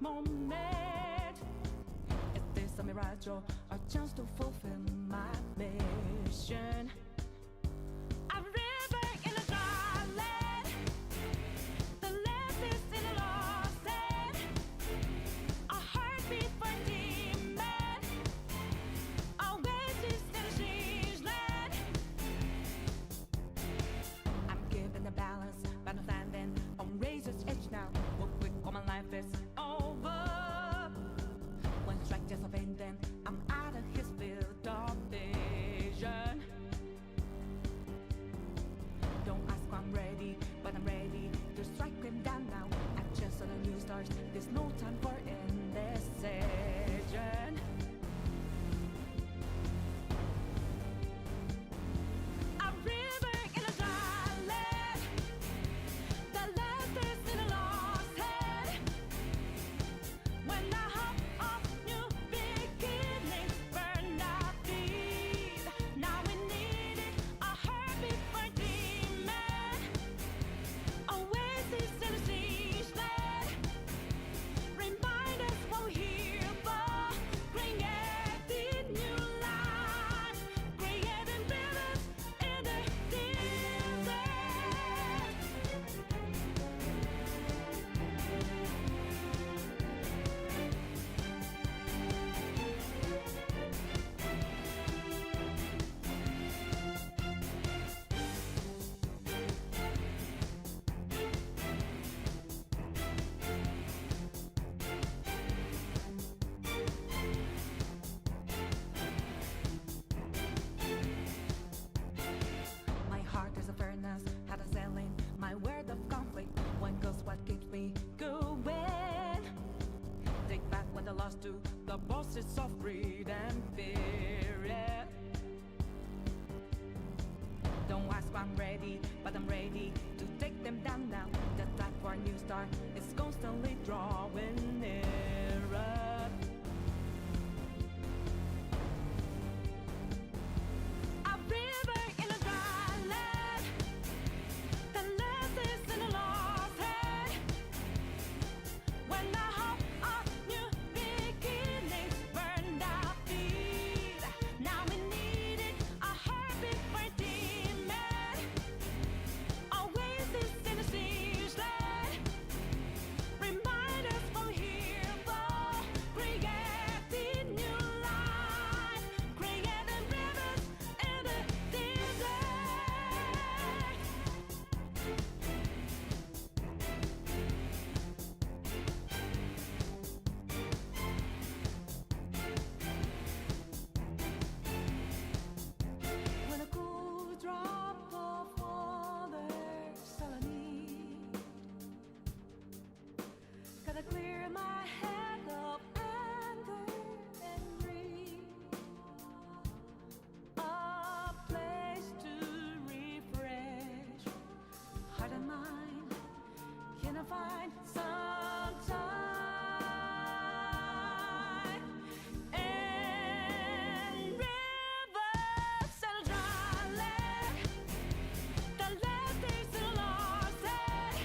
moment. Is this a mirage or a chance to fulfill my mission? A river in a dry land, the left is in a lost land, a heartbeat for a demon, always is in a change land. I'm giving the balance, but I'm standing on razor's edge now. Real quick, all my life is over. One strike just a pain, then I'm out of his field of vision. Don't ask why I'm ready, but I'm ready to strike him down now. I just saw the new stars, there's no time for indecision. A river in a dry land, the left is in a lost head. When the hope of new beginnings burned our feet, now we needed a heartbeat for demon, oasis in a siege land. Remind us what we're here for, creating new life, creating rivers in the desert. My heart is a furnace, had a selling my word of conflict. One goes what keeps me going. Take back what I lost to the bosses of greed and fear. Yeah. Don't ask why I'm ready, but I'm ready to take them down now. The time for a new start is constantly drawing nearer. A river in a dry land, the left is in a lost head. When the hope of new beginnings burned our feet, now we needed a heartbeat for demon, oasis in a siege land. Remind us what we're here for, creating new life, creating rivers in the desert. When a cool drop of water's all I need, gotta clear my head of anger and greed. A place to refresh heart and mind. Can I find some time and rivers and a dry land? The left is in a lost head.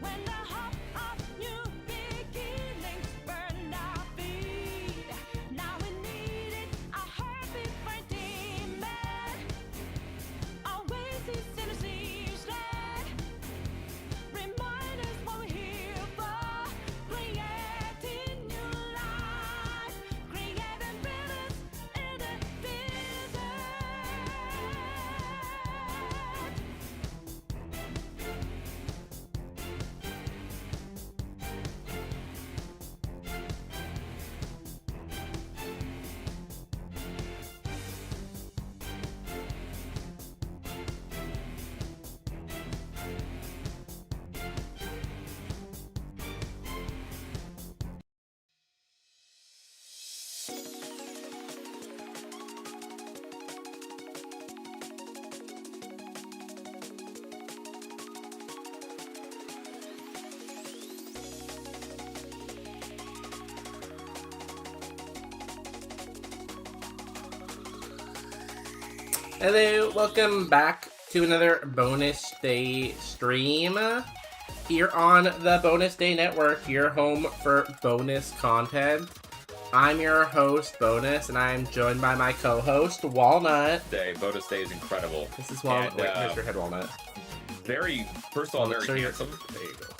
When the hope of new beginnings burned our feet, now we needed a heartbeat for demon, oasis in a siege land. Remind us what we're here for, creating new life, creating rivers in the desert. Hello, welcome back to another bonus day stream. Here on the Bonus Day Network, your home for bonus content. I'm your host, Bonus, and I'm joined by my co-host, Walnut. Bonus Day is incredible. This is Walnut. And, Wait, here's your head, Walnut. First of all, very handsome.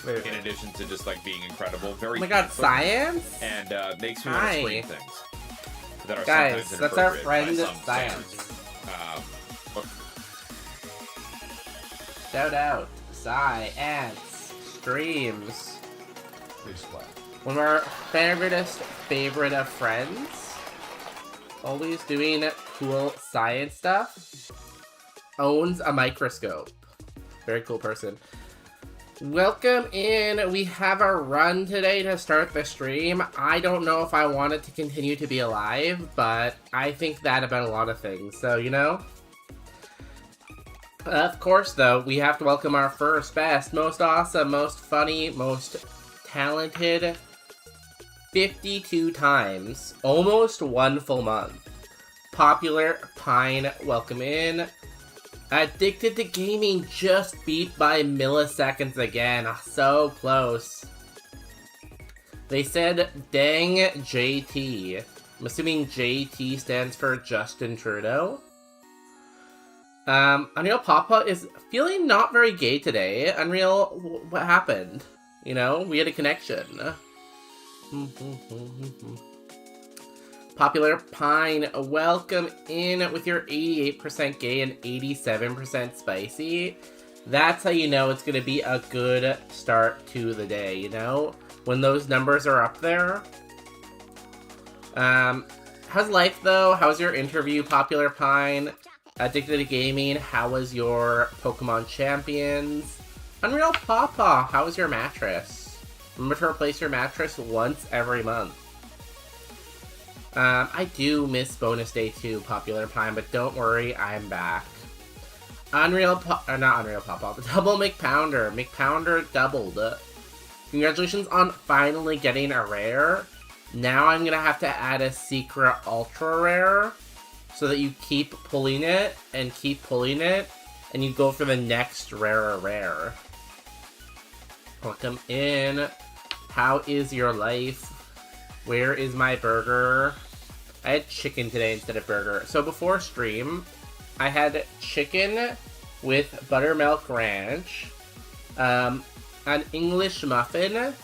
There you go. In addition to just like being incredible, very. Oh my God, handsome, science! And makes me want to scream things that are Guys, sometimes that's our inappropriate friend by some Science. standards. Shout out, Science streams. One of our favorite of friends. Always doing cool science stuff. Owns a microscope. Very cool person. Welcome in. We have a run today to start the stream. I don't know if I want it to continue to be alive, but I think that about a lot of things. So, you know. Of course, though, we have to welcome our first, best, most awesome, most funny, most talented 52 times, almost one full month. Popular Pine, welcome in. Addicted to Gaming just beat by milliseconds again. So close. They said, dang JT. I'm assuming JT stands for Justin Trudeau. Unreal Papa is feeling not very gay today. Unreal, what happened? You know, we had a connection. Popular Pine, welcome in with your 88% gay and 87% spicy. That's how you know it's going to be a good start to the day, you know? When those numbers are up there. How's life, though? How's your interview, Popular Pine? Addicted to Gaming, how was your Pokemon Champions? Unreal Papa, how was your mattress? Remember to replace your mattress once every month. I do miss Bonus Day too, Popular Pine, but don't worry, I'm back. Not Unreal Papa, Double McPounder. McPounder doubled. Congratulations on finally getting a rare. Now I'm gonna have to add a secret ultra rare, so that you keep pulling it, and you go for the next rare. Welcome in. How is your life? Where is my burger? I had chicken today instead of burger. So before stream, I had chicken with buttermilk ranch, an English muffin,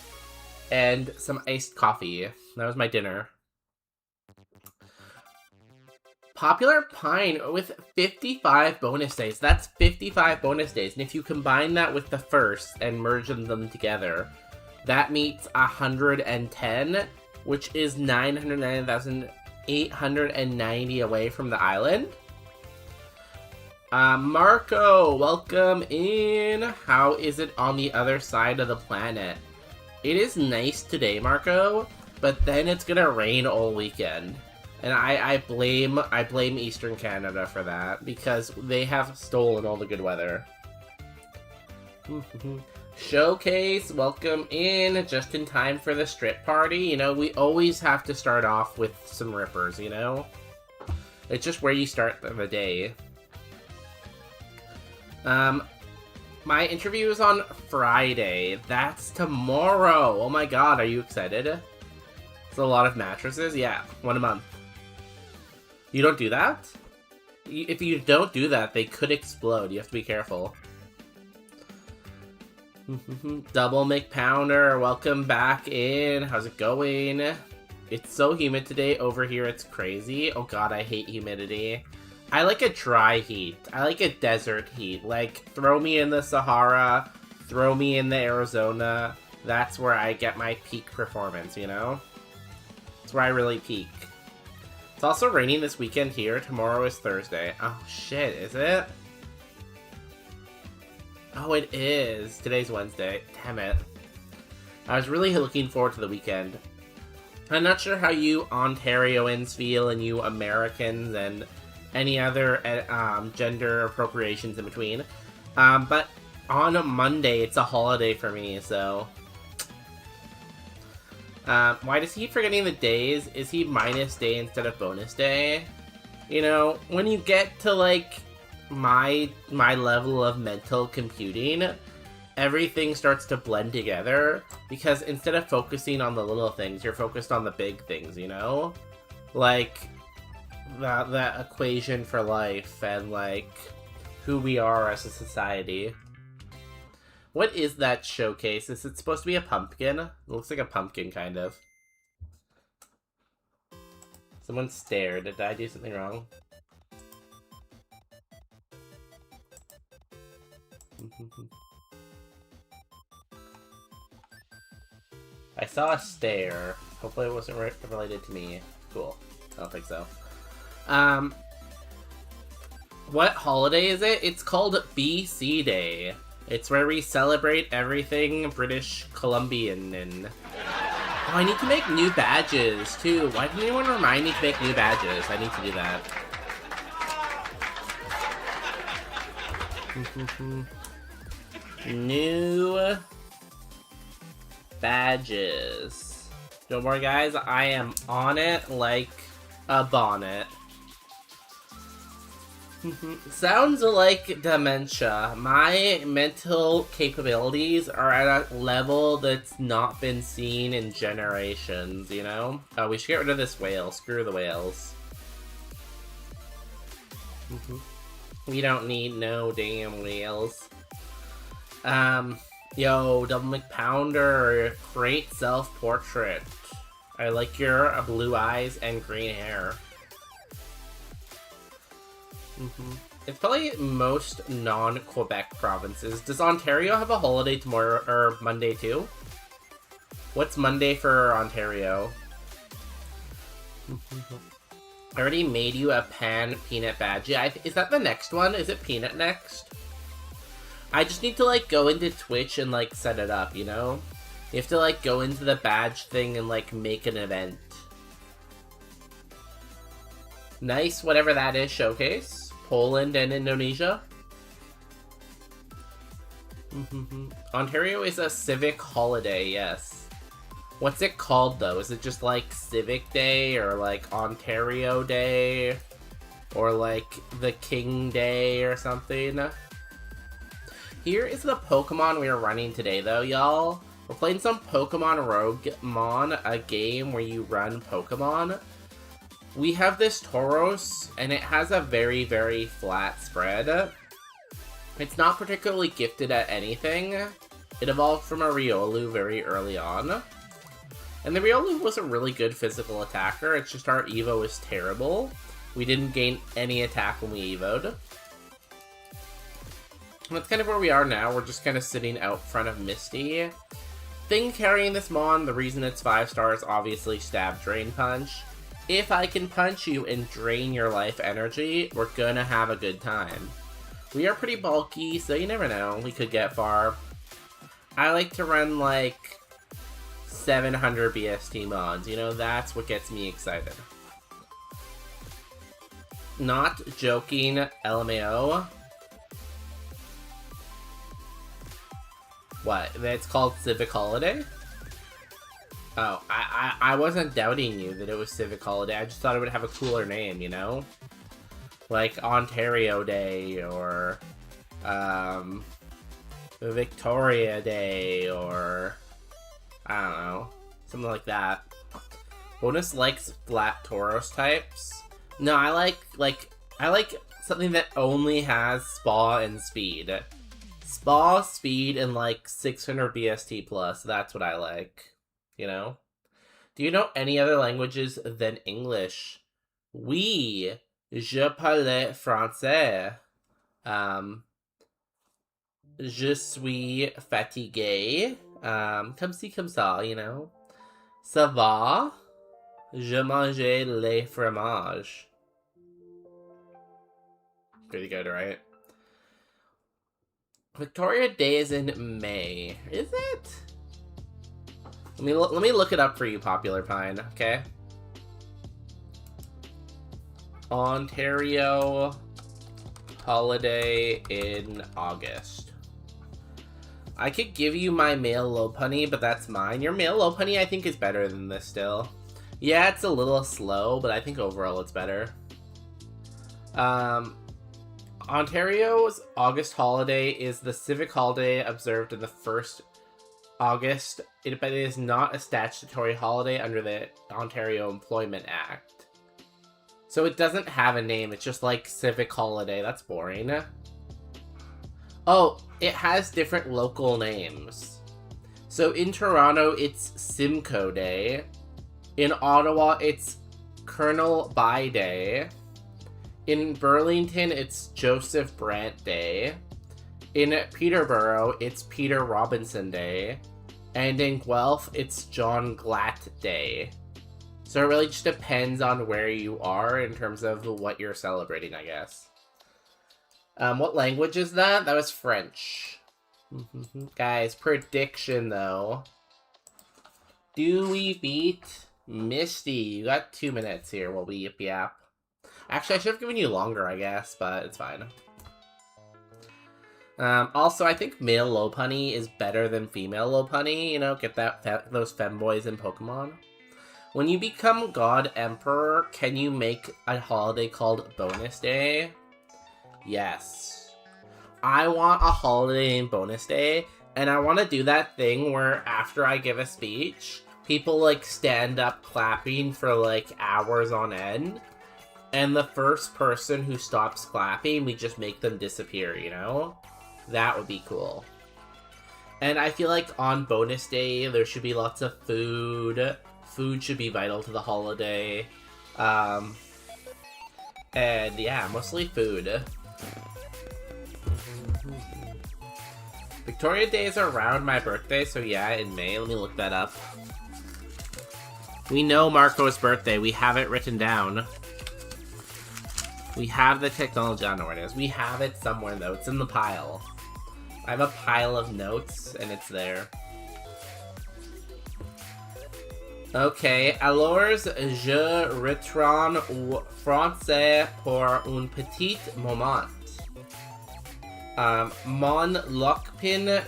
and some iced coffee. That was my dinner. Popular Pine with 55 bonus days. That's 55 bonus days. And if you combine that with the first and merge them together, that meets 110, which is 909,890 away from the island. Marco, welcome in. How is it on the other side of the planet? It is nice today, Marco, but then it's gonna rain all weekend. And I blame Eastern Canada for that, because they have stolen all the good weather. Showcase, welcome in, just in time for the strip party. You know, we always have to start off with some rippers, you know? It's just where you start the day. My interview is on Friday. That's tomorrow. Oh my god, are you excited? It's a lot of mattresses. Yeah, one a month. You don't do that? If you don't do that, they could explode. You have to be careful. Double McPounder, welcome back in. How's it going? It's so humid today. Over here, it's crazy. Oh god, I hate humidity. I like a dry heat. I like a desert heat. Like, throw me in the Sahara, throw me in the Arizona. That's where I get my peak performance, you know? That's where I really peak. It's also raining this weekend here. Tomorrow is Thursday. Oh shit, is it? Oh, it is. Today's Wednesday. Damn it. I was really looking forward to the weekend. I'm not sure how you Ontarians feel, and you Americans, and any other gender appropriations in between. But on a Monday, it's a holiday for me, so... why does he keep forgetting the days? Is he minus day instead of bonus day? You know, when you get to, like, my level of mental computing, everything starts to blend together, because instead of focusing on the little things, you're focused on the big things, you know? Like, that equation for life, and, like, who we are as a society. What is that showcase? Is it supposed to be a pumpkin? It looks like a pumpkin, kind of. Someone stared. Did I do something wrong? I saw a stare. Hopefully it wasn't related to me. Cool. I don't think so. What holiday is it? It's called BC Day. It's where we celebrate everything British Columbian. And oh, I need to make new badges too. Why didn't anyone remind me to make new badges? I need to do that. New badges. Don't worry, guys. I am on it like a bonnet. Sounds like dementia. My mental capabilities are at a level that's not been seen in generations, you know? Oh, we should get rid of this whale. Screw the whales. We don't need no damn whales. Yo, Double McPounder, great self-portrait. I like your blue eyes and green hair. It's probably most non-Quebec provinces. Does Ontario have a holiday tomorrow, or Monday too? What's Monday for Ontario? I already made you a pan peanut badge. Is that the next one? Is it peanut next? I just need to, like, go into Twitch and, like, set it up, you know? You have to, like, go into the badge thing and, like, make an event. Nice, whatever that is, showcase. Poland and Indonesia. Ontario is a civic holiday, yes. What's it called, though? Is it just, like, Civic Day, or, like, Ontario Day? Or, like, the King Day, or something? Here is the Pokemon we are running today, though, y'all. We're playing some Pokemon Roguemon, a game where you run Pokemon. We have this Tauros, and it has a very, very flat spread. It's not particularly gifted at anything. It evolved from a Riolu very early on. And the Riolu was a really good physical attacker, it's just our Evo was terrible. We didn't gain any attack when we Evo'd. And that's kind of where we are now, we're just kind of sitting out front of Misty. Thing carrying this Mon, the reason it's 5 stars, obviously Stab, Drain, Punch. If I can punch you and drain your life energy, we're gonna have a good time. We are pretty bulky, so you never know, we could get far. I like to run like 700 BST mods, you know, that's what gets me excited. Not joking, LMAO. What? It's called Civic Holiday? Oh, I wasn't doubting you that it was Civic Holiday. I just thought it would have a cooler name, you know? Like Ontario Day, or Victoria Day, or I don't know, something like that. Bonus likes flat Tauros types. No, I like something that only has Spa and Speed. Spa, Speed, and like 600 BST plus. That's what I like. You know? Do you know any other languages than English? Oui, je parle français. Je suis fatigué. Comme ci, comme ça, you know? Ça va? Je mangeais les fromages. Pretty good, right? Victoria Day is in May. Is it? Let me look it up for you, Popular Pine, okay? Ontario holiday in August. I could give you my male Lopunny, but that's mine. Your male Lopunny, I think, is better than this still. Yeah, it's a little slow, but I think overall it's better. Ontario's August holiday is the civic holiday observed in the 1st August, but it is not a statutory holiday under the Ontario Employment Act. So it doesn't have a name, it's just like civic holiday. That's boring. Oh, it has different local names. So in Toronto, it's Simcoe Day. In Ottawa, it's Colonel By Day. In Burlington, it's Joseph Brant Day. In Peterborough, it's Peter Robinson Day. And in Guelph, it's John Glatt Day. So it really just depends on where you are in terms of what you're celebrating, I guess. What language is that? That was French. Guys, prediction though. Do we beat Misty? You got 2 minutes here while we yip yap. Actually, I should have given you longer, I guess, but it's fine. Also, I think male Lopunny is better than female Lopunny. You know, get those femboys in Pokemon. When you become God Emperor, can you make a holiday called Bonus Day? Yes. I want a holiday named Bonus Day, and I want to do that thing where after I give a speech, people, like, stand up clapping for, like, hours on end, and the first person who stops clapping, we just make them disappear, you know? That would be cool. And I feel like on Bonus Day, there should be lots of food. Food should be vital to the holiday. And yeah, mostly food. Victoria Day is around my birthday, so yeah, in May. Let me look that up. We know Marco's birthday. We have it written down. We have the technology. I don't know where it is. We have it somewhere, though. It's in the pile. I have a pile of notes, and it's there. Okay, alors je retourne au français pour un petit moment. Mon lockpin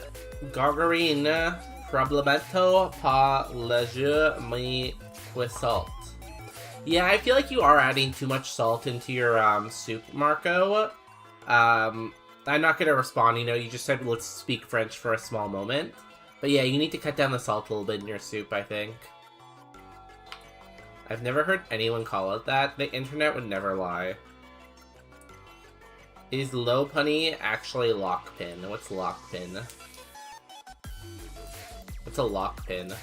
Gargarine Problemento par le jeu mi salt. Yeah, I feel like you are adding too much salt into your soup, Marco. I'm not gonna respond, you know, you just said let's speak French for a small moment. But yeah, you need to cut down the salt a little bit in your soup, I think. I've never heard anyone call it that. The internet would never lie. Is Lopunny actually Lockpin? What's Lockpin? What's a Lockpin?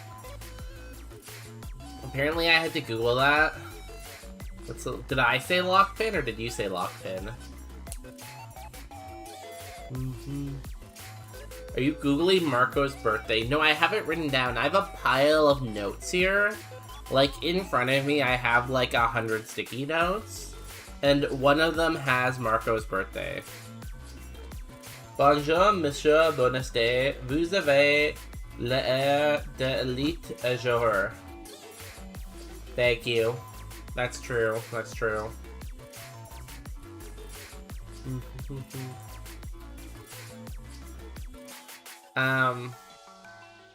Apparently I had to Google that. Did I say Lockpin or did you say Lockpin? Are you Googling Marco's birthday? No, I have it written down. I have a pile of notes here. Like, in front of me, I have like 100 sticky notes. And one of them has Marco's birthday. Bonjour, monsieur, bonus day. Vous avez l'air d'élite à jour. Thank you. That's true. That's true.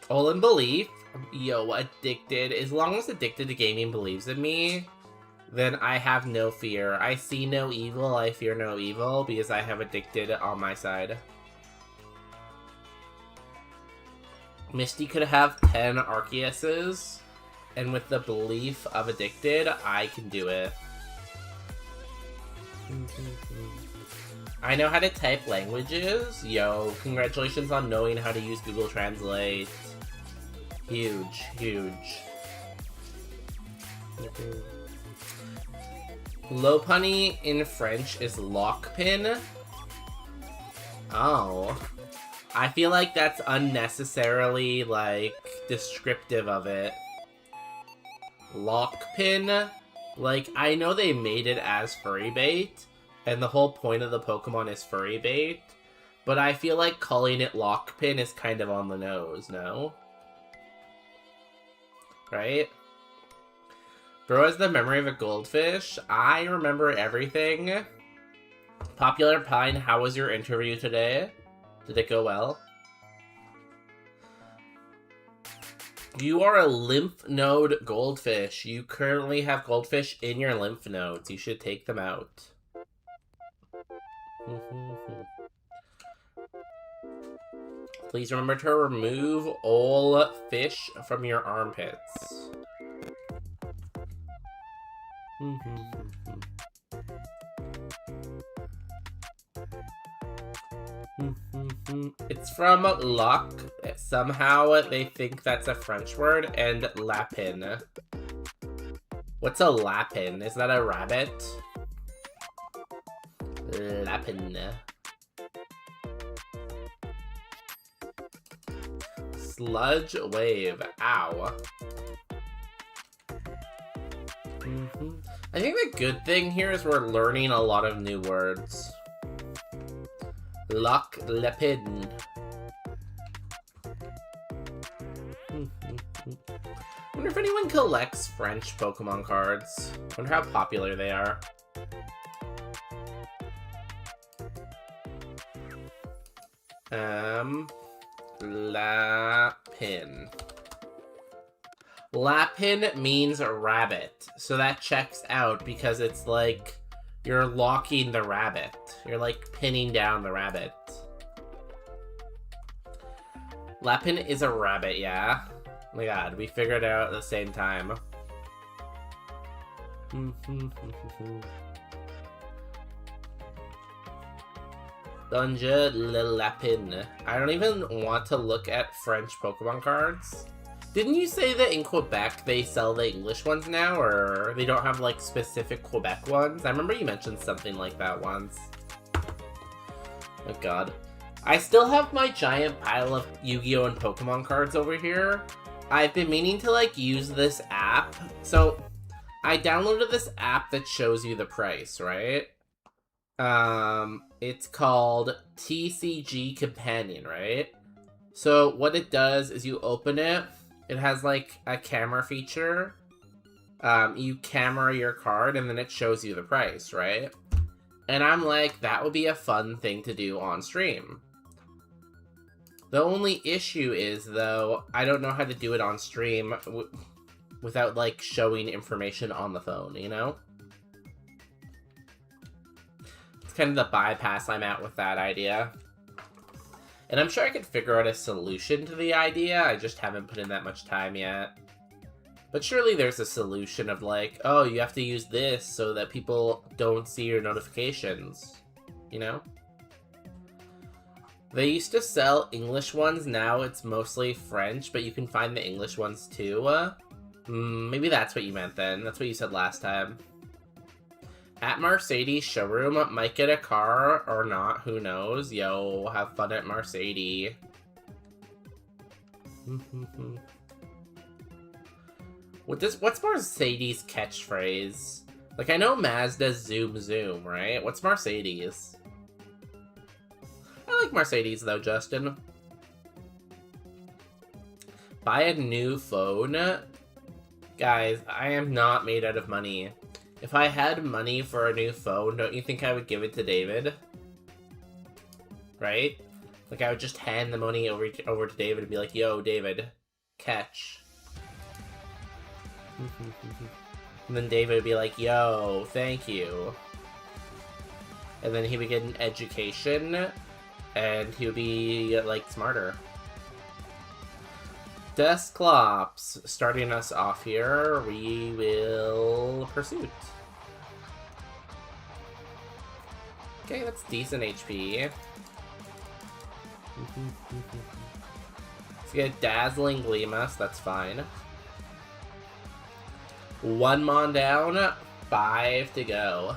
All in belief. Yo, addicted. As long as addicted to gaming believes in me, then I have no fear. I see no evil, I fear no evil, because I have addicted on my side. Misty could have 10 Arceuses, and with the belief of addicted, I can do it. I know how to type languages. Yo, congratulations on knowing how to use Google Translate. Huge, huge. Lopunny in French is Lockpin. Oh. I feel like that's unnecessarily, like, descriptive of it. Lockpin? Like, I know they made it as furry bait, and the whole point of the Pokemon is furry bait, but I feel like calling it Lockpin is kind of on the nose, no? Right? Bro has the memory of a goldfish. I remember everything. Popular Pine, how was your interview today? Did it go well? You are a lymph node goldfish. You currently have goldfish in your lymph nodes. You should take them out. Please remember to remove all fish from your armpits. It's from luck. Somehow they think that's a French word, and lapin. What's a lapin? Is that a rabbit? Lapin. Sludge wave. Ow. I think the good thing here is we're learning a lot of new words. Luck Lepin. I wonder if anyone collects French Pokemon cards. I wonder how popular they are. Lapin. Lapin means rabbit, so that checks out because it's like you're locking the rabbit. You're like pinning down the rabbit. Lapin is a rabbit, yeah? Oh my god, we figured it out at the same time. Dungeon Le Lapin. I don't even want to look at French Pokemon cards. Didn't you say that in Quebec they sell the English ones now, or they don't have like specific Quebec ones? I remember you mentioned something like that once. Oh god. I still have my giant pile of Yu-Gi-Oh! And Pokemon cards over here. I've been meaning to like use this app. So, I downloaded this app that shows you the price, right? It's called TCG Companion, right? So what it does is you open it. It has like a camera feature. You camera your card and then it shows you the price, right? And I'm like, that would be a fun thing to do on stream. The only issue is, though, I don't know how to do it on stream without, like, showing information on the phone, you know? It's kind of the bypass I'm at with that idea. And I'm sure I could figure out a solution to the idea, I just haven't put in that much time yet. But surely there's a solution of, like, oh, you have to use this so that people don't see your notifications, you know? They used to sell English ones, now it's mostly French, but you can find the English ones too. Maybe that's what you meant then. That's what you said last time. At Mercedes showroom, might get a car or not, who knows. Yo, have fun at Mercedes. What's Mercedes' catchphrase? Like, I know Mazda's zoom zoom, right? What's Mercedes? I like Mercedes, though, Justin. Buy a new phone? Guys, I am not made out of money. If I had money for a new phone, don't you think I would give it to David? Right? Like, I would just hand the money over to David and be like, yo, David, catch. And then David would be like, yo, thank you. And then he would get an education, and he would be, like, smarter. Dusclops, starting us off here, we will Pursuit. Okay, that's decent HP. Let's get Dazzling Gleemus, that's fine. 1 mon down, 5 to go.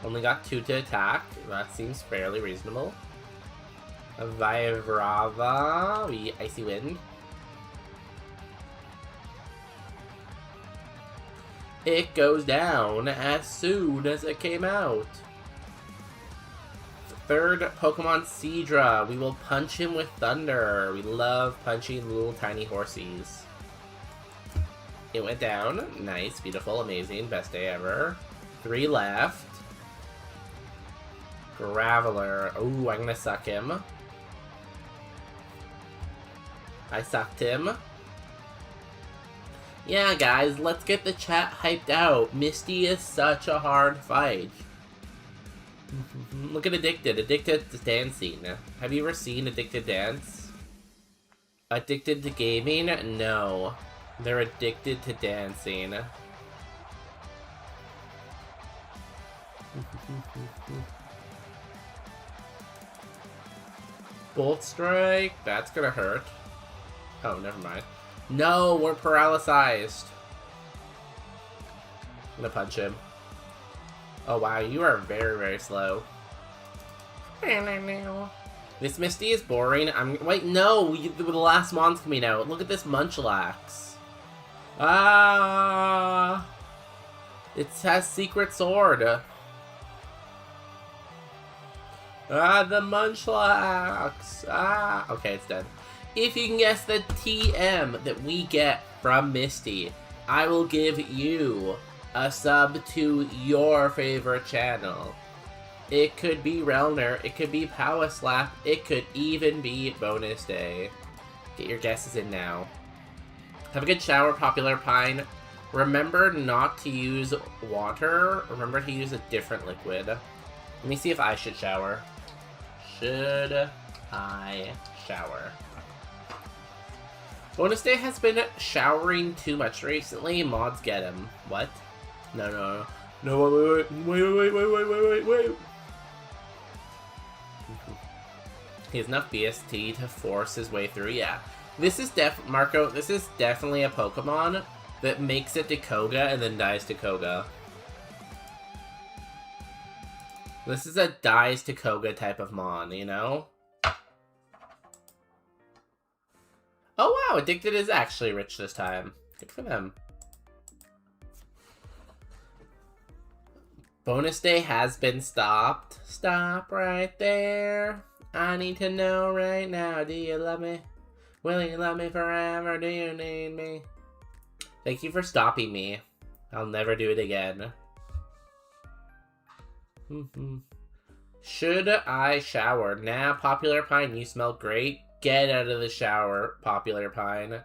Only got 2 to attack. That seems fairly reasonable. A Vibrava. We Icy Wind. It goes down as soon as it came out. Third Pokemon Seadra. We will punch him with Thunder. We love punching little tiny horsies. It went down. Nice, beautiful, amazing. Best day ever. 3 left. Graveler. Ooh, I'm gonna suck him. I sucked him. Yeah, guys, let's get the chat hyped out. Misty is such a hard fight. Look at Addicted. Addicted to dancing. Have you ever seen Addicted dance? Addicted to gaming? No. They're addicted to dancing. Bolt Strike? That's gonna hurt. Oh, never mind. No, we're paralyzed. I'm gonna punch him. Oh wow, you are very, very slow. This Misty is boring. Wait, no! The last mon's coming out. Look at this Munchlax. Ah! It has Secret Sword. Ah, the Munchlax! Ah! Okay, it's dead. If you can guess the TM that we get from Misty, I will give you a sub to your favorite channel. It could be Relner, it could be Power Slap, it could even be Bonus Day. Get your guesses in now. Have a good shower, Popular Pine. Remember not to use water. Remember to use a different liquid. Let me see if I should shower. Should I shower? Bonus Day has been showering too much recently. Mods get him. What? No, wait. He has enough BST to force his way through. Yeah. This is Marco, this is definitely a Pokemon that makes it to Koga and then dies to Koga. This is a dies to Koga type of Mon, you know? Oh wow, Addicted is actually rich this time. Good for them. Bonus Day has been stopped. Stop right there. I need to know right now. Do you love me? Will you love me forever? Do you need me? Thank you for stopping me. I'll never do it again. Should I shower? Nah, Popular Pine, you smell great. Get out of the shower, Popular Pine.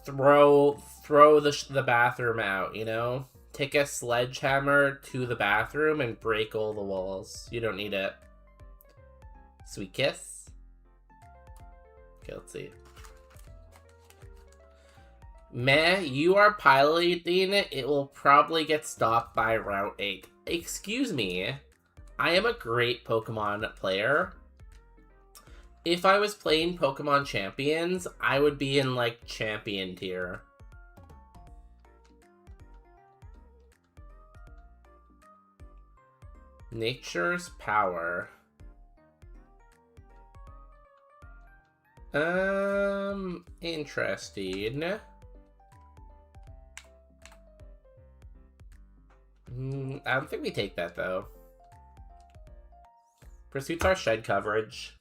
Throw the bathroom out, you know? Take a sledgehammer to the bathroom and break all the walls. You don't need it. Sweet kiss. Okay, let's see. Meh, you are piloting it. It will probably get stopped by Route 8. Excuse me. I am a great Pokemon player. If I was playing Pokemon Champions, I would be in, like, Champion tier. Nature's Power. Interesting. I don't think we take that, though. Pursuits our shed coverage.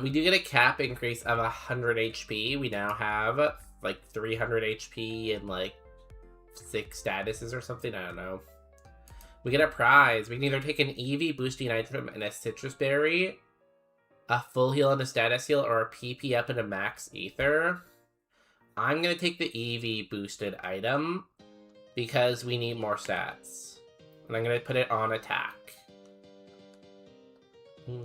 We do get a cap increase of 100 HP. We now have, like, 300 HP and, like, 6 statuses or something. I don't know. We get a prize. We can either take an EV boosting item and a citrus berry, a full heal and a status heal, or a PP up and a max ether. I'm going to take the EV boosted item because we need more stats. And I'm going to put it on attack. We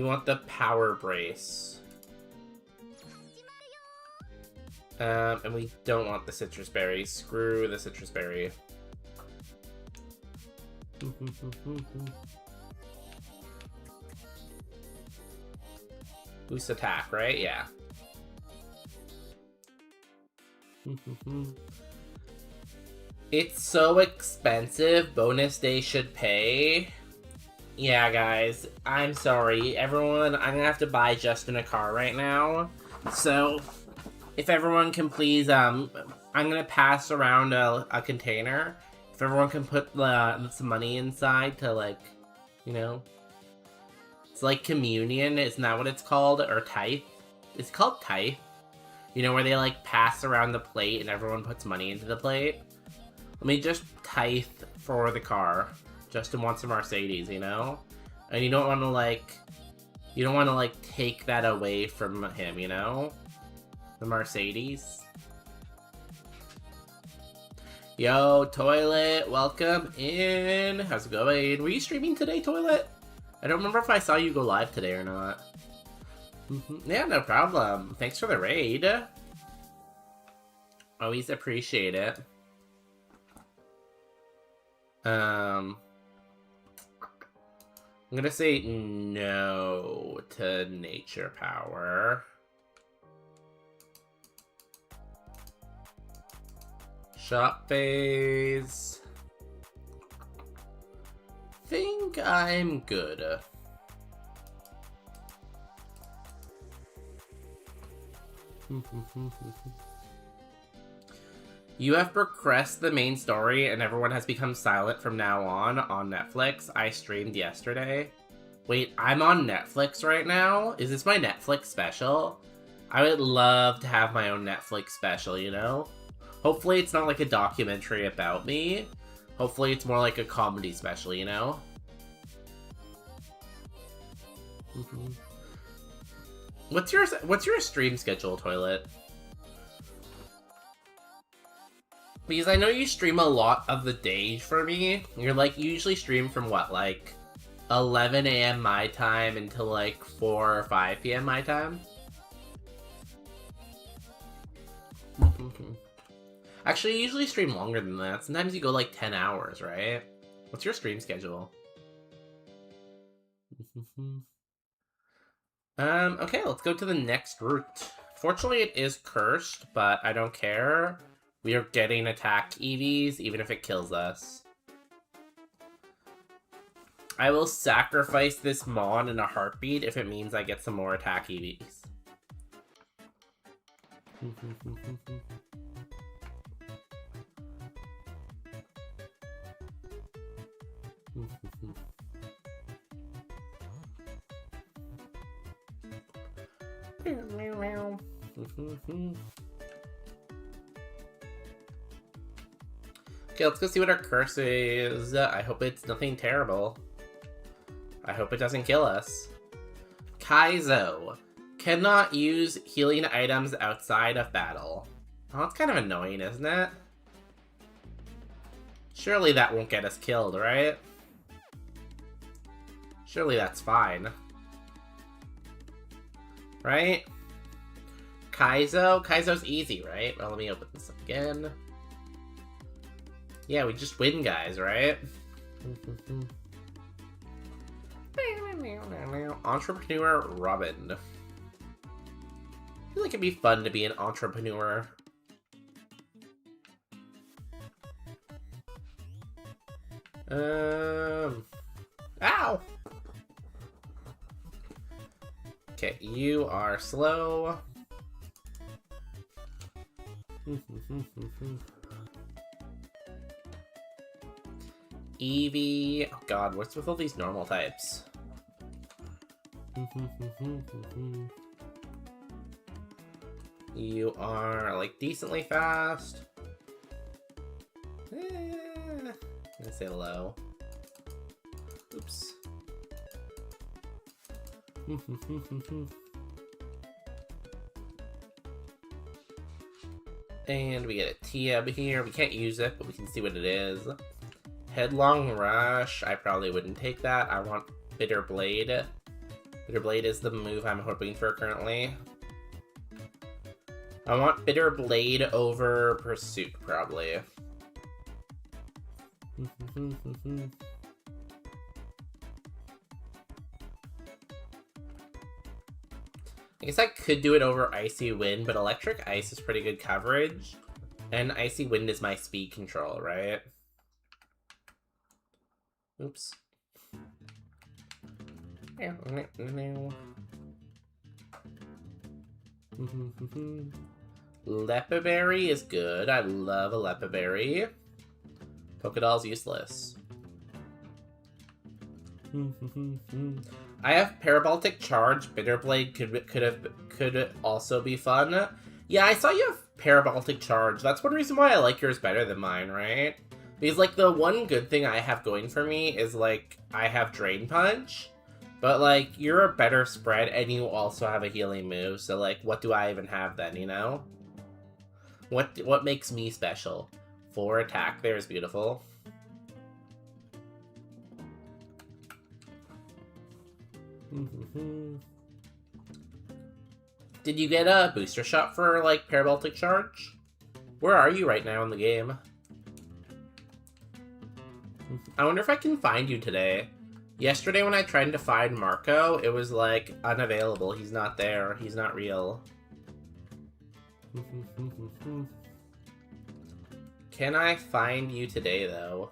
want the power brace. And we don't want the citrus berry. Screw the citrus berry. Boost attack, right? Yeah. It's so expensive. Bonus Day should pay. Yeah, guys. I'm sorry. Everyone, I'm gonna have to buy Justin a car right now. So, if everyone can please, I'm gonna pass around a container. If everyone can put some money inside to, like, you know. It's like communion, isn't that what it's called? Or tithe? It's called tithe. You know, where they, like, pass around the plate and everyone puts money into the plate. Let me just tithe for the car. Justin wants a Mercedes, you know? And you don't want to, like, You don't want to, like, take that away from him, you know? The Mercedes. Yo, Toilet, welcome in. How's it going? Were you streaming today, Toilet? I don't remember if I saw you go live today or not. Yeah, no problem. Thanks for the raid. Always appreciate it. I'm gonna say no to nature power. Shop phase. Think I'm good. You have progressed the main story and everyone has become silent from now on Netflix. I streamed yesterday. Wait, I'm on Netflix right now? Is this my Netflix special? I would love to have my own Netflix special, you know? Hopefully it's not like a documentary about me. Hopefully it's more like a comedy special, you know? What's your stream schedule, Toilet? Because I know you stream a lot of the day for me. You're like, you usually stream from what, like 11 a.m. my time until like 4 or 5 p.m. my time? Actually, you usually stream longer than that. Sometimes you go like 10 hours, right? What's your stream schedule? Okay, let's go to the next route. Fortunately, it is cursed, but I don't care. We are getting attack EVs, even if it kills us. I will sacrifice this Mon in a heartbeat if it means I get some more attack EVs. Okay, let's go see what our curse is. I hope it's nothing terrible. I hope it doesn't kill us. Kaizo. Cannot use healing items outside of battle. Oh, that's kind of annoying, isn't it? Surely that won't get us killed, right? Surely that's fine. Right? Kaizo? Kaizo's easy, right? Well, let me open this up again. Yeah, we just win, guys, right? Entrepreneur Robin. I feel like it'd be fun to be an entrepreneur. Ow! Okay, you are slow. Eevee. Oh god, what's with all these normal types? You are, like, decently fast. I'm gonna say low. Oops. And we get a T-Ub here. We can't use it, but we can see what it is. Headlong Rush. I probably wouldn't take that. I want Bitter Blade. Bitter Blade is the move I'm hoping for currently. I want Bitter Blade over Pursuit, probably. I guess I could do it over Icy Wind, but Electric Ice is pretty good coverage. And Icy Wind is my speed control, right? Oops. Lepaberry is good. I love a Lepaberry. Pokédoll's useless. I have Paraboltic Charge. Bitterblade could also be fun. Yeah, I saw you have Paraboltic Charge. That's one reason why I like yours better than mine, right? Because, like, the one good thing I have going for me is, like, I have Drain Punch. But, like, you're a better spread, and you also have a healing move, so, like, what do I even have then, you know? What makes me special? 4 attack there is beautiful. Did you get a booster shot for, like, Paraboltic Charge? Where are you right now in the game? I wonder if I can find you today. Yesterday when I tried to find Marco, it was, like, unavailable. He's not there. He's not real. Can I find you today, though?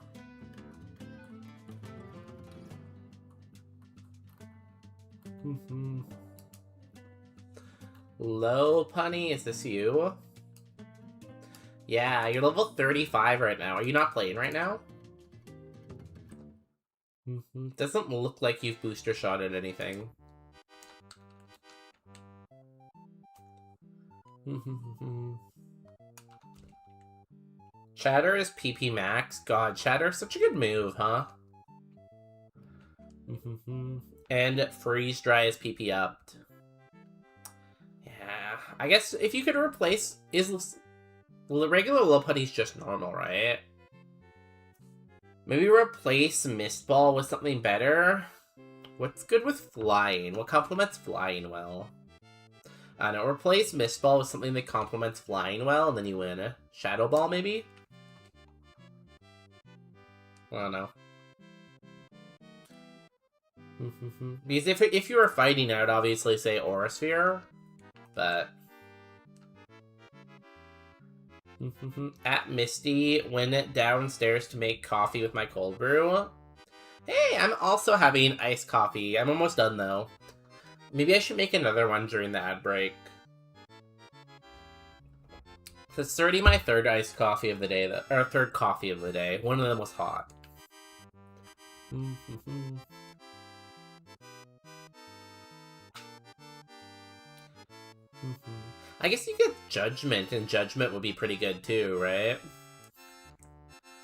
Low Punny, is this you? Yeah, you're level 35 right now. Are you not playing right now? Doesn't look like you've booster shotted anything. Chatter is PP max. God, Chatter is such a good move, huh? And Freeze Dry is PP upped. Yeah, I guess if you could replace... Well, the regular low putty's just normal, right? Maybe replace Mist Ball with something better? What's good with flying? What complements flying well? I don't know, replace Mist Ball with something that complements flying well, and then you win. Shadow Ball, maybe? I don't know. Because if you were fighting, I would obviously say Aura Sphere, but... At Misty, went downstairs to make coffee with my cold brew. Hey, I'm also having iced coffee. I'm almost done, though. Maybe I should make another one during the ad break. It's already my third iced coffee of the day, or third coffee of the day. One of them was hot. I guess you get Judgment, and Judgment would be pretty good too, right?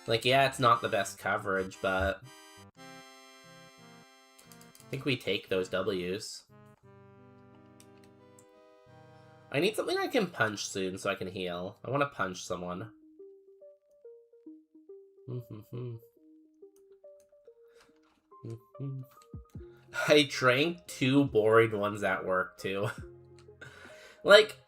Like, yeah, it's not the best coverage, but... I think we take those W's. I need something I can punch soon so I can heal. I want to punch someone. I drank 2 boring ones at work, too. Like,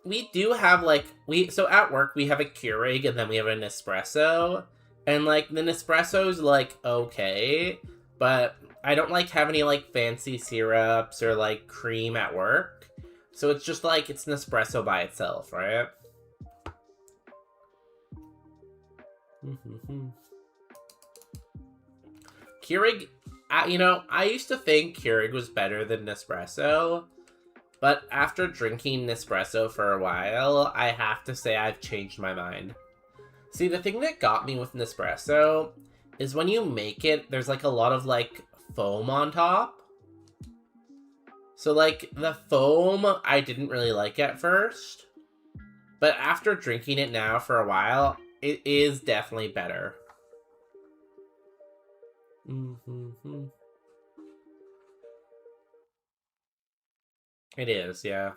we do have, like, so at work, we have a Keurig, and then we have a Nespresso, and, like, the Nespresso's, like, okay, but I don't like have any, like, fancy syrups or, like, cream at work, so it's just, like, it's Nespresso by itself, right? Keurig, you know, I used to think Keurig was better than Nespresso, but after drinking Nespresso for a while, I have to say I've changed my mind. See, the thing that got me with Nespresso is when you make it, there's like a lot of like foam on top. So like the foam I didn't really like at first, but after drinking it now for a while, it is definitely better. It is, yeah.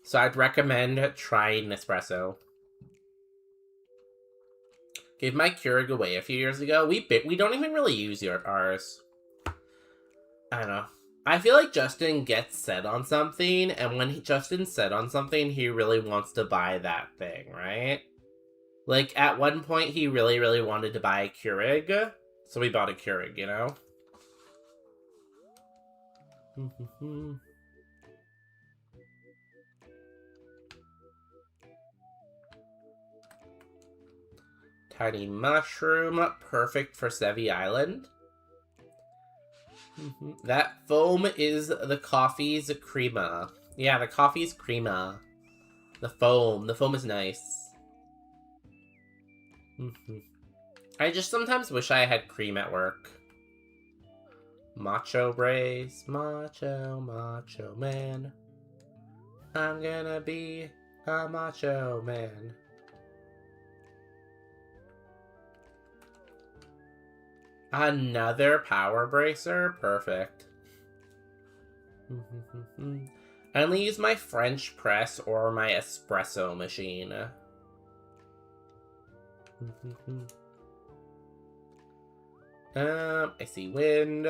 So I'd recommend trying Nespresso. Gave my Keurig away a few years ago. We don't even really use ours. I don't know. I feel like Justin gets set on something, and when Justin's set on something, he really wants to buy that thing, right? Like, at one point, he really, really wanted to buy a Keurig, so we bought a Keurig, you know? Tiny mushroom, perfect for Sevi Island. That foam is the coffee's crema. Yeah, the coffee's crema. The foam is nice. I just sometimes wish I had cream at work. Macho brace, macho man. I'm gonna be a macho man. Another power bracer? Perfect. I only use my French press or my espresso machine. I see wind.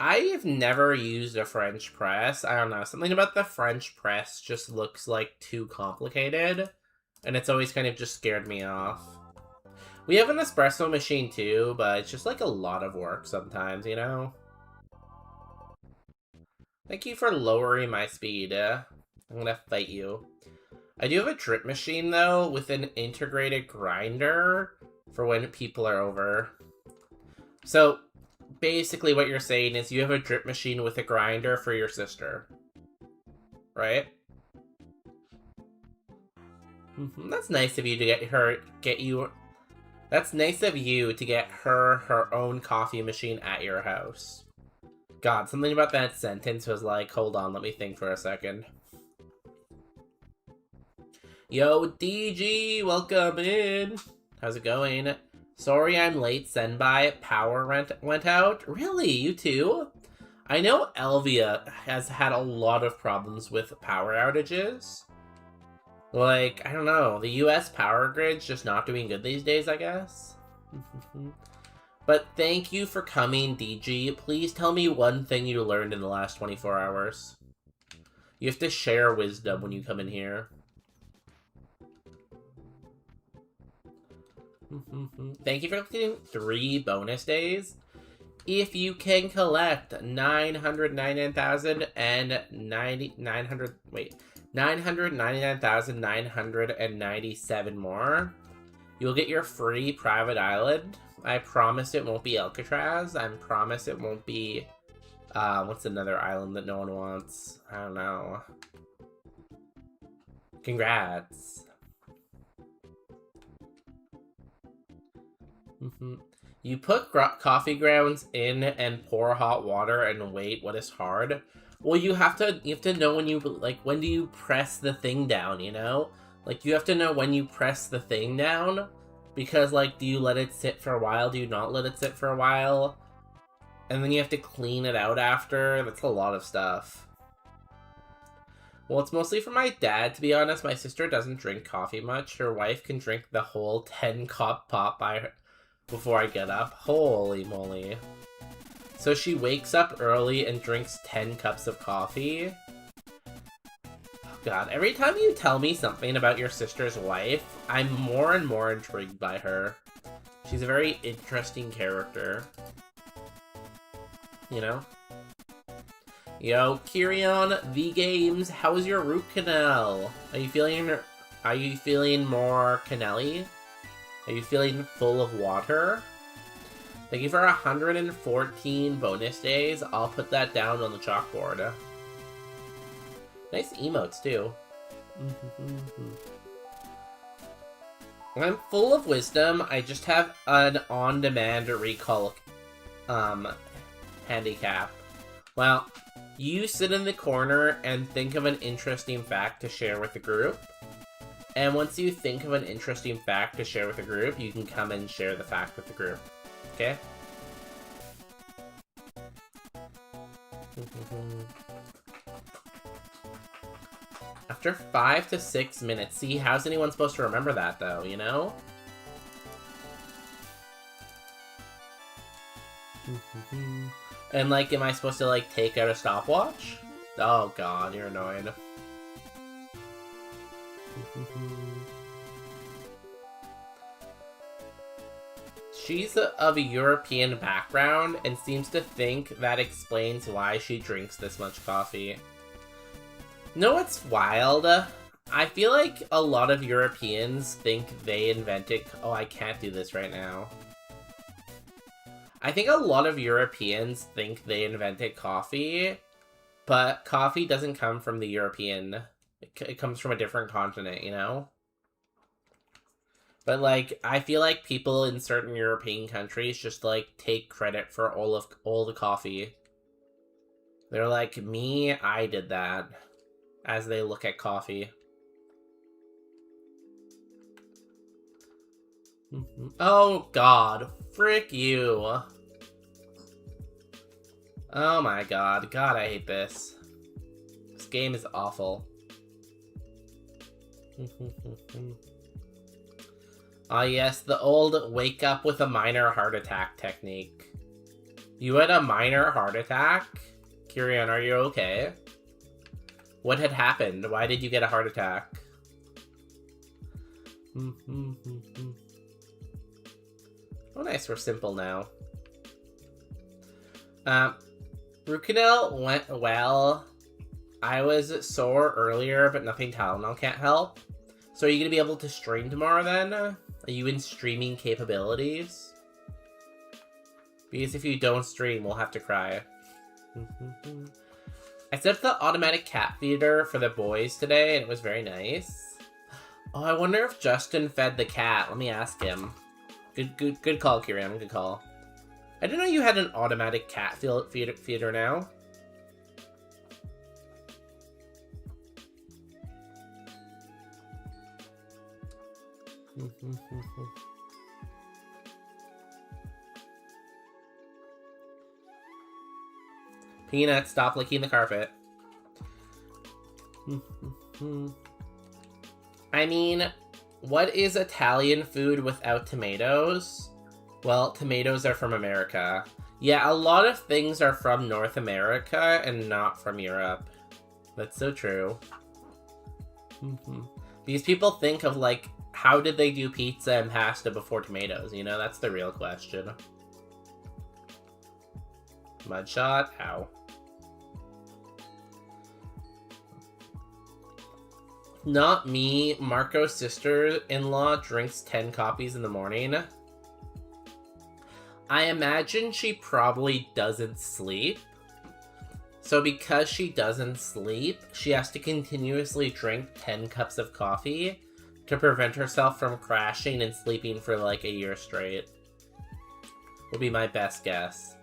I have never used a French press. I don't know. Something about the French press just looks like too complicated. And it's always kind of just scared me off. We have an espresso machine too, but it's just like a lot of work sometimes, you know? Thank you for lowering my speed. I'm gonna fight you. I do have a drip machine though, with an integrated grinder for when people are over. So, basically what you're saying is you have a drip machine with a grinder for your sister. Right? That's nice of you to That's nice of you to get her own coffee machine at your house. God, something about that sentence was like, hold on, let me think for a second. Yo, DG, welcome in. How's it going? Sorry I'm late, Senbai. Power went out? Really? You too? I know Elvia has had a lot of problems with power outages. Like, I don't know, the US power grid's just not doing good these days, I guess? But thank you for coming, DG. Please tell me one thing you learned in the last 24 hours. You have to share wisdom when you come in here. Thank you for collecting 3 bonus days. If you can collect 999,997 more, you'll get your free private island. I promise it won't be Alcatraz. I promise it won't be, what's another island that no one wants? I don't know. Congrats. You put coffee grounds in and pour hot water and wait. What is hard? Well, you have to know when when do you press the thing down, you know? Like, you have to know when you press the thing down, because, like, do you let it sit for a while? Do you not let it sit for a while? And then you have to clean it out after. That's a lot of stuff. Well, it's mostly for my dad, to be honest. My sister doesn't drink coffee much. Her wife can drink the whole 10-cup pot before I get up. Holy moly. So she wakes up early and drinks 10 cups of coffee. Oh god, every time you tell me something about your sister's wife, I'm more and more intrigued by her. She's a very interesting character. You know? Yo, Kirion, V Games, how's your root canal? Are you feeling more canal-y? Are you feeling full of water? Thank you for 114 bonus days. I'll put that down on the chalkboard. Nice emotes, too. I'm full of wisdom. I just have an on-demand recall handicap. Well, you sit in the corner and think of an interesting fact to share with the group. And once you think of an interesting fact to share with the group, you can come and share the fact with the group. Okay? After 5 to 6 minutes. See, how's anyone supposed to remember that, though, you know? And, like, am I supposed to, like, take out a stopwatch? Oh, God, you're annoying. She's of a European background and seems to think that explains why she drinks this much coffee. No, it's wild. I feel like a lot of Europeans think they invented... Oh, I can't do this right now. I think a lot of Europeans think they invented coffee, but coffee doesn't come from the European... It comes from a different continent, you know? But, like, I feel like people in certain European countries just, like, take credit for all the coffee. They're like, me, I did that. As they look at coffee. Oh god, frick you. Oh my god, god I hate this. This game is awful. Ah yes, the old wake up with a minor heart attack technique. You had a minor heart attack? Kirian, are you okay? What had happened? Why did you get a heart attack? Oh nice, we're simple now. Rukinel went well. I was sore earlier, but nothing Tylenol can't help. So are you going to be able to stream tomorrow then? Are you in streaming capabilities? Because if you don't stream, we'll have to cry. I set up the automatic cat feeder for the boys today, and it was very nice. Oh, I wonder if Justin fed the cat. Let me ask him. Good call, Kieran. Good call. I didn't know you had an automatic cat feeder now. Peanut, stop licking the carpet. I mean, what is Italian food without tomatoes? Well, tomatoes are from America. Yeah, a lot of things are from North America and not from Europe. That's so true. Because people think of, like, how did they do pizza and pasta before tomatoes? You know, that's the real question. Mudshot? Ow. Not me. Marco's sister-in-law drinks 10 coffees in the morning. I imagine she probably doesn't sleep. So because she doesn't sleep, she has to continuously drink 10 cups of coffee to prevent herself from crashing and sleeping for like a year straight. Would be my best guess.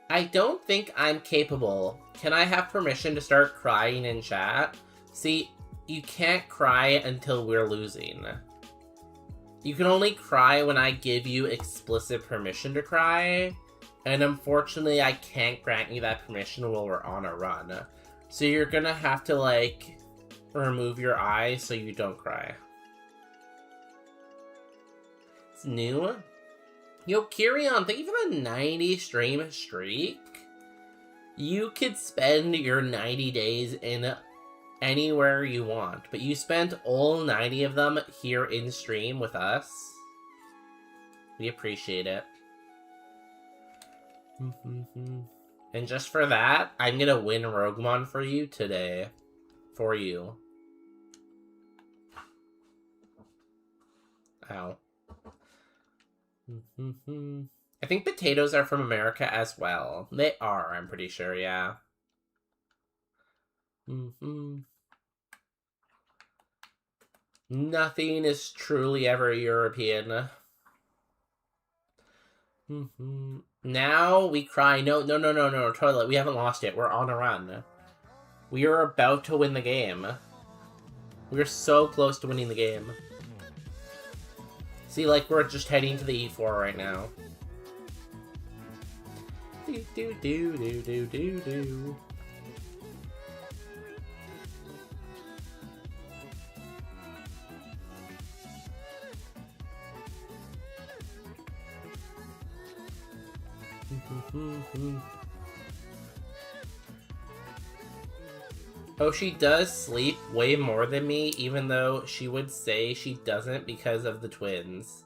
I don't think I'm capable. Can I have permission to start crying in chat? See, you can't cry until we're losing. You can only cry when I give you explicit permission to cry, and unfortunately I can't grant you that permission while we're on a run. So you're gonna have to, like, remove your eyes so you don't cry. It's new. Yo, Kirion, thank you for the 90 stream streak. You could spend your 90 days in anywhere you want, but you spent all 90 of them here in stream with us. We appreciate it. And just for that, I'm gonna win Roguemon for you today. For you. Ow. I think potatoes are from America as well. They are, I'm pretty sure, yeah. Nothing is truly ever European. Now we cry. No, toilet. We haven't lost yet. We're on a run. We are about to win the game. We're so close to winning the game. See, like, we're just heading to the E4 right now. Do. Oh, she does sleep way more than me, even though she would say she doesn't because of the twins.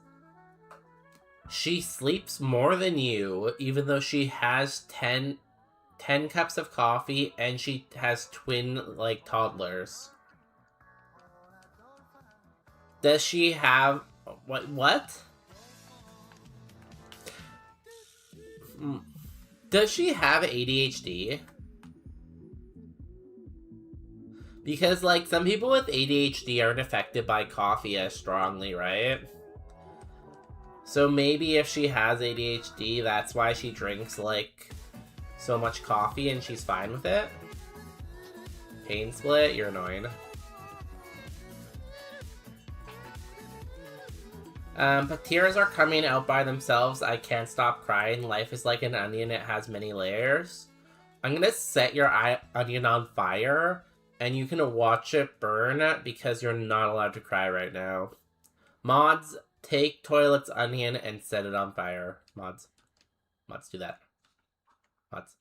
She sleeps more than you, even though she has 10 cups of coffee and she has twin, like, toddlers. Does she have... What? Does she have ADHD? Because, like, some people with ADHD aren't affected by coffee as strongly, right? So maybe if she has ADHD, that's why she drinks, like, so much coffee and she's fine with it? Pain split? You're annoying. But tears are coming out by themselves. I can't stop crying. Life is like an onion. It has many layers. I'm gonna set your onion on fire, and you can watch it burn because you're not allowed to cry right now. Mods, take Toilet's onion and set it on fire. Mods, do that. Mods.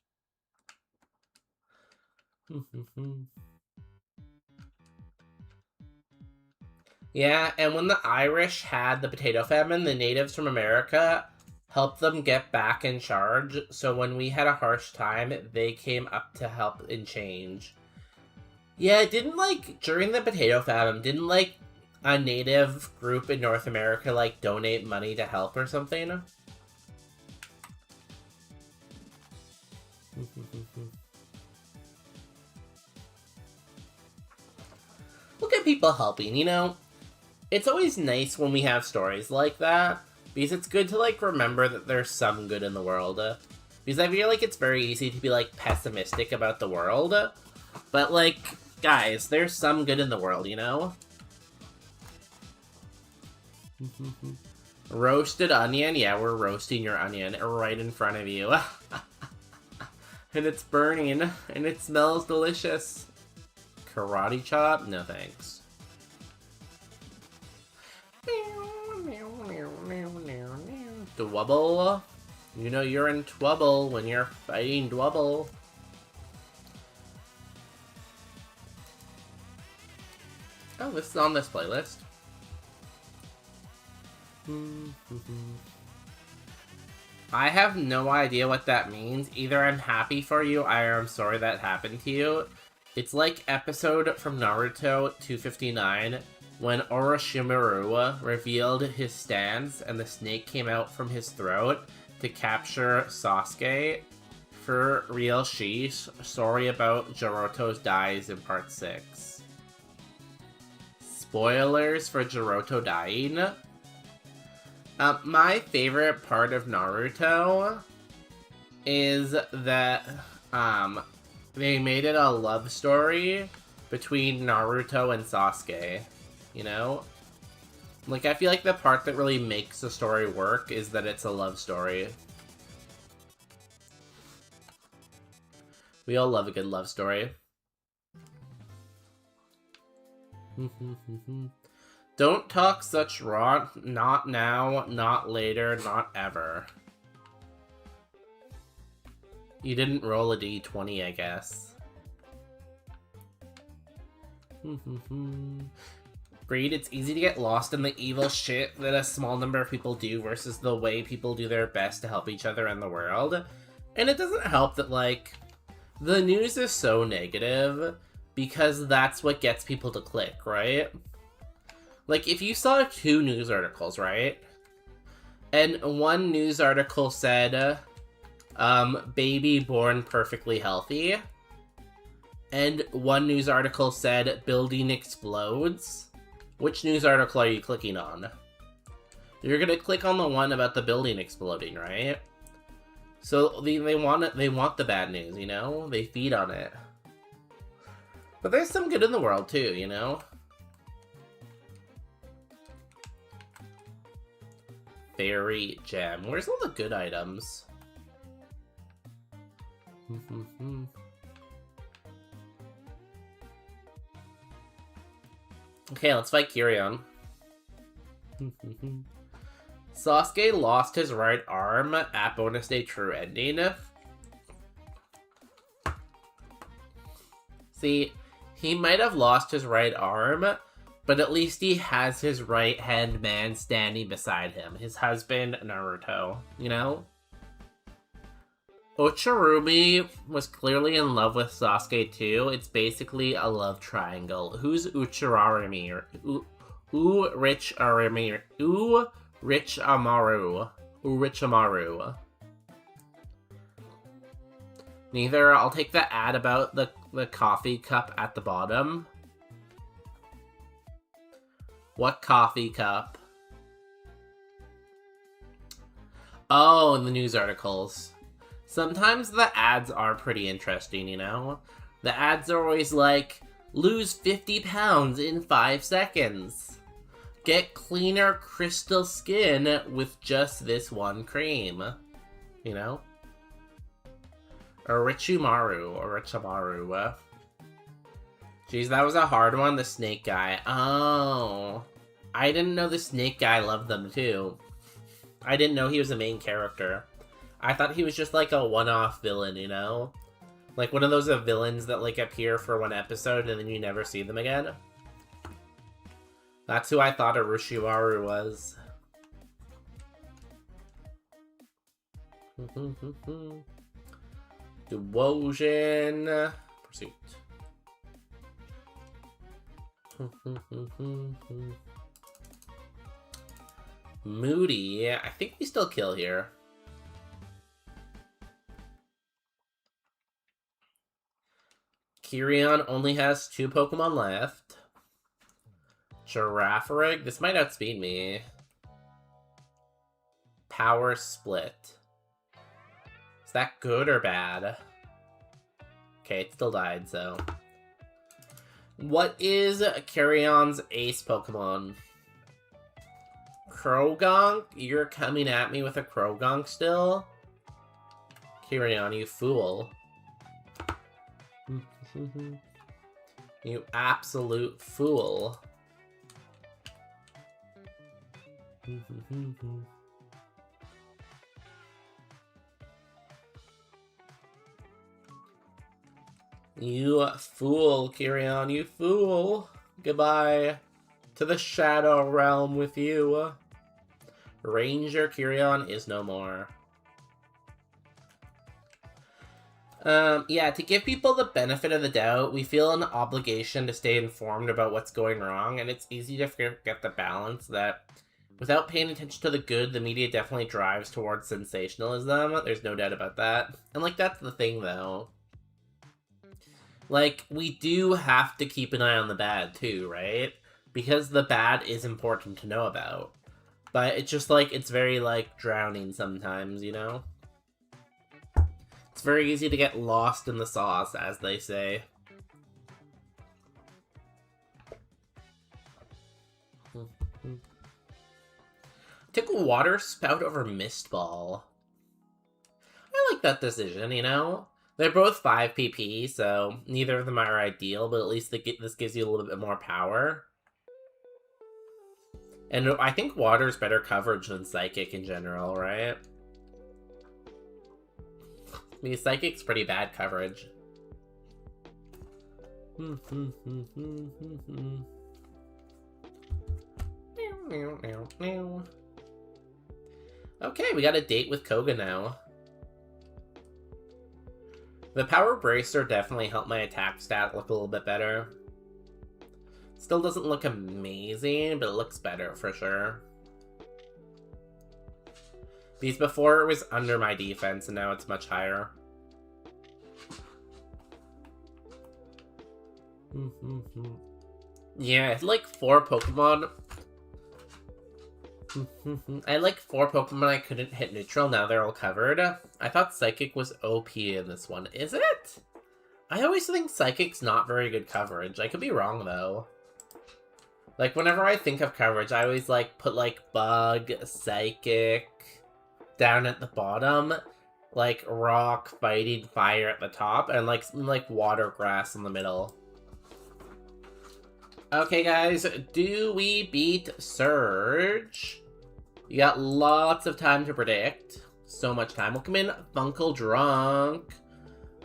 Yeah, and when the Irish had the potato famine, the natives from America helped them get back in charge. So when we had a harsh time, they came up to help and change. Yeah, during the potato famine, didn't, a native group in North America, donate money to help or something? Look at people helping, It's always nice when we have stories like that, because it's good to, remember that there's some good in the world. Because I feel like it's very easy to be, pessimistic about the world. But, guys, there's some good in the world, Roasted onion? Yeah, we're roasting your onion right in front of you. And it's burning, and it smells delicious. Karate chop? No thanks. Dwubble. You're in trouble when you're fighting Dwubble. Oh, this is on this playlist. I have no idea what that means. Either I'm happy for you, or I'm sorry that happened to you. It's like episode from Naruto 259 when Orochimaru revealed his stance and the snake came out from his throat to capture Sasuke. For real, sheesh. Sorry about Jiroto's dies in part 6. Spoilers for Jiroto dying. My favorite part of Naruto is that, they made it a love story between Naruto and Sasuke, I feel like the part that really makes the story work is that it's a love story. We all love a good love story. Don't talk such rot. Not now, not later, not ever. You didn't roll a d20, I guess. Greed, it's easy to get lost in the evil shit that a small number of people do versus the way people do their best to help each other in the world. And it doesn't help that, the news is so negative because that's what gets people to click, right? If you saw 2 news articles, right? And one news article said, baby born perfectly healthy. And one news article said, building explodes. Which news article are you clicking on? You're gonna click on the one about the building exploding, right? So they want the bad news, They feed on it. But there's some good in the world too, Fairy gem. Where's all the good items? Okay, let's fight Kirion. Sasuke lost his right arm at bonus day true ending. See, he might have lost his right arm, but at least he has his right-hand man standing beside him. His husband, Naruto, Uchirumi was clearly in love with Sasuke too. It's basically a love triangle. Who's Uchirami? Rich Amaru. Neither. I'll take the ad about the coffee cup at the bottom. What coffee cup? Oh, in the news articles. Sometimes the ads are pretty interesting, The ads are always lose 50 pounds in 5 seconds. get cleaner crystal skin with just this one cream. You know? Orochimaru. Jeez, that was a hard one, the snake guy. Oh. I didn't know the snake guy loved them too. I didn't know he was a main character. I thought he was just like a one-off villain, you know? Like one of those villains that like appear for one episode and then you never see them again. That's who I thought Orochimaru was. Devotion Pursuit. Moody. I think we still kill here. Kirion only has 2 Pokemon left. Girafarig. This might outspeed me. Power Split. Is that good or bad? Okay, it still died, so. What is Kirion's ace Pokemon? Croagunk? You're coming at me with a Croagunk still? Kirion, you fool. You absolute fool. You fool, Kirion, you fool. Goodbye to the Shadow Realm with you. Ranger Kirion is no more. Yeah, to give people the benefit of the doubt, we feel an obligation to stay informed about what's going wrong, and it's easy to forget the balance that without paying attention to the good, the media definitely drives towards sensationalism. There's no doubt about that. And, like, that's the thing, though. Like, we do have to keep an eye on the bad, too, right? Because the bad is important to know about. But it's just, like, it's very, like, drowning sometimes, you know? It's very easy to get lost in the sauce, as they say. Took Water Spout over Mist Ball. I like that decision, you know? They're both 5 PP, so neither of them are ideal, but at least this gives you a little bit more power. And I think Water's better coverage than Psychic in general, right? I mean, Psychic's pretty bad coverage. Okay, we got a date with Koga now. The Power Bracer definitely helped my attack stat look a little bit better. Still doesn't look amazing, but it looks better for sure. Because before it was under my defense, and now it's much higher. Yeah, I had like 4 Pokemon. I had like 4 Pokemon I couldn't hit neutral, now they're all covered. I thought Psychic was OP in this one. Is it? I always think Psychic's not very good coverage. I could be wrong, though. Like, whenever I think of coverage, I always, like, put, like, Bug, Psychic down at the bottom, like, Rock, Fighting, Fire at the top, and, like, something like Water, Grass in the middle. Okay, guys, do we beat Surge? You got lots of time to predict. So much time. Welcome in, Funkle Drunk.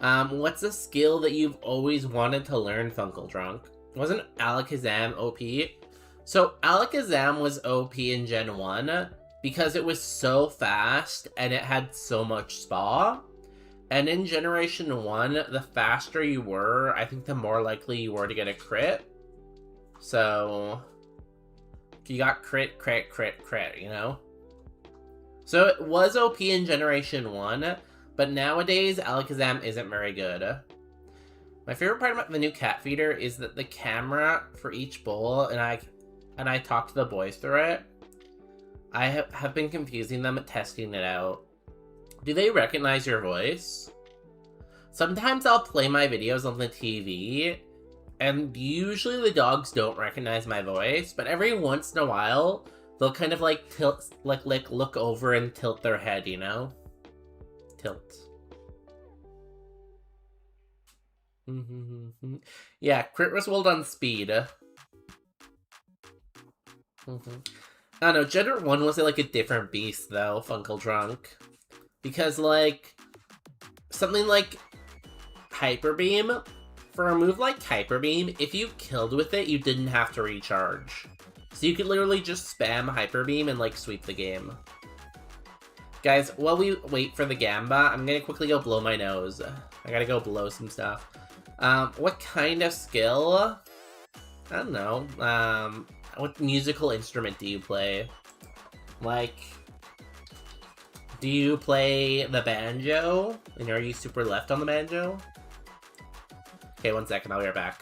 What's a skill that you've always wanted to learn, Funkle Drunk? Wasn't Alakazam OP? So, Alakazam was OP in Gen 1 because it was so fast and it had so much Spa. And in Generation 1, the faster you were, I think the more likely you were to get a crit. So, you got crit, you know? So it was OP in Generation 1, but nowadays Alakazam isn't very good. My favorite part about the new cat feeder is that the camera for each bowl, and I talked to the boys through it, I have been confusing them at testing it out. Do they recognize your voice? Sometimes I'll play my videos on the TV, And usually the dogs don't recognize my voice, but every once in a while, they'll kind of like tilt, like look over and tilt their head, you know? Tilt. Yeah, crit was rolled on speed. I don't know, Gender 1 was like a different beast though, Funkle Drunk. Because like, something like Hyper Beam, for a move like Hyper Beam, if you killed with it, you didn't have to recharge. So you could literally just spam Hyper Beam and like sweep the game. Guys, while we wait for the Gamba, I'm gonna quickly go blow my nose. I gotta go blow some stuff. What kind of skill? I don't know. What musical instrument do you play? Like, do you play the banjo? And are you super left on the banjo? Okay, 1 second, I'll be right back.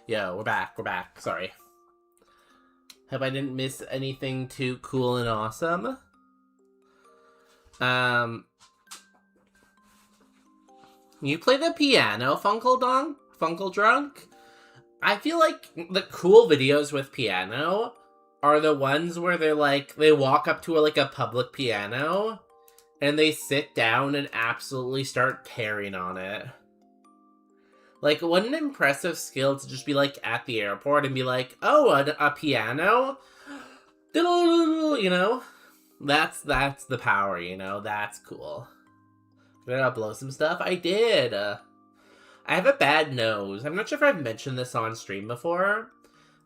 Yo, we're back, sorry. Hope I didn't miss anything too cool and awesome. You play the piano, Funkle Drunk? I feel like the cool videos with piano are the ones where they're like, they walk up to a public piano, and they sit down and absolutely start tearing on it. Like, what an impressive skill to just be, like, at the airport and be like, oh, a piano? You know? That's the power, you know? That's cool. Did I blow some stuff? I did! I have a bad nose. I'm not sure if I've mentioned this on stream before.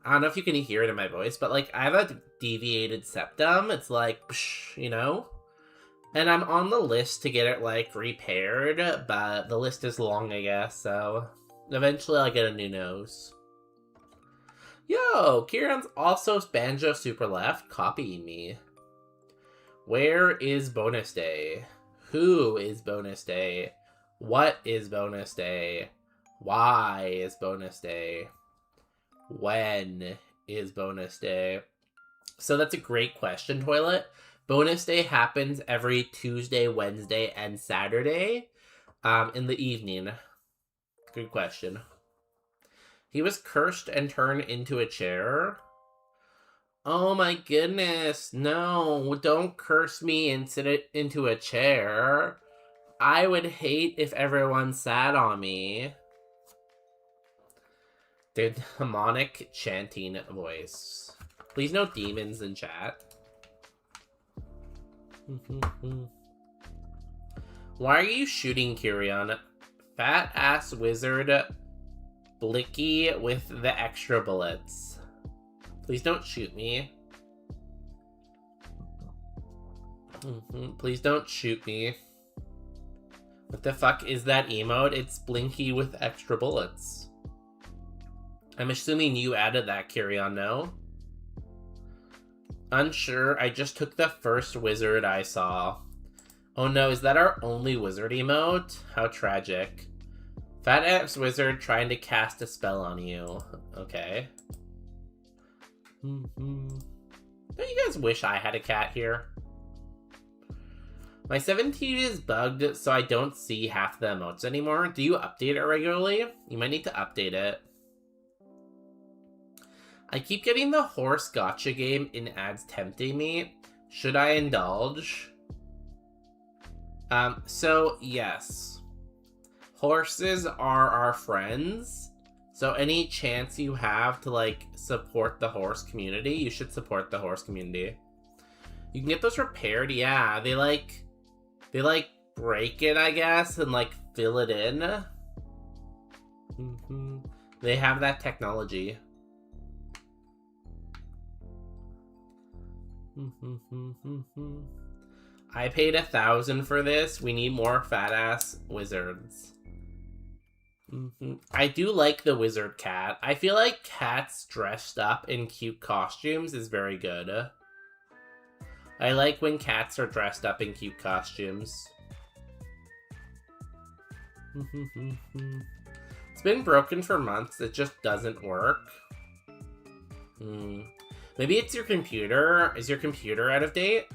I don't know if you can hear it in my voice, but, like, I have a deviated septum. It's like, psh, you know? And I'm on the list to get it, like, repaired, but the list is long, I guess, so... Eventually I'll get a new nose. Yo, Kieran's also Banjo Super Left copying me. Where is bonus day? Who is bonus day? What is bonus day? Why is bonus day? When is bonus day? So that's a great question, Toilet. Bonus day happens every Tuesday, Wednesday, and Saturday in the evening. Good question. He was cursed and turned into a chair? Oh my goodness, no, don't curse me into a chair. I would hate if everyone sat on me. The demonic chanting voice. Please no demons in chat. Why are you shooting Kyrian? Fat ass wizard Blicky with the extra bullets. Please don't shoot me. Please don't shoot me. What the fuck is that emote? It's Blinky with extra bullets. I'm assuming you added that, Kyrian, no? Unsure, I just took the first wizard I saw. Oh no, is that our only wizard emote? How tragic. Fat ass wizard trying to cast a spell on you. Okay. Don't you guys wish I had a cat here? My 17 is bugged, so I don't see half the emotes anymore. Do you update it regularly? You might need to update it. I keep getting the horse gotcha game in ads tempting me. Should I indulge? So yes. Horses are our friends. So any chance you have to, like, support the horse community, you should support the horse community. You can get those repaired, yeah. They break it, I guess, and, like, fill it in. They have that technology. I paid 1,000 for this. We need more fat-ass wizards. I do like the wizard cat. I feel like cats dressed up in cute costumes is very good. I like when cats are dressed up in cute costumes. It's been broken for months. It just doesn't work. Maybe it's your computer. Is your computer out of date?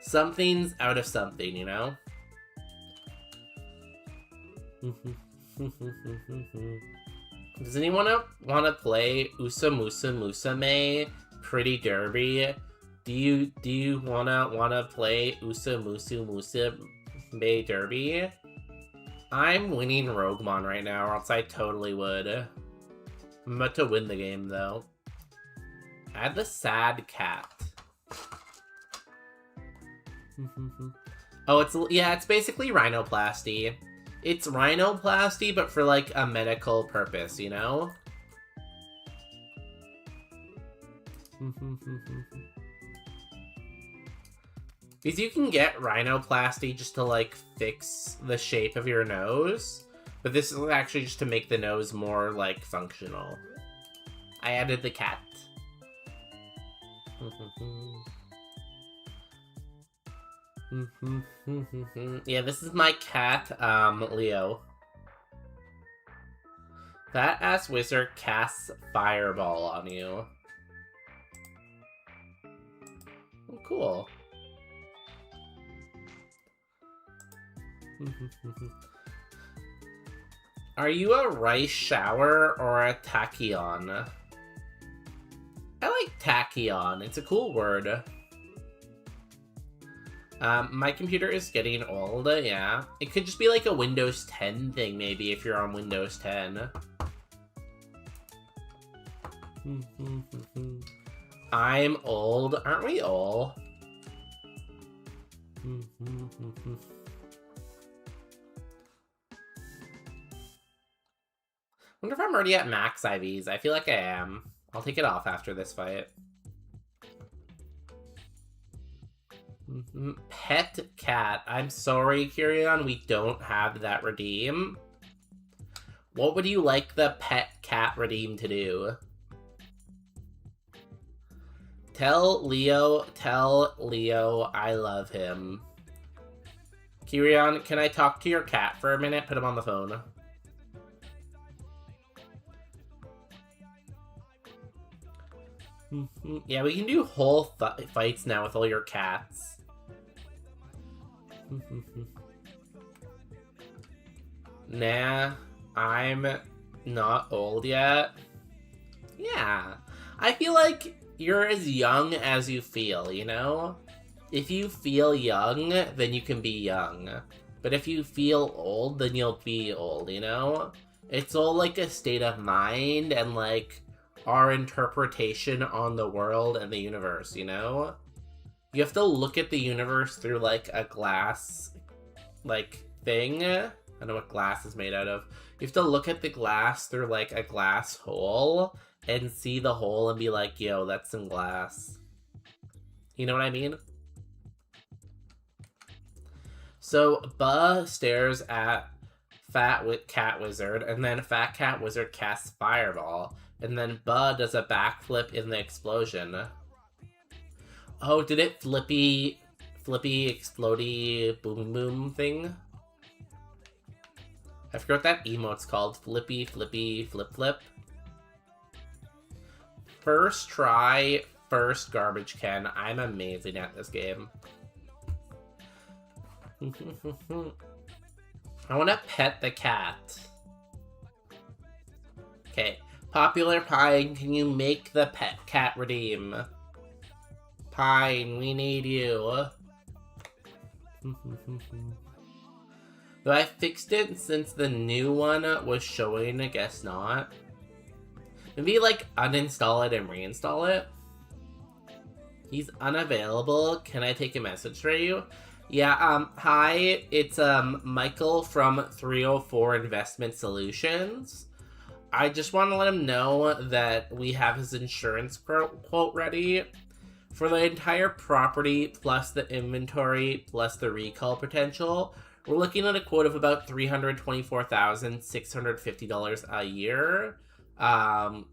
Something's out of something, you know? Does anyone want to play Usa Musa Musame Pretty Derby? Do you wanna play Usa Musu Musame Derby? I'm winning Roguemon right now, or else I totally would. I'm about to win the game though. Add the sad cat. Oh, it's basically rhinoplasty. It's rhinoplasty, but for, like, a medical purpose, you know? Because you can get rhinoplasty just to, like, fix the shape of your nose, but this is actually just to make the nose more, like, functional. I added the cat. Yeah, this is my cat, Leo. That ass wizard casts fireball on you. Oh, cool. Are you a rice shower or a tachyon? I like tachyon. It's a cool word. My computer is getting old, yeah. It could just be like a Windows 10 thing, maybe, if you're on Windows 10. I'm old. Aren't we all? Wonder if I'm already at max IVs. I feel like I am. I'll take it off after this fight. Pet cat. I'm sorry, Kyrian, we don't have that redeem. What would you like the pet cat redeem to do? Tell Leo I love him. Kyrian, can I talk to your cat for a minute? Put him on the phone. Yeah, we can do whole fights now with all your cats. Nah, I'm not old yet. Yeah, I feel like you're as young as you feel, you know? If you feel young, then you can be young. But if you feel old, then you'll be old, you know? It's all like a state of mind and like our interpretation on the world and the universe, you know? You have to look at the universe through like a glass, like, thing. I don't know what glass is made out of. You have to look at the glass through like a glass hole and see the hole and be like, yo, that's some glass. You know what I mean? So, Buh stares at Fat Cat Wizard, and then Fat Cat Wizard casts Fireball, and then Buh does a backflip in the explosion. Oh, did it flippy, explodey, boom boom thing? I forgot what that emote's called. Flippy, flip flip. First try, first garbage can. I'm amazing at this game. I want to pet the cat. Okay. Popular Pine, can you make the pet cat redeem? Pine, we need you. Though I fixed it since the new one was showing, I guess not. Maybe, like, uninstall it and reinstall it? He's unavailable. Can I take a message for you? Yeah, hi, it's, Michael from 304 Investment Solutions. I just want to let him know that we have his insurance quote ready. For the entire property, plus the inventory, plus the recall potential, we're looking at a quote of about $324,650 a year.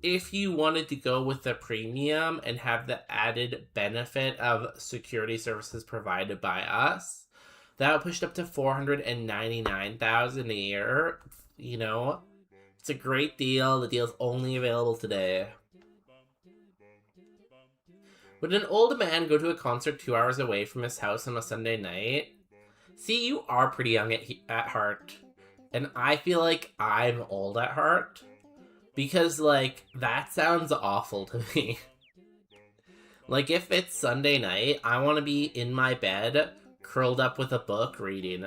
If you wanted to go with the premium and have the added benefit of security services provided by us, that would push it up to $499,000 a year. You know, it's a great deal. The deal's only available today. Would an old man go to a concert 2 hours away from his house on a Sunday night? See, you are pretty young at heart. And I feel like I'm old at heart. Because, like, that sounds awful to me. Like, if it's Sunday night, I want to be in my bed, curled up with a book, reading.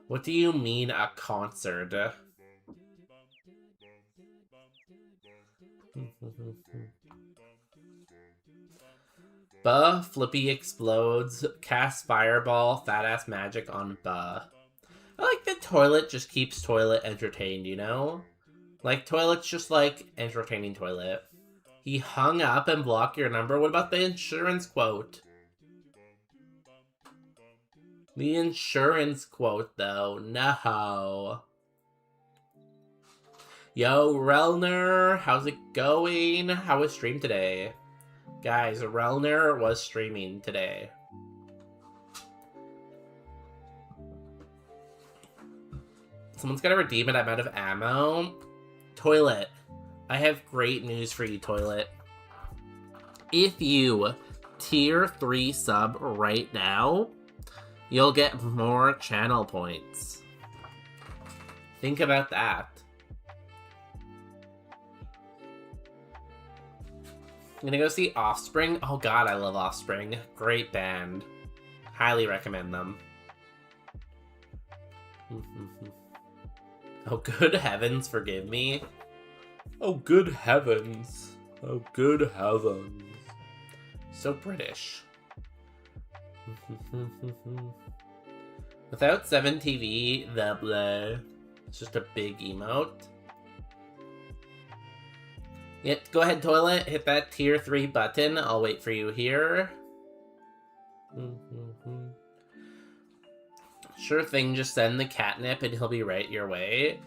What do you mean, a concert? Buh, Flippy explodes, casts Fireball, fat-ass magic on Buh. I like the toilet just keeps Toilet entertained, you know? Like, Toilet's just like entertaining Toilet. He hung up and blocked your number? What about the insurance quote? The insurance quote, though. No. Yo, Relner, how's it going? How was stream today? Guys, Relner was streaming today. Someone's gotta redeem it. I'm out of ammo. Toilet. I have great news for you, Toilet. If you tier 3 sub right now, you'll get more channel points. Think about that. I'm gonna go see Offspring. Oh god, I love Offspring. Great band. Highly recommend them. Oh, good heavens, forgive me. Oh, good heavens. Oh, good heavens. So British. Without 7TV, the bleh. It's just a big emote. Yep, go ahead, Toilet. Hit that tier 3 button. I'll wait for you here. Sure thing, just send the catnip and he'll be right your way.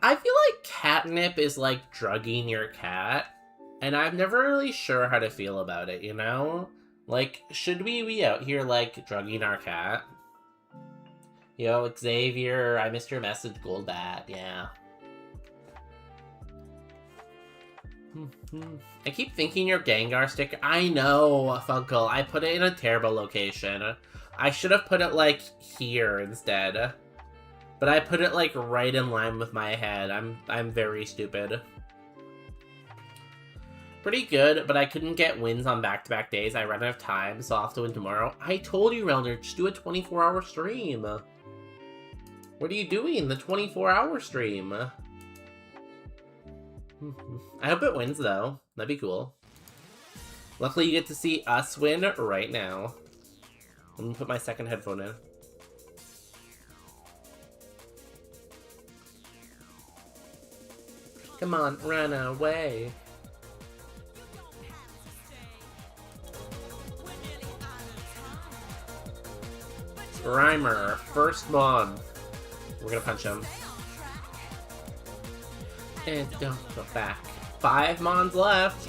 I feel like catnip is like drugging your cat, and I'm never really sure how to feel about it, you know? Like, should we be out here, like, drugging our cat? Yo, Xavier, I missed your message, Goldbat, yeah. I keep thinking your Gengar sticker. I know, Funkle. I put it in a terrible location. I should have put it, like, here instead. But I put it, like, right in line with my head. I'm very stupid. Pretty good, but I couldn't get wins on back-to-back days. I ran out of time, so I'll have to win tomorrow. I told you, Relner, just do a 24-hour stream. What are you doing? The 24-hour stream. I hope it wins, though. That'd be cool. Luckily, you get to see us win right now. Let me put my second headphone in. Come on, run away. Rhymer, first Mon. We're gonna punch him. And don't go back. 5 Mons left.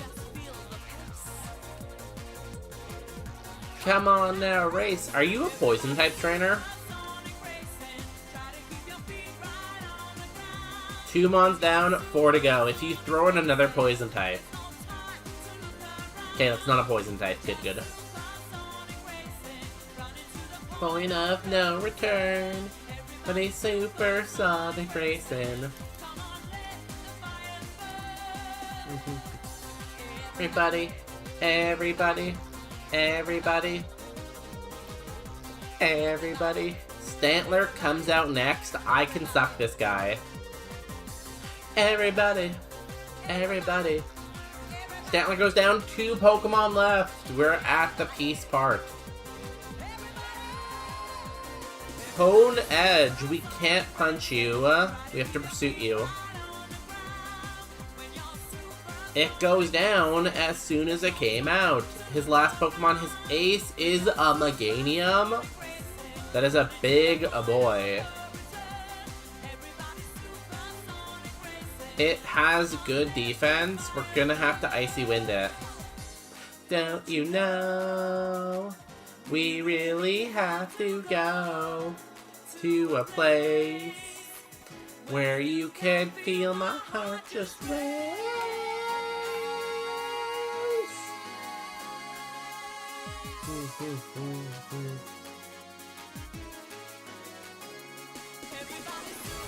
Come on now, race. Are you a poison type trainer? 2 Mons down, 4 to go. If you throw in another poison type. Okay, that's not a poison type. Good, good. Point of no return. But a super sonic racing. Everybody, everybody, everybody, everybody. Stantler comes out next. I can suck this guy. Everybody, everybody. Stantler goes down. 2 Pokemon left. We're at the Peace Park. Hone Edge. We can't punch you. We have to pursuit you. It goes down as soon as it came out. His last Pokemon, his ace, is a Meganium. That is a big boy. It has good defense. We're gonna have to Icy Wind it. Don't you know? We really have to go to a place where you can feel my heart just race.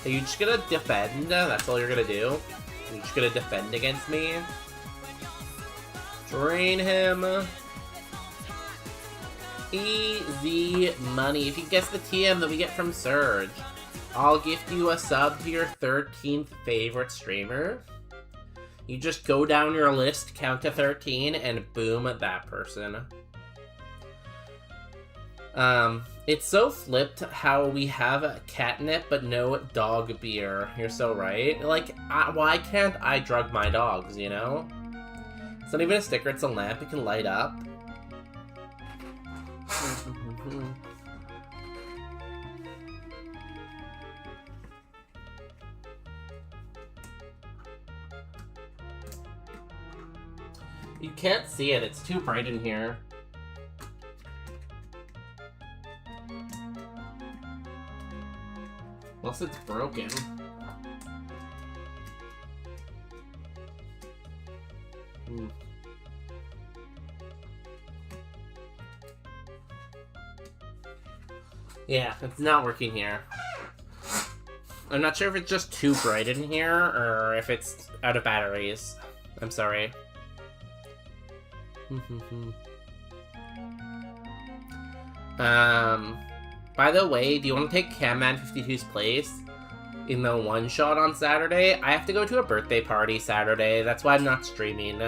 Are you just gonna defend? That's all you're gonna do? You're just gonna defend against me? Drain him. Easy money. If you guess the TM that we get from Surge, I'll gift you a sub to your 13th favorite streamer. You just go down your list, count to 13, and boom, that person. It's so flipped how we have catnip but no dog beer. You're so right. Like, why can't I drug my dogs, you know? It's not even a sticker, it's a lamp. It can light up. You can't see it, it's too bright in here. Unless it's broken. Yeah, it's not working here. I'm not sure if it's just too bright in here, or if it's out of batteries. I'm sorry. By the way, do you want to take Camman52's place in the one-shot on Saturday? I have to go to a birthday party Saturday. That's why I'm not streaming.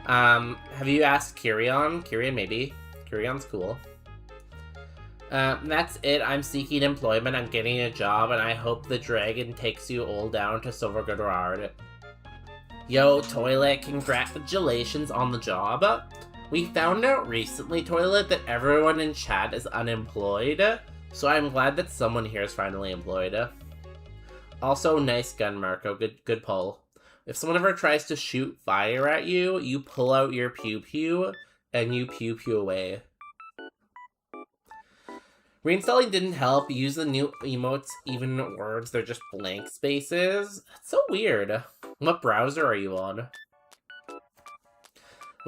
Have you asked Kyrion? Kyrion, maybe. Kyrion's cool. That's it. I'm seeking employment. I'm getting a job, and I hope the dragon takes you all down to Silvergard. Yo, Toilet, congratulations on the job. We found out recently, Toilet, that everyone in chat is unemployed, so I'm glad that someone here is finally employed. Also, nice gun, Marco. Good pull. If someone ever tries to shoot fire at you, you pull out your pew-pew, and you pew-pew away. Reinstalling didn't help. Use the new emotes, even words, they're just blank spaces. That's so weird. What browser are you on?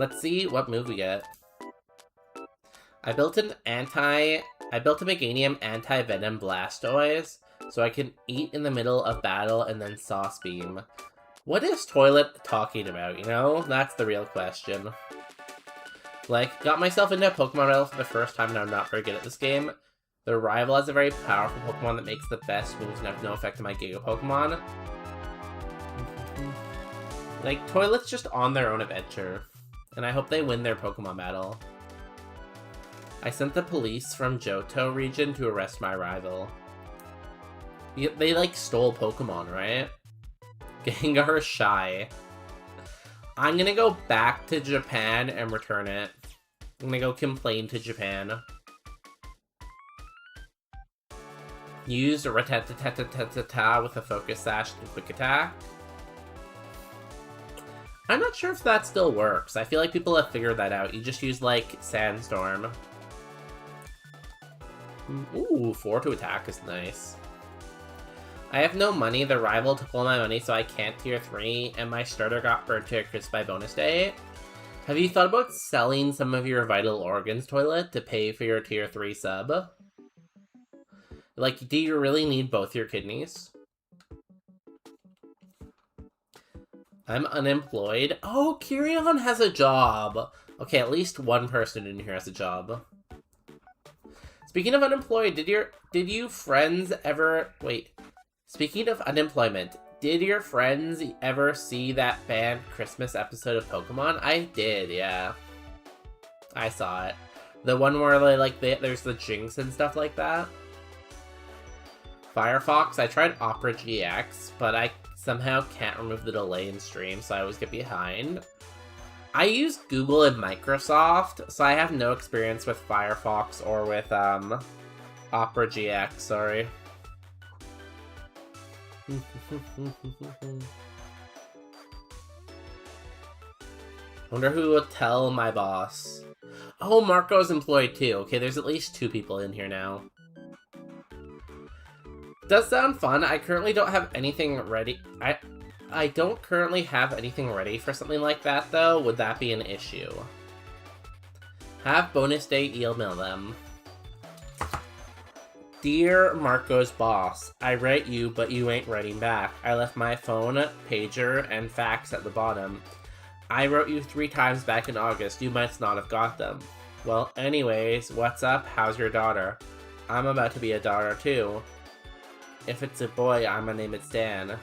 Let's see what move we get. I built a Meganium anti-venom Blastoise, so I can eat in the middle of battle and then Sauce Beam. What is Toilet talking about, you know? That's the real question. Like, got myself into Pokemon Battle for the first time and I'm not very good at this game. The rival has a very powerful Pokemon that makes the best moves and have no effect on my Giga Pokemon. Like, Toilet's just on their own adventure. And I hope they win their Pokemon battle. I sent the police from Johto region to arrest my rival. They, like, stole Pokemon, right? Gengar is shy. I'm gonna go back to Japan and return it. I'm gonna go complain to Japan. Use Rattata with a Focus Sash and Quick Attack. I'm not sure if that still works. I feel like people have figured that out. You just use, like, Sandstorm. Ooh, 4 to attack is nice. I have no money. The rival took all my money, so I can't tier 3, and my starter got burnt to a crisp by bonus day. Have you thought about selling some of your vital organs, Toilet, to pay for your tier 3 sub? Like, do you really need both your kidneys? I'm unemployed. Oh, Kirion has a job. Okay, at least one person in here has a job. Speaking of unemployed, did you friends ever... Wait. Speaking of unemployment, did your friends ever see that banned Christmas episode of Pokemon? I did, yeah. I saw it. The one where, there's the Jinx and stuff like that. Firefox, I tried Opera GX, but I somehow can't remove the delay in stream, so I always get behind. I use Google and Microsoft, so I have no experience with Firefox or with, Opera GX, sorry. Wonder who will tell my boss. Oh, Marco's employed too. Okay, there's at least 2 people in here now. Does sound fun. I currently don't have anything ready. I don't currently have anything ready for something like that, though. Would that be an issue? Have bonus day email them. Dear Marco's boss, I write you, but you ain't writing back. I left my phone, pager, and fax at the bottom. I wrote you 3 times back in August. You might not have got them. Well, anyways, what's up? How's your daughter? I'm about to be a daughter, too. If it's a boy, I'm gonna name it Stan.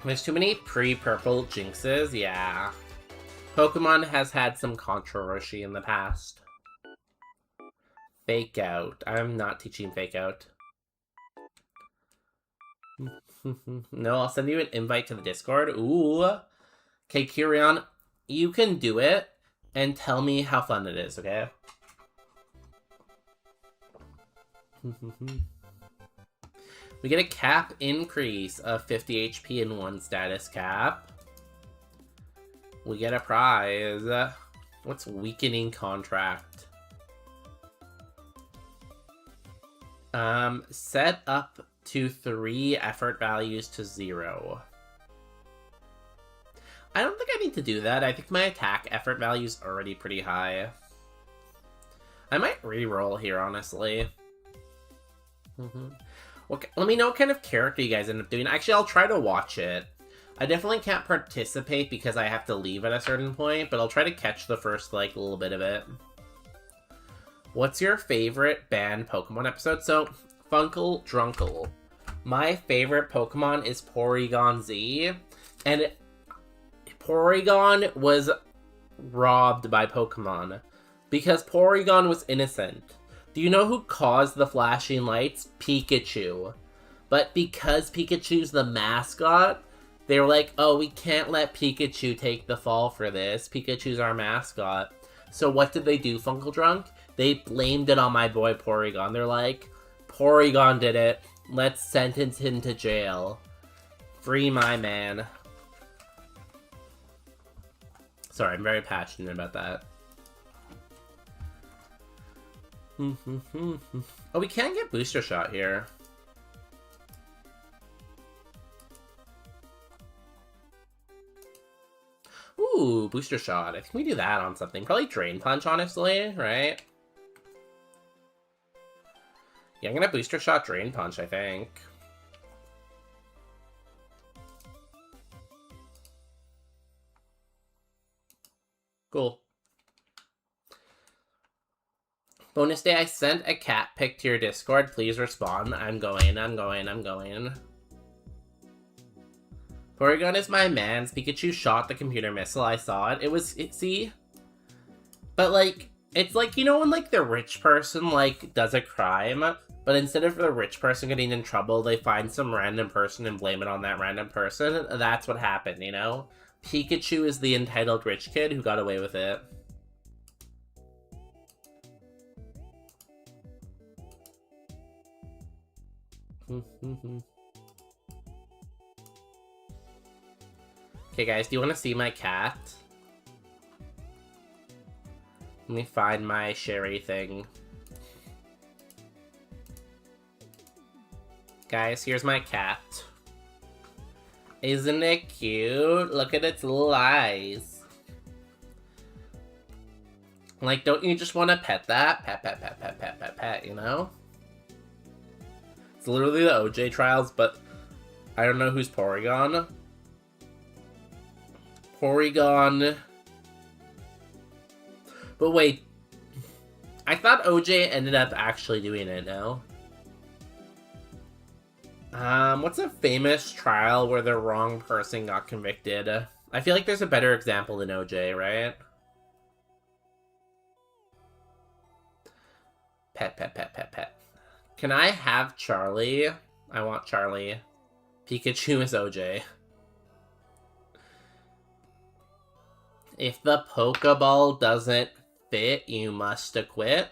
There's too many pre-purple Jinxes, yeah. Pokemon has had some controversy in the past. Fake out. I'm not teaching fake out. No, I'll send you an invite to the Discord. Ooh. Okay, Kirion, you can do it and tell me how fun it is, okay? We get a cap increase of 50 HP in 1 status cap. We get a prize. What's weakening contract? Set up to 3 effort values to 0. I don't think I need to do that. I think my attack effort value is already pretty high. I might reroll here, honestly. Okay, let me know what kind of character you guys end up doing. Actually, I'll try to watch it. I definitely can't participate because I have to leave at a certain point, but I'll try to catch the first, little bit of it. What's your favorite banned Pokemon episode? So, Funkle Drunkle. My favorite Pokemon is Porygon Z, and Porygon was robbed by Pokemon because Porygon was innocent. Do you know who caused the flashing lights? Pikachu. But because Pikachu's the mascot, they were like, oh, we can't let Pikachu take the fall for this. Pikachu's our mascot. So what did they do, Funkle Drunk? They blamed it on my boy Porygon. They're like, Porygon did it. Let's sentence him to jail. Free my man. Sorry, I'm very passionate about that. Oh, we can get Booster Shot here. Ooh, booster shot. I think we do that on something. Probably Drain Punch, honestly, right? Yeah, I'm gonna booster shot Drain Punch, I think. Cool. Bonus day, I sent a cat pic to your Discord. Please respond. I'm going. Porygon is my man's. Pikachu shot the computer missile. I saw it. See? But, like, it's like, you know when, like, the rich person, like, does a crime, but instead of the rich person getting in trouble, they find some random person and blame it on that random person? That's what happened, you know? Pikachu is the entitled rich kid who got away with it. Okay, guys, do you want to see my cat? Let me find my Sherry thing. Guys, here's my cat. Isn't it cute? Look at its little eyes. Like, don't you just want to pet that? Pet, you know? It's literally the OJ trials, but I don't know who's Porygon. Porygon. But wait, I thought OJ ended up actually doing it now. What's a famous trial where the wrong person got convicted? I feel like there's a better example than OJ, right? Pet. Can I have Charlie? I want Charlie. Pikachu is OJ. If the Pokeball doesn't fit, you must acquit,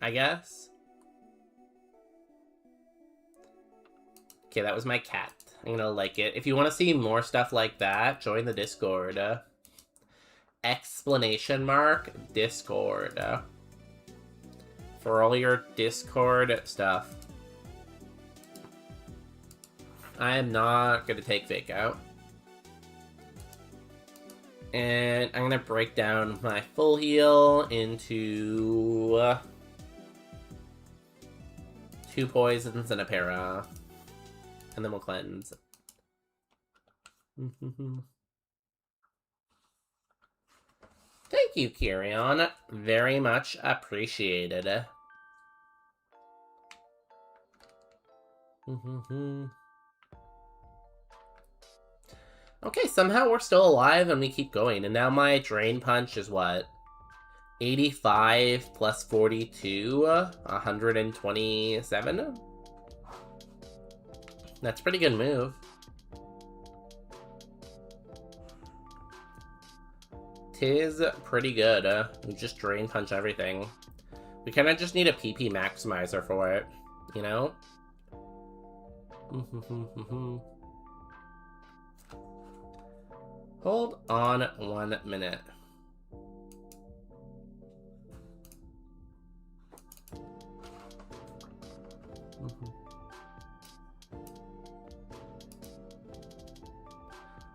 I guess. Okay, that was my cat. I'm gonna like it. If you want to see more stuff like that, join the Discord. Explanation mark Discord. For all your Discord stuff. I am not gonna take Fake out. And I'm gonna break down my full heal into 2 poisons and a para. And then we'll cleanse. Thank you, Kyrion. Very much appreciated. Okay, somehow we're still alive and we keep going. And now my Drain Punch is what? 85 plus 42? 127? That's a pretty good move. Tis pretty good. We just Drain Punch everything. We kind of just need a PP Maximizer for it, you know? Hold on 1 minute.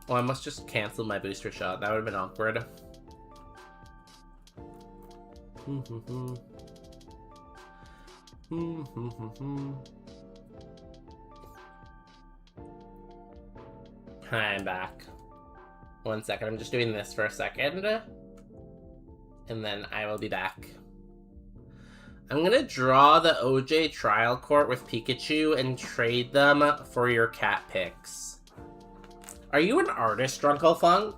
Oh, I must just cancel my booster shot. That would have been awkward. I'm back. 1 second, I'm just doing this for a second. And then I will be back. I'm gonna draw the OJ trial court with Pikachu and trade them for your cat pics. Are you an artist, Drunkle Funk?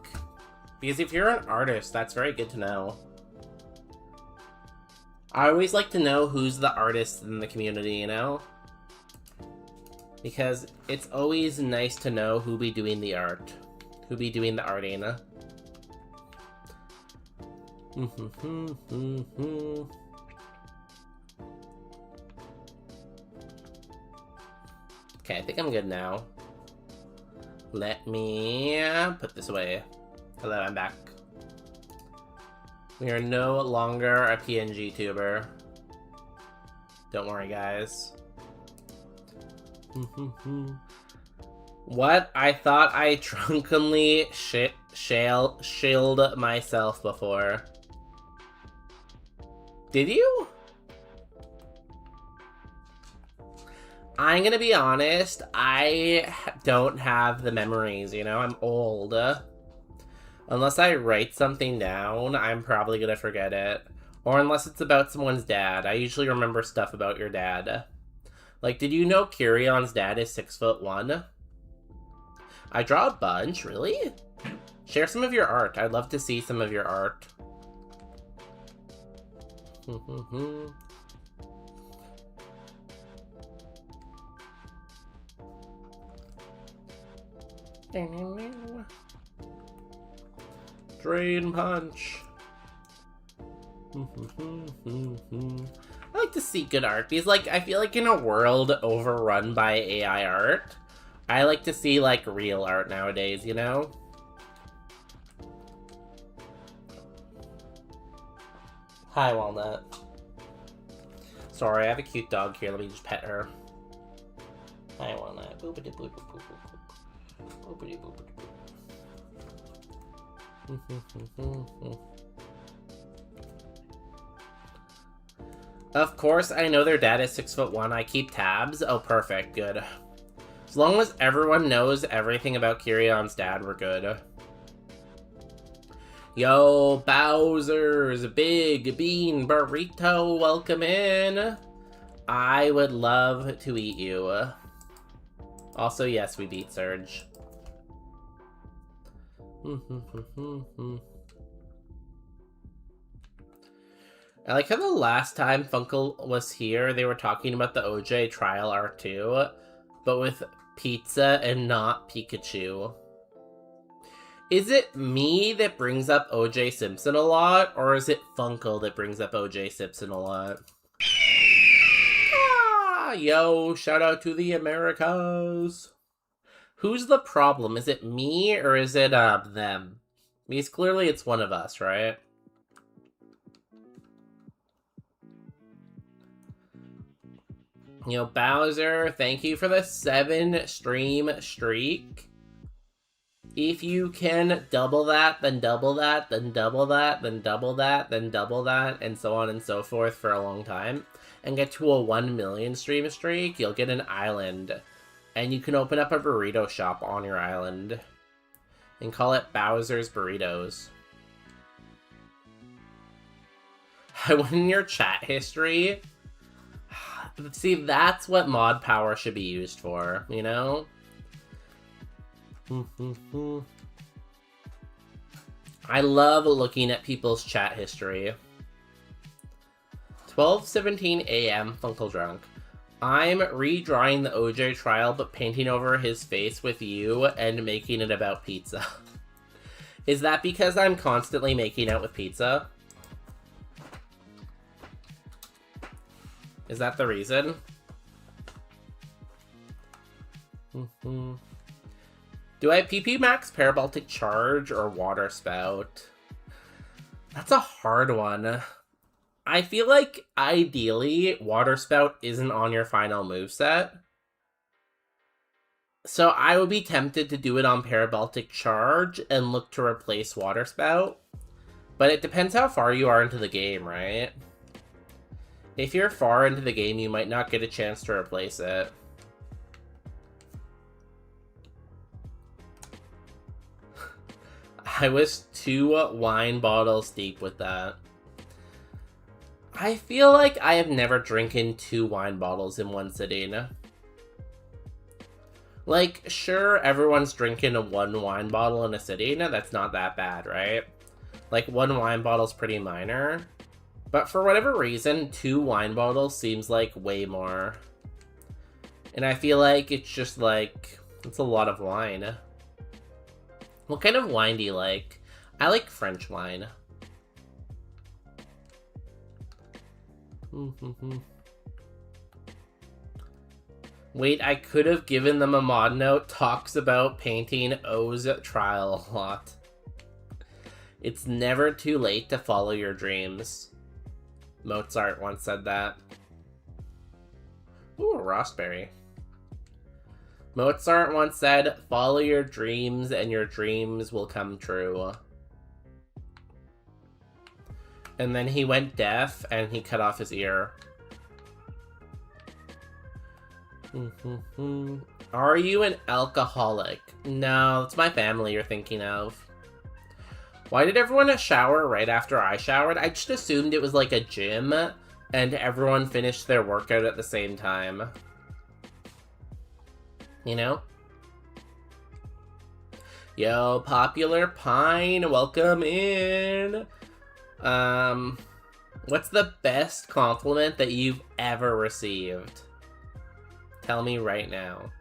Because if you're an artist, that's very good to know. I always like to know who's the artist in the community, you know? Because it's always nice to know who be doing the art. Who be doing the arting. Okay, I think I'm good now. Let me put this away. Hello, I'm back. We are no longer a PNG tuber. Don't worry, guys. What? I thought I drunkenly shilled myself before. Did you? I'm gonna be honest, I don't have the memories, you know? I'm old. Unless I write something down, I'm probably gonna forget it. Or unless it's about someone's dad. I usually remember stuff about your dad. Like, did you know Kirion's dad is 6'1"? I draw a bunch, really? Share some of your art. I'd love to see some of your art. Drain punch. I like to see good art because, like, I feel like in a world overrun by AI art, I like to see, like, real art nowadays, you know? Hi, Walnut. Sorry, I have a cute dog here. Let me just pet her. Hi, Walnut. Boopity boop boop boop boop. Boopity boopity boop. Of course, I know their dad is 6'1". I keep tabs. Oh, perfect. Good. As long as everyone knows everything about Kirion's dad, we're good. Yo, Bowser's Big Bean Burrito, welcome in. I would love to eat you. Also, yes, we beat Surge. I like how the last time Funkle was here, they were talking about the OJ trial R2, but with pizza and not Pikachu. Is it me that brings up OJ Simpson a lot, or is it Funkle that brings up OJ Simpson a lot? Ah, yo, shout out to the Americas. Who's the problem? Is it me, or is it, them? Because clearly it's one of us, right? You know, Bowser, thank you for the 7 stream streak. If you can double that, then double that, then double that, then double that, then double that, and so on and so forth for a long time, and get to a 1 million stream streak, you'll get an island. And you can open up a burrito shop on your island. And call it Bowser's Burritos. I went in your chat history. See, that's what mod power should be used for, you know? I love looking at people's chat history. 12:17 a.m. Funkle Drunk. I'm redrawing the OJ trial, but painting over his face with you and making it about pizza. Is that because I'm constantly making out with pizza? Is that the reason? Do I PP Max Parabaltic Charge or Water Spout? That's a hard one. I feel like, ideally, Water Spout isn't on your final moveset. So I would be tempted to do it on Parabaltic Charge and look to replace Water Spout. But it depends how far you are into the game, right? If you're far into the game, you might not get a chance to replace it. I was 2 wine bottles deep with that. I feel like I have never drinking 2 wine bottles in one sitting. Like, sure, everyone's drinking 1 wine bottle in a sitting. That's not that bad, right? Like, 1 wine bottle's pretty minor. But for whatever reason, 2 wine bottles seems like way more. And I feel like it's just like, it's a lot of wine. What kind of wine do you like? I like French wine. Wait, I could have given them a mod note. Talks about painting O's trial a lot. It's never too late to follow your dreams. Mozart once said that. Ooh, a raspberry. Mozart once said, follow your dreams and your dreams will come true. And then he went deaf and he cut off his ear. Are you an alcoholic? No, it's my family you're thinking of. Why did everyone shower right after I showered? I just assumed it was like a gym and everyone finished their workout at the same time. You know? Yo, Popular Pine, welcome in. What's the best compliment that you've ever received? Tell me right now.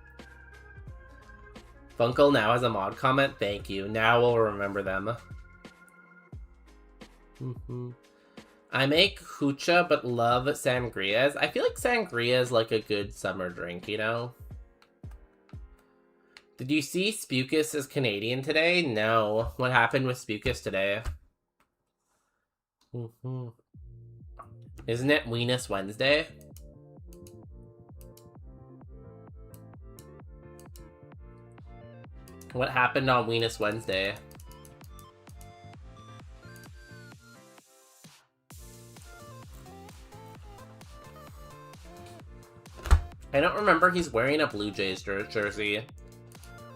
Funkle now has a mod comment. Thank you. Now we'll remember them. I make hucha but love sangrias. I feel like sangria is like a good summer drink, you know? Did you see Spukus is Canadian today? No. What happened with Spukus today? Isn't it Weenus Wednesday? What happened on Weenus Wednesday? I don't remember he's wearing a Blue Jays jersey.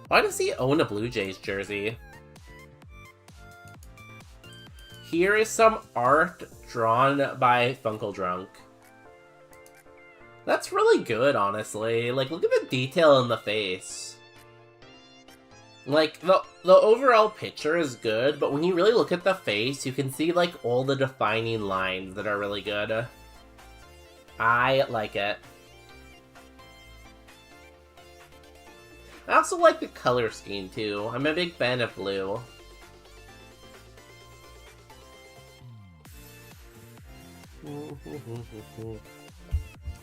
Why does he own a Blue Jays jersey? Here is some art drawn by Funkle Drunk. That's really good, honestly. Like, look at the detail in the face. Like, the overall picture is good, but when you really look at the face, you can see, like, all the defining lines that are really good. I like it. I also like the color scheme, too. I'm a big fan of blue.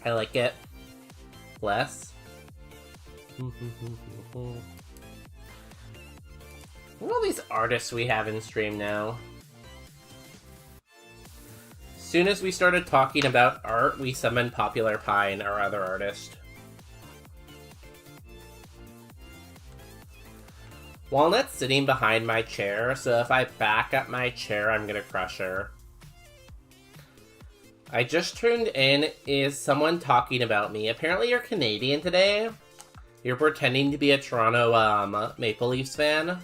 I like it. Less. Look at all these artists we have in stream now. As soon as we started talking about art, we summoned Popular Pine, our other artist. Walnut's sitting behind my chair, so if I back up my chair, I'm gonna crush her. I just tuned in. Is someone talking about me? Apparently you're Canadian today. You're pretending to be a Toronto Maple Leafs fan.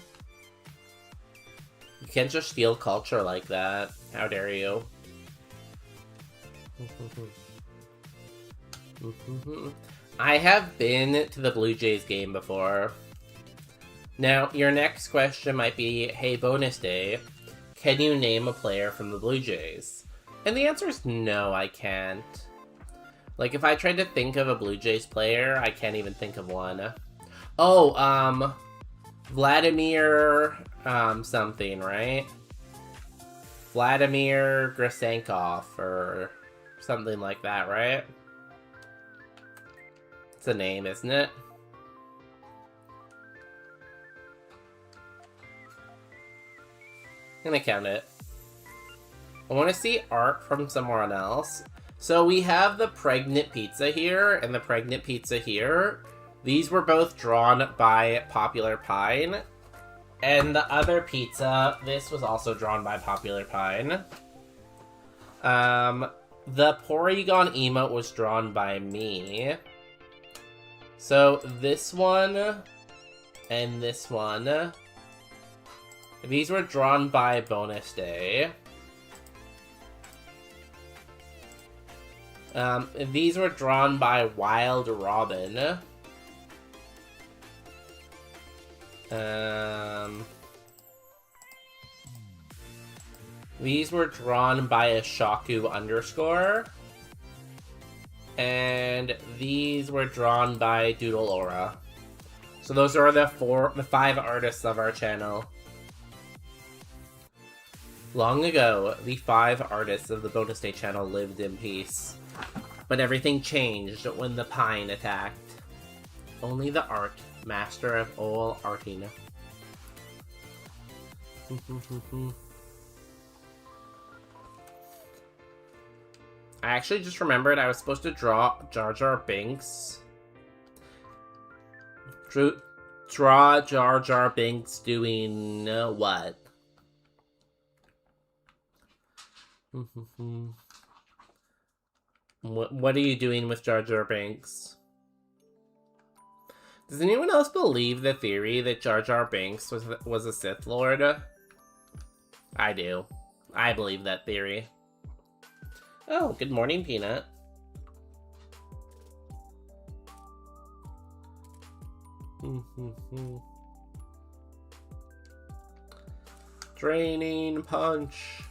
You can't just steal culture like that. How dare you? I have been to the Blue Jays game before. Now, your next question might be, hey, Bonus Day, can you name a player from the Blue Jays? And the answer is no, I can't. Like, if I tried to think of a Blue Jays player, I can't even think of one. Oh, Vladimir, something, right? Vladimir Grisankov, or something like that, right? It's a name, isn't it? I'm gonna count it. I want to see art from someone else. So we have the pregnant pizza here and the pregnant pizza here. These were both drawn by Popular Pine. And the other pizza, this was also drawn by Popular Pine. The Porygon emote was drawn by me. So this one and this one. These were drawn by Bonus Day. These were drawn by Wild Robin. These were drawn by a Shaku_. And these were drawn by Doodle Aura. So those are the 5 artists of our channel. Long ago, the 5 artists of the Bonus Day channel lived in peace. But everything changed when the Pine attacked. Only the art, master of all arting. I actually just remembered I was supposed to draw Jar Jar Binks Draw Jar Jar Binks doing what? What are you doing with Jar Jar Binks? Does anyone else believe the theory that Jar Jar Binks was a Sith Lord? I do. I believe that theory. Oh, good morning, Peanut. Draining punch.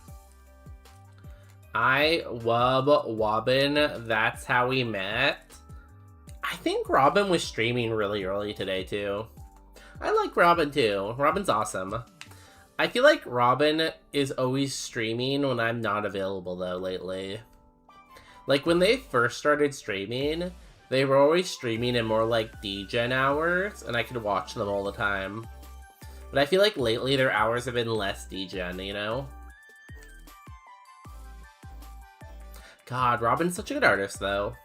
I wub Wobbin. That's how we met. I think Robin was streaming really early today, too. I like Robin, too. Robin's awesome. I feel like Robin is always streaming when I'm not available, though, lately. Like, when they first started streaming, they were always streaming in more, like, D-Gen hours, and I could watch them all the time. But I feel like lately their hours have been less D-Gen, you know? God, Robin's such a good artist, though.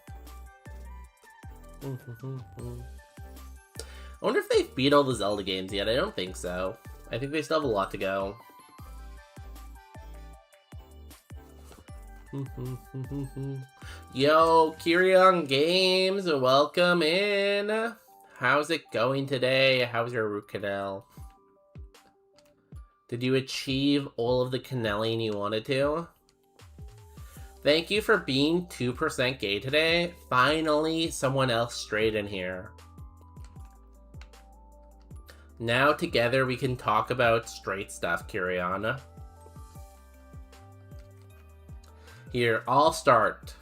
I wonder if they've beat all the Zelda games yet. I don't think so. I think they still have a lot to go. Yo, Kirion Games, welcome in. How's it going today? How's your root canal? Did you achieve all of the canelling you wanted to? Thank you for being 2% gay today. Finally, someone else straight in here. Now together we can talk about straight stuff, Kiriana. Here, I'll start.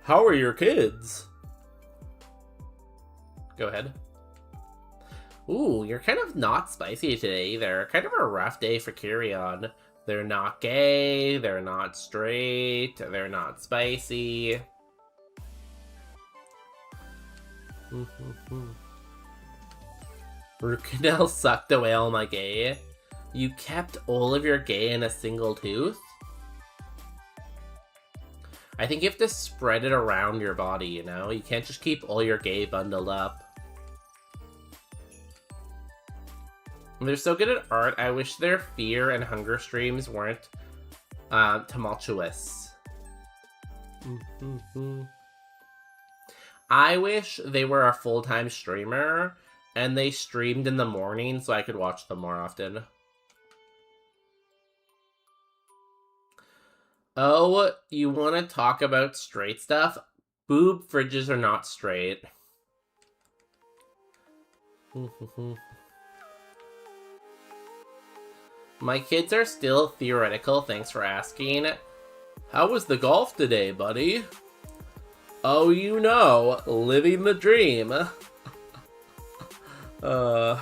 How are your kids? Go ahead. Ooh, you're kind of not spicy today either. Kind of a rough day for Kirion. They're not gay, they're not straight, they're not spicy. Root canal sucked away all my gay. You kept all of your gay in a single tooth? I think you have to spread it around your body, you know? You can't just keep all your gay bundled up. They're so good at art, I wish their fear and hunger streams weren't tumultuous. I wish they were a full-time streamer, and they streamed in the morning so I could watch them more often. Oh, you want to talk about straight stuff? Boob fridges are not straight. My kids are still theoretical, thanks for asking. How was the golf today, buddy? Oh, you know, living the dream. I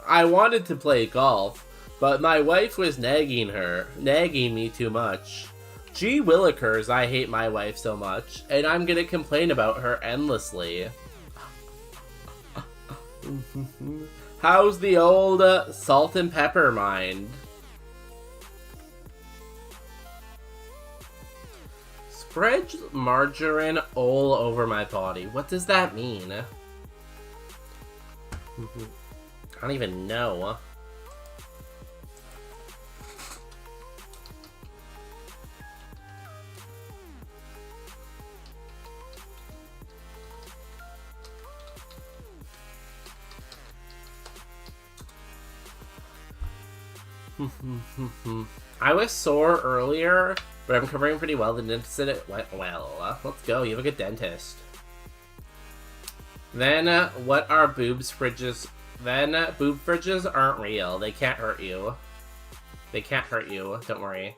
wanted to play golf, but my wife was nagging me too much. Gee willikers, I hate my wife so much, and I'm gonna complain about her endlessly. How's the old salt and pepper mind? Spread margarine all over my body. What does that mean? I don't even know. I was sore earlier, but I'm covering pretty well. The dentist said it went well. Let's go. You have a good dentist. Then, what are boobs fridges? Then, boob fridges aren't real. They can't hurt you. They can't hurt you. Don't worry.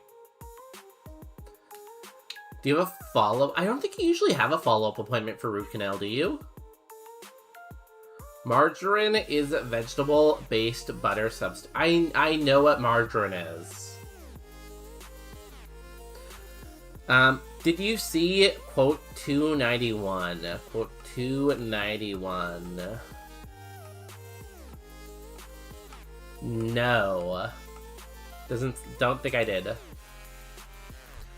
Do you have a follow-up? I don't think you usually have a follow-up appointment for root canal, do you? Margarine is a vegetable-based butter substitute. I know what margarine is. Did you see quote 291? Quote 291. No. Don't think I did.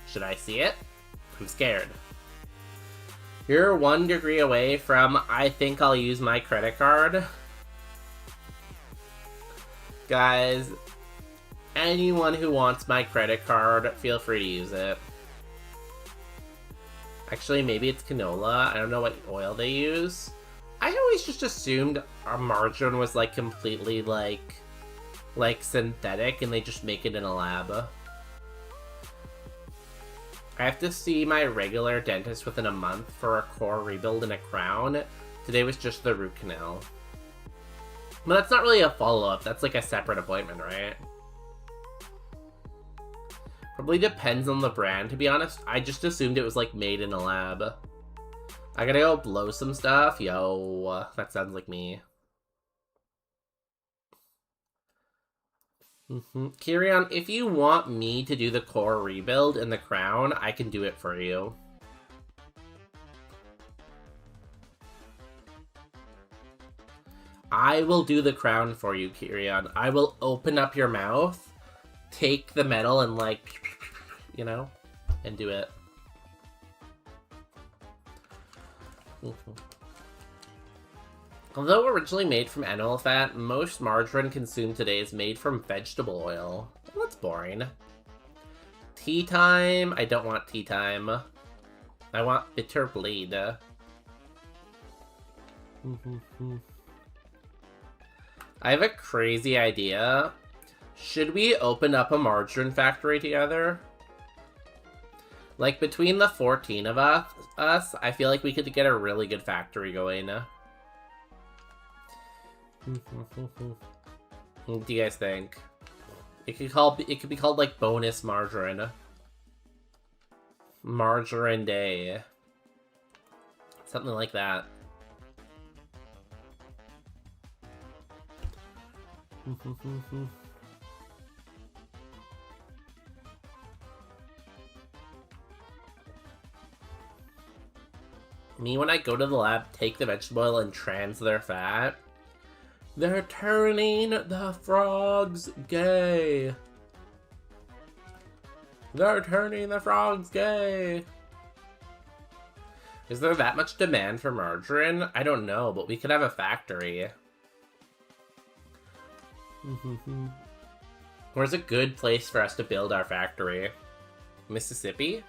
Should I see it? I'm scared. You're 1 degree away from, I think I'll use my credit card. Guys, anyone who wants my credit card, feel free to use it. Actually, maybe it's canola. I don't know what oil they use. I always just assumed our margarine was like completely like synthetic and they just make it in a lab. I have to see my regular dentist within a month for a core rebuild and a crown. Today was just the root canal. But that's not really a follow-up. That's like a separate appointment, right? Probably depends on the brand, to be honest. I just assumed it was like made in a lab. I gotta go blow some stuff. Yo, that sounds like me. Kirion, if you want me to do the core rebuild and the crown, I can do it for you. I will do the crown for you, Kirion. I will open up your mouth, take the metal and like, you know, and do it. Although originally made from animal fat, most margarine consumed today is made from vegetable oil. Well, that's boring. Tea time? I don't want tea time. I want bitter blade. I have a crazy idea. Should we open up a margarine factory together? Like, between the 14 of us, I feel like we could get a really good factory going. What do you guys think? It could be called like bonus margarine. Margarine day. Something like that. Me, when I go to the lab, take the vegetable oil and trans their fat. They're turning the frogs gay. They're turning the frogs gay. Is there that much demand for margarine? I don't know, but we could have a factory. Where's a good place for us to build our factory? Mississippi?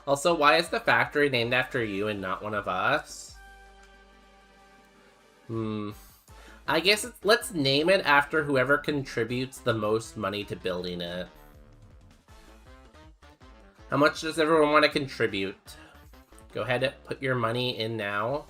Also, why is the factory named after you and not one of us? I guess let's name it after whoever contributes the most money to building it. How much does everyone want to contribute? Go ahead and put your money in now.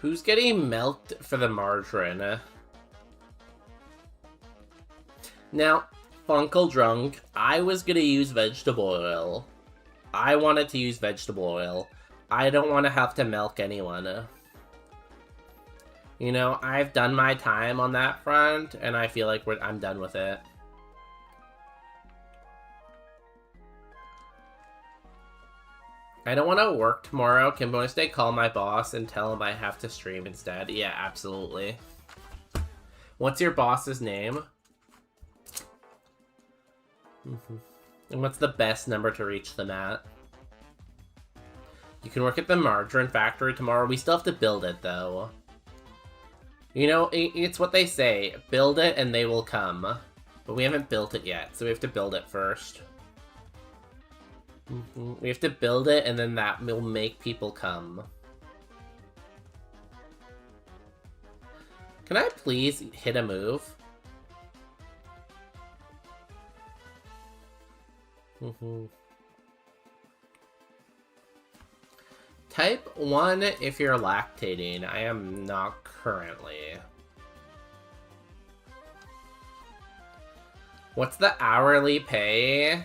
Who's getting milked for the margarine? Now, Funkle Drunk, I was gonna use vegetable oil. I wanted to use vegetable oil. I don't want to have to milk anyone. You know, I've done my time on that front, and I feel like I'm done with it. I don't want to work tomorrow. Can Bonus Day call my boss and tell him I have to stream instead? Yeah, absolutely. What's your boss's name? And what's the best number to reach them at? You can work at the margarine factory tomorrow. We still have to build it, though. You know, it's what they say. Build it and they will come. But we haven't built it yet, so we have to build it first. We have to build it, and then that will make people come. Can I please hit a move? Type 1 if you're lactating. I am not currently. What's the hourly pay?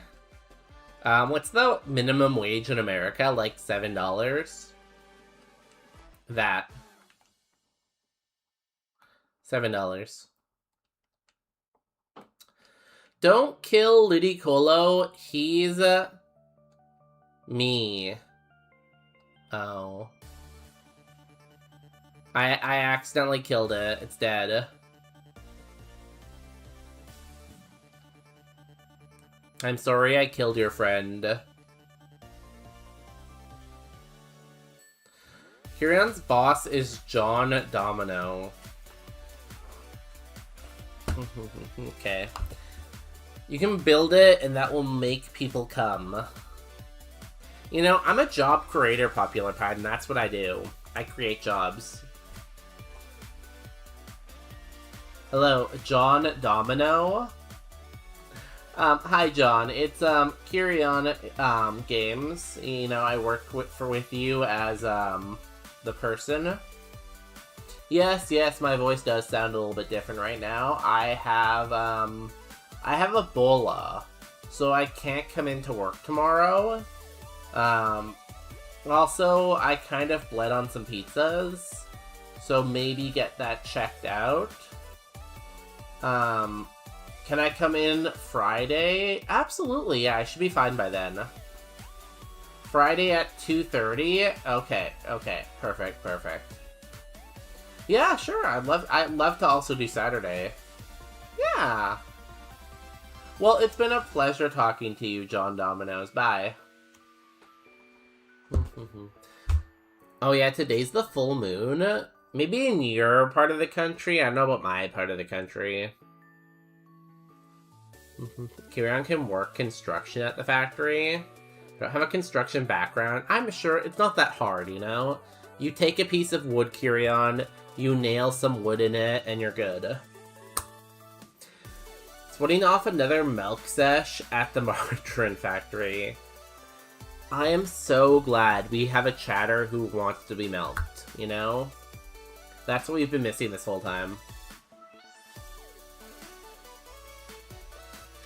What's the minimum wage in America? Like $7? That. $7. Don't kill Ludicolo. He's Me. Oh. I accidentally killed it. It's dead. I'm sorry I killed your friend. Kirion's boss is John Domino. Okay. You can build it and that will make people come. You know, I'm a job creator, Popular Pride, and that's what I do. I create jobs. Hello, John Domino? Hi John, it's Kirion Games. You know, I work with you as the person. Yes, my voice does sound a little bit different right now. I have Ebola, so I can't come into work tomorrow. Also, I kind of bled on some pizzas, so maybe get that checked out. Can I come in Friday? Absolutely, yeah, I should be fine by then. Friday at 2:30? Okay, perfect. Yeah, sure, I'd love to also do Saturday. Yeah. Well, it's been a pleasure talking to you, John Dominoes. Bye. Oh yeah, today's the full moon. Maybe in your part of the country. I don't know about my part of the country. Kirion can work construction at the factory. I don't have a construction background. I'm sure it's not that hard, you know? You take a piece of wood, Kirion, you nail some wood in it, and you're good. Splitting off another milk sesh at the margarine factory. I am so glad we have a chatter who wants to be milked, you know? That's what we've been missing this whole time.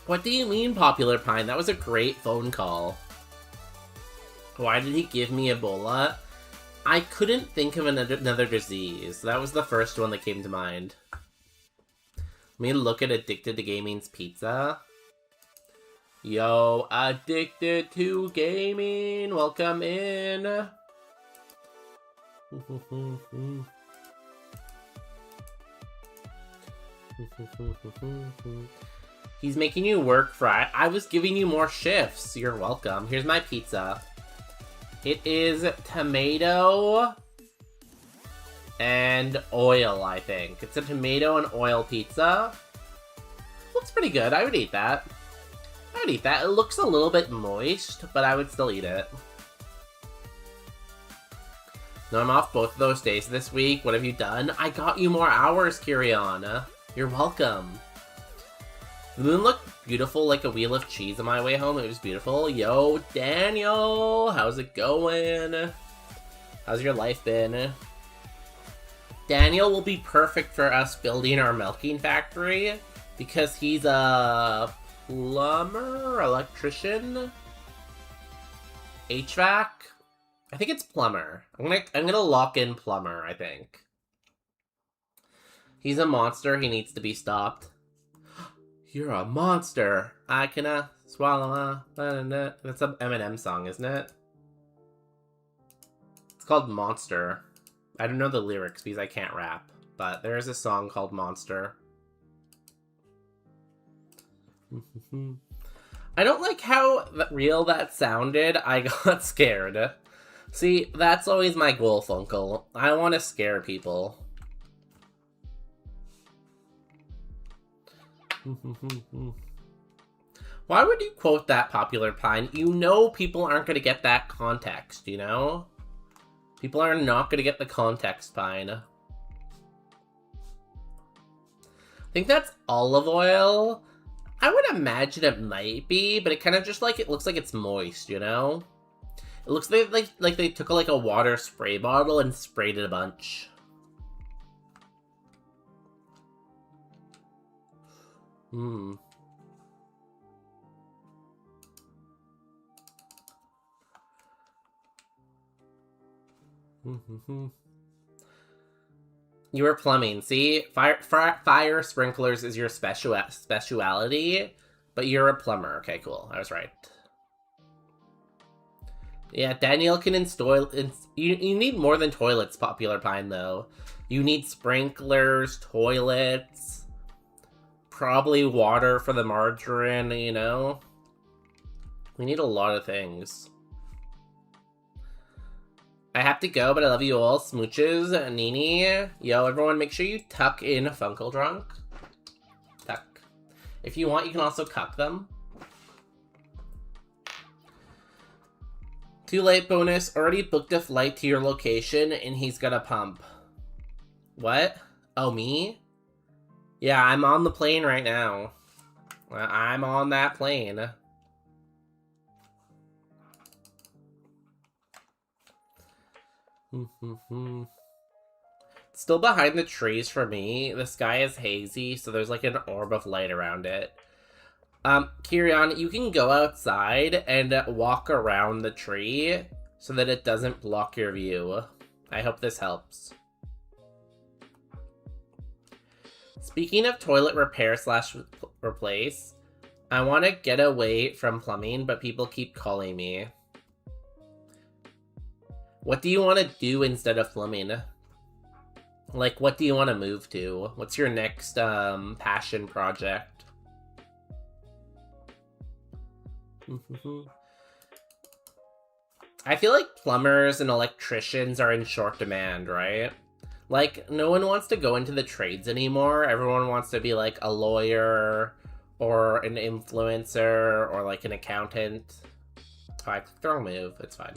What do you mean, Popular Pine? That was a great phone call. Why did he give me Ebola? I couldn't think of another disease. That was the first one that came to mind. Let me look at Addicted to Gaming's pizza. Yo, Addicted to Gaming, welcome in. He's making you work, Fry. I was giving you more shifts. You're welcome. Here's my pizza. It is tomato and oil, I think. It's a tomato and oil pizza. Looks pretty good. I would eat that. It looks a little bit moist, but I would still eat it. No, I'm off both of those days this week. What have you done? I got you more hours, Kirion. You're welcome. The moon looked beautiful like a wheel of cheese on my way home. It was beautiful. Yo, Daniel! How's it going? How's your life been? Daniel will be perfect for us building our milking factory because he's a plumber, electrician, HVAC. I think it's plumber. I'm gonna lock in plumber, I think. He's a monster. He needs to be stopped. You're a monster. I can swallow a... That's an Eminem song, isn't it? It's called Monster. I don't know the lyrics because I can't rap, but there is a song called Monster. I don't like how real that sounded. I got scared. See, that's always my goal, Funkle. I want to scare people. Why would you quote that, Popular Pine? You know people aren't going to get that context, you know? People are not going to get the context, Pine. I think that's olive oil. I would imagine it might be, but it kind of just like, it looks like it's moist, you know? It looks like they took like a water spray bottle and sprayed it a bunch. You were plumbing. See, fire sprinklers is your speciality, but you're a plumber. Okay, cool. I was right. Yeah, Danielle can install... You need more than toilets, Popular Pine, though. You need sprinklers, toilets, probably water for the margarine, you know? We need a lot of things. I have to go, but I love you all. Smooches, Nini. Yo, everyone, make sure you tuck in Funkle Drunk. Tuck. If you want, you can also cuck them. Too late, bonus. Already booked a flight to your location, and he's gonna pump. What? Oh, me? Yeah, I'm on the plane right now. I'm on that plane. Still behind the trees for me. The sky is hazy, so there's like an orb of light around it. Kirion, you can go outside and walk around the tree so that it doesn't block your view. I hope this helps. Speaking of toilet repair / replace, I want to get away from plumbing, but people keep calling me. What do you want to do instead of plumbing? Like, what do you want to move to? What's your next passion project? I feel like plumbers and electricians are in short demand, right? Like, no one wants to go into the trades anymore. Everyone wants to be like a lawyer or an influencer or like an accountant. Oh, I clicked the wrong move. It's fine.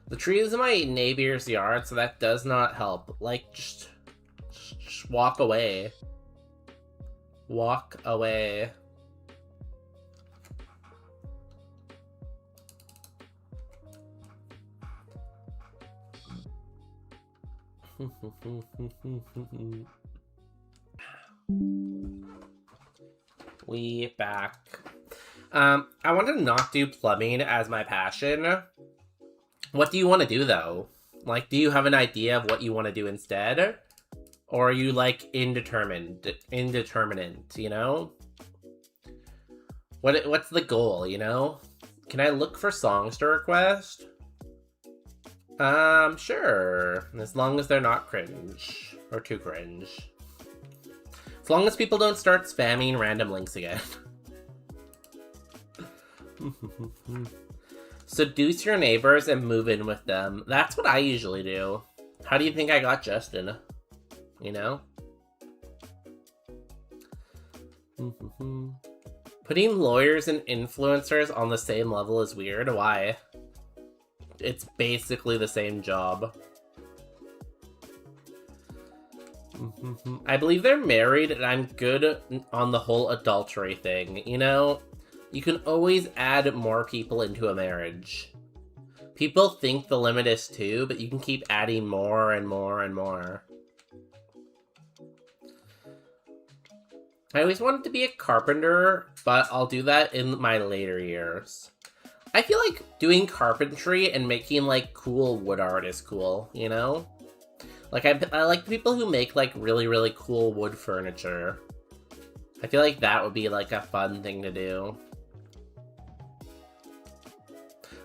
The tree is in my neighbor's yard, so that does not help. Like, just walk away. Walk away. We back. I want to not do plumbing as my passion. What do you want to do, though? Like, do you have an idea of what you want to do instead? Or are you, like, indeterminate, you know? What's the goal, you know? Can I look for songs to request? Sure. As long as they're not cringe. Or too cringe. As long as people don't start spamming random links again. Seduce your neighbors and move in with them. That's what I usually do. How do you think I got Justin? You know? Putting lawyers and influencers on the same level is weird. Why? It's basically the same job. I believe they're married, and I'm good on the whole adultery thing, you know? You can always add more people into a marriage. People think the limit is 2, but you can keep adding more and more and more. I always wanted to be a carpenter, but I'll do that in my later years. I feel like doing carpentry and making, like, cool wood art is cool, you know? Like, I like people who make, like, really, really cool wood furniture. I feel like that would be, like, a fun thing to do.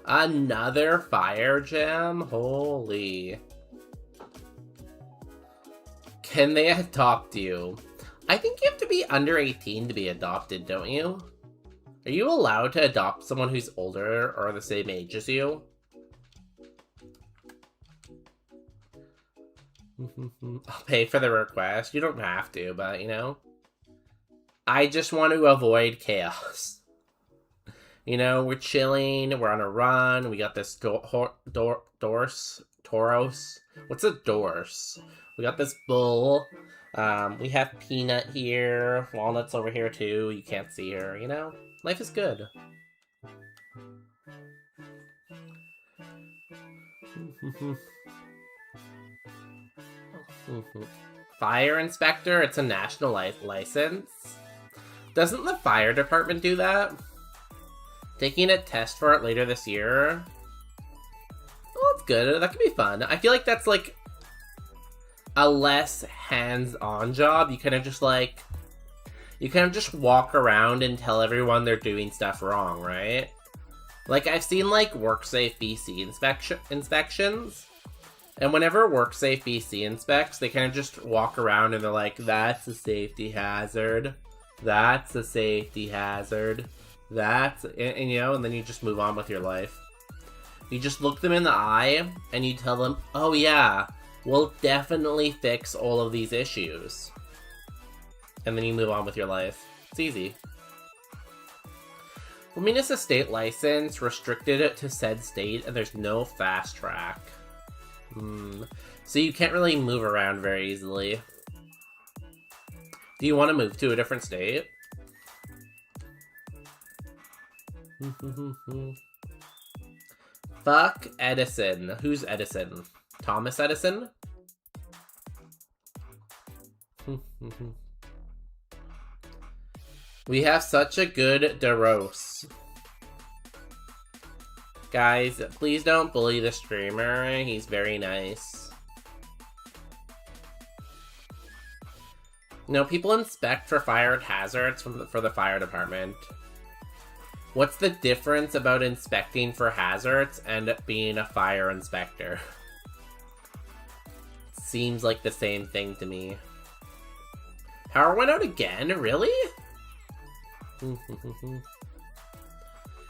Another fire gem? Holy. Can they adopt you? I think you have to be under 18 to be adopted, don't you? Are you allowed to adopt someone who's older or the same age as you? I'll pay for the request. You don't have to, but, you know. I just want to avoid chaos. You know, we're chilling, we're on a run, we got this Toros. What's a Dorse? We got this bull. We have Peanut here. Walnut's over here too. You can't see her, you know? Life is good. Fire inspector, it's a national license. Doesn't the fire department do that? Taking a test for it later this year. Oh, that's good. That could be fun. I feel like that's like a less hands-on job. You kind of just like, you kind of just walk around and tell everyone they're doing stuff wrong, right? Like, I've seen, like, WorkSafe BC inspections, and whenever WorkSafe BC inspects, they kind of just walk around and they're like, that's a safety hazard, that's a safety hazard, and you know, and then you just move on with your life. You just look them in the eye, and you tell them, oh yeah, we'll definitely fix all of these issues. And then you move on with your life. It's easy. Lumina's estate license restricted to said state, and there's no fast track. So you can't really move around very easily. Do you want to move to a different state? Fuck Edison. Who's Edison? Thomas Edison? We have such a good DeRose. Guys, please don't bully the streamer. He's very nice. No, people inspect for fire hazards for the fire department. What's the difference about inspecting for hazards and being a fire inspector? Seems like the same thing to me. Power went out again? Really?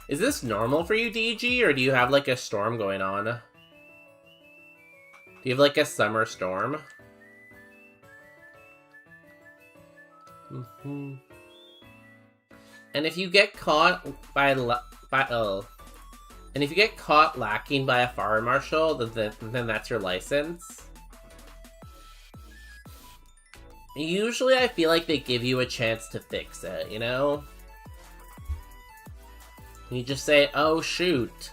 Is this normal for you, DG, or do you have like a storm going on? Do you have like a summer storm? And if you get caught and if you get caught lacking by a fire marshal, then that's your license. Usually I feel like they give you a chance to fix it, you know? You just say, oh shoot,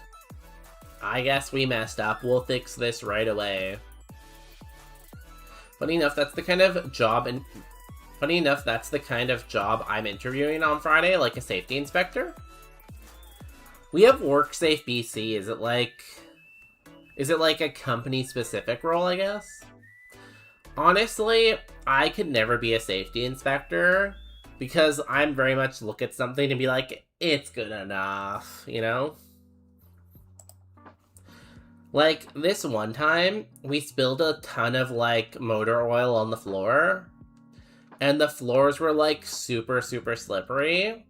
I guess we messed up, we'll fix this right away. Funny enough, that's the kind of job I'm interviewing on Friday, like a safety inspector. We have WorkSafe BC, is it like a company specific role, I guess? Honestly, I could never be a safety inspector because I'm very much look at something and be like, it's good enough, you know? Like, this one time, we spilled a ton of, like, motor oil on the floor, and the floors were, like, super, super slippery.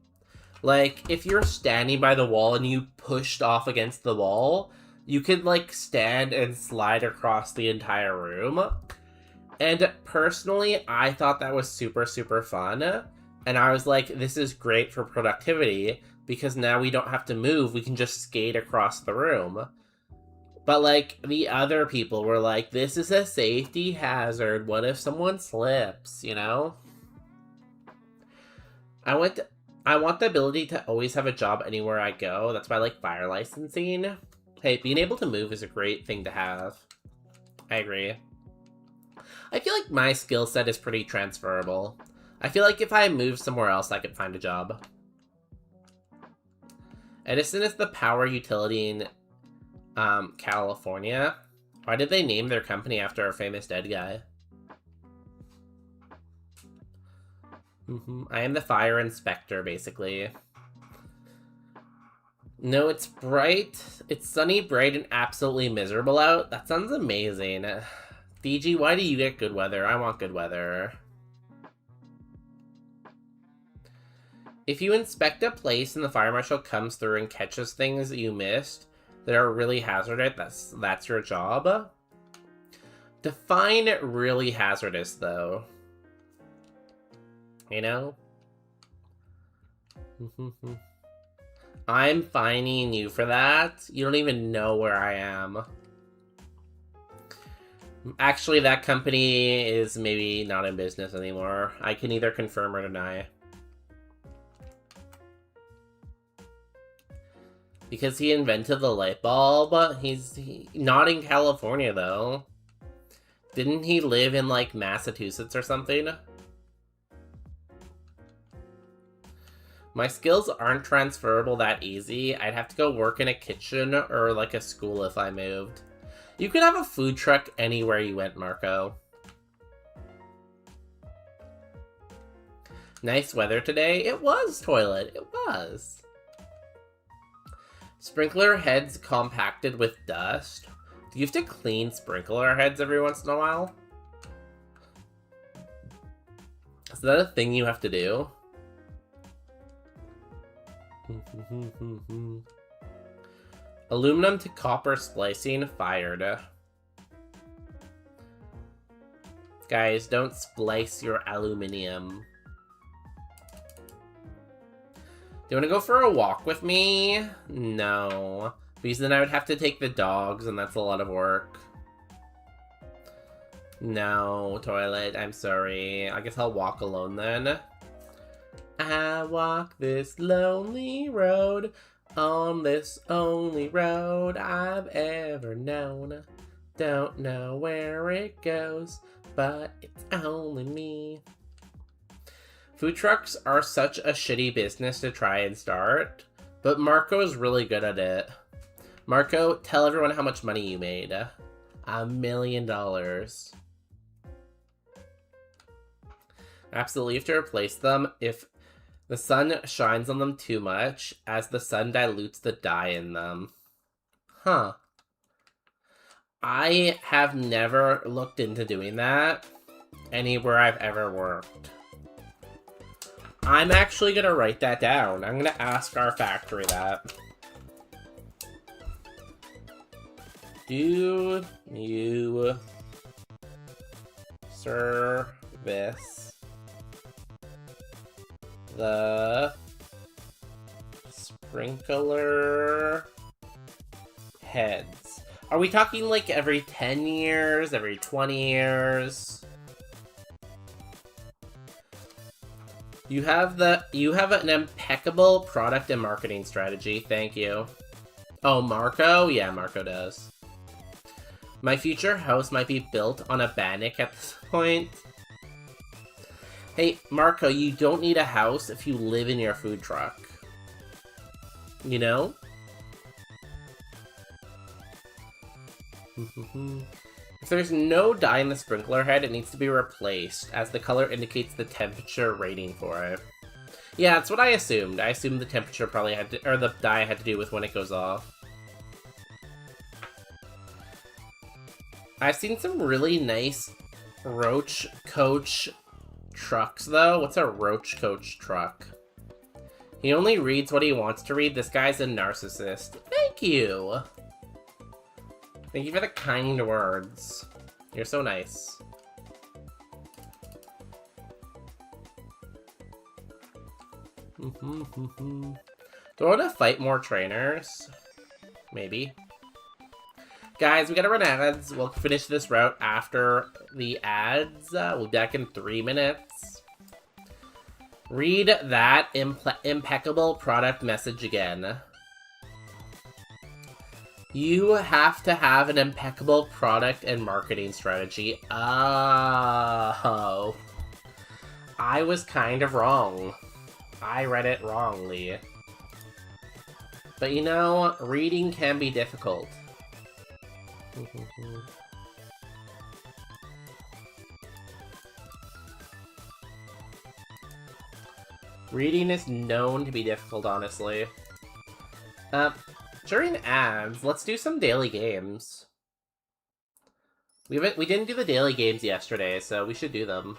Like, if you're standing by the wall and you pushed off against the wall, you could, like, stand and slide across the entire room. And personally, I thought that was super, super fun. And I was like, this is great for productivity, because now we don't have to move, we can just skate across the room. But, like, the other people were like, this is a safety hazard, what if someone slips, you know? I want the ability to always have a job anywhere I go. That's why I like fire licensing. Hey, being able to move is a great thing to have. I agree. I feel like my skill set is pretty transferable. I feel like if I move somewhere else, I could find a job. Edison is the power utility in California. Why did they name their company after a famous dead guy? I am the fire inspector, basically. No, it's bright. It's sunny, bright, and absolutely miserable out. That sounds amazing. DG, why do you get good weather? I want good weather. If you inspect a place and the fire marshal comes through and catches things that you missed that are really hazardous, that's your job. Define really hazardous, though. You know? I'm fining you for that. You don't even know where I am. Actually, that company is maybe not in business anymore. I can either confirm or deny. Because he invented the light bulb. He's not in California, though. Didn't he live in, like, Massachusetts or something? My skills aren't transferable that easy. I'd have to go work in a kitchen or, like, a school if I moved. You could have a food truck anywhere you went, Marco. Nice weather today. It was, Toilet. It was. Sprinkler heads compacted with dust. Do you have to clean sprinkler heads every once in a while? Is that a thing you have to do? Aluminum to copper splicing fired. Guys, don't splice your aluminium. Do you want to go for a walk with me? No. Because then I would have to take the dogs, and that's a lot of work. No, toilet, I'm sorry. I guess I'll walk alone then. I walk this lonely road on this only road I've ever known. Don't know where it goes, but it's only me. Food trucks are such a shitty business to try and start, but Marco is really good at it. Marco, tell everyone how much money you made. $1 million. Absolutely, you have to replace them if the sun shines on them too much, as the sun dilutes the dye in them. Huh. I have never looked into doing that anywhere I've ever worked. I'm actually gonna write that down. I'm gonna ask our factory that. Do you service the sprinkler heads? Are we talking like every 10 years, every 20 years? You have an impeccable product and marketing strategy. Thank you. Oh, Marco? Yeah, Marco does. My future house might be built on a bannock at this point. Hey, Marco, you don't need a house if you live in your food truck. You know? If there's no dye in the sprinkler head, it needs to be replaced, as the color indicates the temperature rating for it. Yeah, that's what I assumed. I assumed the temperature probably had to, or the dye had to do with when it goes off. I've seen some really nice Roach Coach trucks, though. What's a Roach Coach truck? He only reads what he wants to read. This guy's a narcissist. Thank you! Thank you for the kind words. You're so nice. Do I want to fight more trainers? Maybe. Guys, we gotta run ads. We'll finish this route after the ads. We'll be back in 3 minutes. Read that impeccable product message again. You have to have an impeccable product and marketing strategy. Oh. I was kind of wrong. I read it wrongly. But you know, reading can be difficult. Reading is known to be difficult, honestly. During ads, let's do some daily games. We didn't do the daily games yesterday, so we should do them.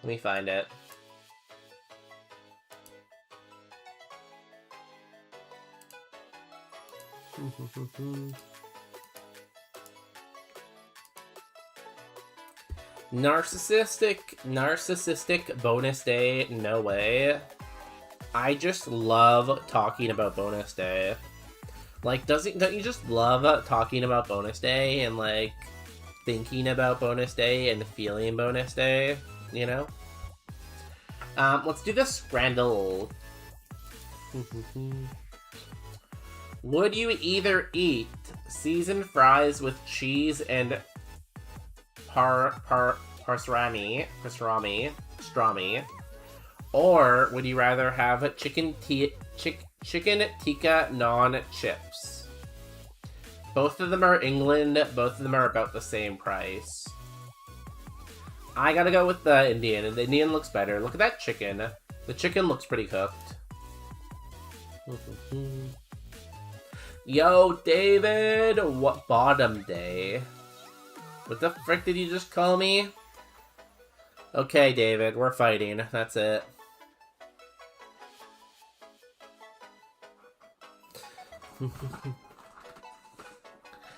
Let me find it. Narcissistic bonus day, no way. I just love talking about bonus day. Like, don't you just love talking about bonus day and like thinking about bonus day and feeling bonus day, you know? Let's do the Scrandle. Would you either eat seasoned fries with cheese and pastrami, or would you rather have chicken tikka non-chips? Both of them are England, both of them are about the same price. I gotta go with the Indian. The Indian looks better. Look at that chicken. The chicken looks pretty cooked. Yo, David! What bottom day? What the frick did you just call me? Okay, David, we're fighting. That's it.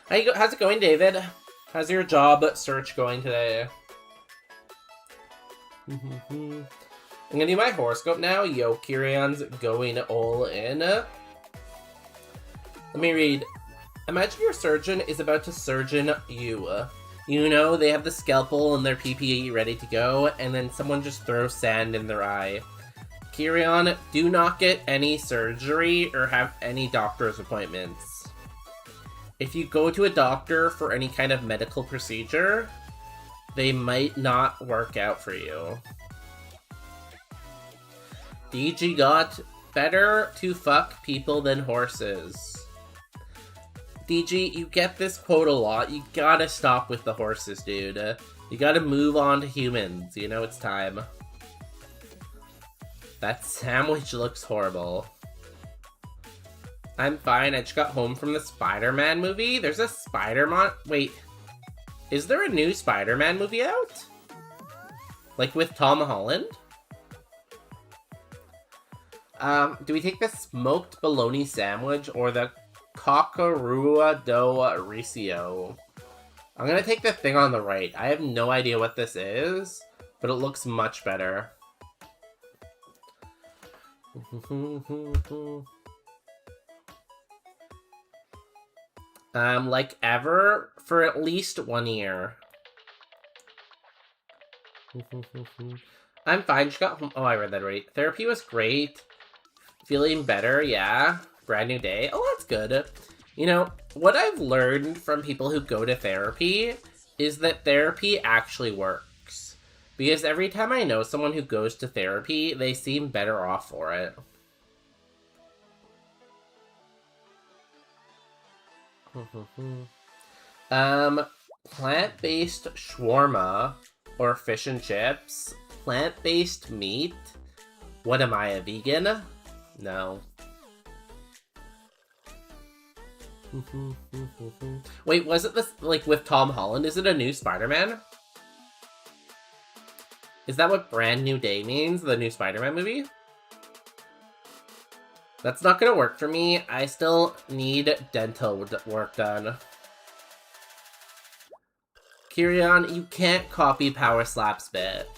How's it going, David? How's your job search going today? I'm gonna do my horoscope now. Yo, Kirion's going all in. Let me read. Imagine your surgeon is about to surgeon you. You know, they have the scalpel and their PPE ready to go, and then someone just throws sand in their eye. Kirion, do not get any surgery or have any doctor's appointments. If you go to a doctor for any kind of medical procedure, they might not work out for you. DG got better to fuck people than horses. DG, you get this quote a lot. You gotta stop with the horses, dude. You gotta move on to humans. You know, it's time. That sandwich looks horrible. I'm fine. I just got home from the Spider-Man movie. There's a Spider-Man... Wait. Is there a new Spider-Man movie out? Like with Tom Holland? Do we take the smoked bologna sandwich or the Cockerua do Ricio? I'm gonna take the thing on the right. I have no idea what this is, but it looks much better. Like ever for at least 1 year. I'm fine. Just got home. Oh, I read that right. Therapy was great. Feeling better, yeah. Brand new day. Oh, that's good. You know, what I've learned from people who go to therapy is that therapy actually works. Because every time I know someone who goes to therapy, they seem better off for it. Plant-based shawarma or fish and chips. Plant-based meat. What am I, a vegan? No. Wait, was it this, like, with Tom Holland? Is it a new Spider-Man? Is that what Brand New Day means? The new Spider-Man movie? That's not gonna work for me. I still need dental work done. Kirion, you can't copy Power Slap's bit.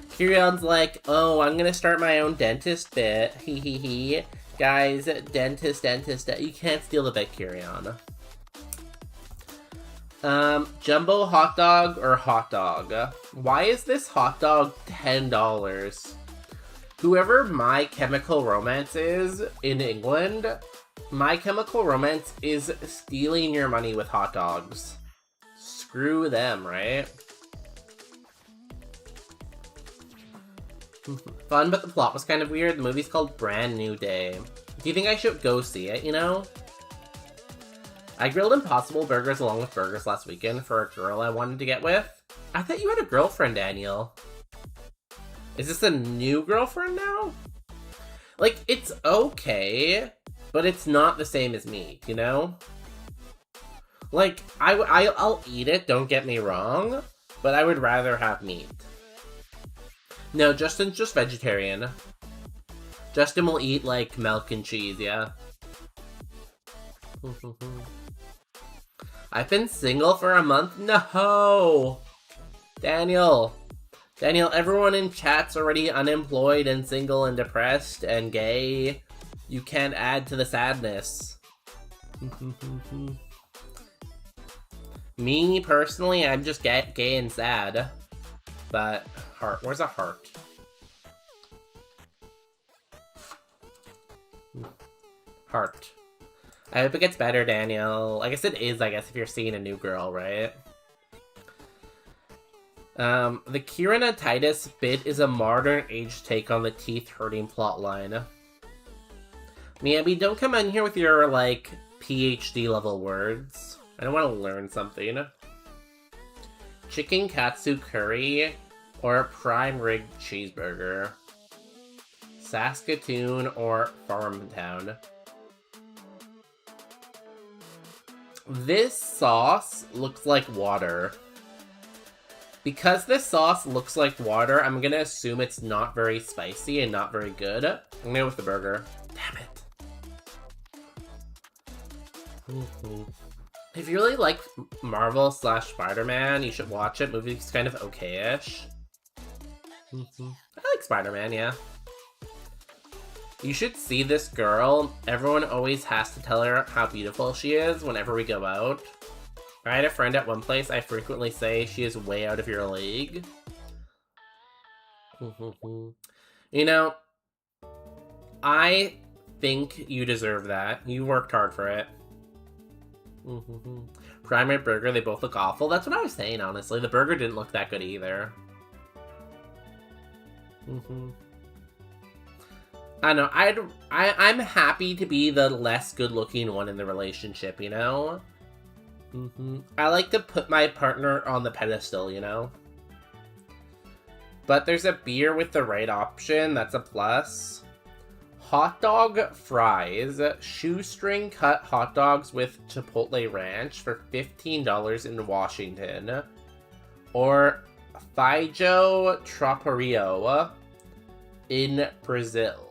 Kirion's like, oh, I'm gonna start my own dentist bit. Hee hee hee. Guys, dentist. You can't steal the bit, Kirion. Jumbo hot dog or hot dog? Why is this hot dog $10? Whoever My Chemical Romance is in England, My Chemical Romance is stealing your money with hot dogs. Screw them, right? Fun, but the plot was kind of weird. The movie's called Brand New Day. Do you think I should go see it, you know? I grilled Impossible Burgers along with burgers last weekend for a girl I wanted to get with. I thought you had a girlfriend, Daniel. Is this a new girlfriend now? Like, it's okay, but it's not the same as meat, you know? Like, I'll eat it, don't get me wrong, but I would rather have meat. No, Justin's just vegetarian. Justin will eat, like, milk and cheese, yeah. I've been single for a month? No! Daniel, everyone in chat's already unemployed and single and depressed and gay. You can't add to the sadness. Me, personally, I'm just gay and sad. But, heart. Where's a heart? Heart. I hope it gets better, Daniel. I guess it is, if you're seeing a new girl, right? The Kira Titus bit is a modern age take on the teeth-hurting plotline. Miyabi, don't come in here with your, like, PhD-level words. I don't want to learn something. Chicken katsu curry or prime rib cheeseburger. Saskatoon or Farmtown. This sauce looks like water. Because this sauce looks like water, I'm gonna assume it's not very spicy and not very good. I'm gonna go with the burger. Damn it. If you really like Marvel / Spider-Man, you should watch it. Movie's kind of okay-ish. I like Spider-Man, yeah. You should see this girl. Everyone always has to tell her how beautiful she is whenever we go out. I had a friend at one place, I frequently say she is way out of your league. You know, I think you deserve that. You worked hard for it. Primary burger, they both look awful. That's what I was saying, honestly. The burger didn't look that good either. I don't know. I'm happy to be the less good-looking one in the relationship, you know? I like to put my partner on the pedestal, you know? But there's a beer with the right option. That's a plus. Hot dog fries. Shoestring cut hot dogs with Chipotle ranch for $15 in Washington. Or Feijo Troperio in Brazil.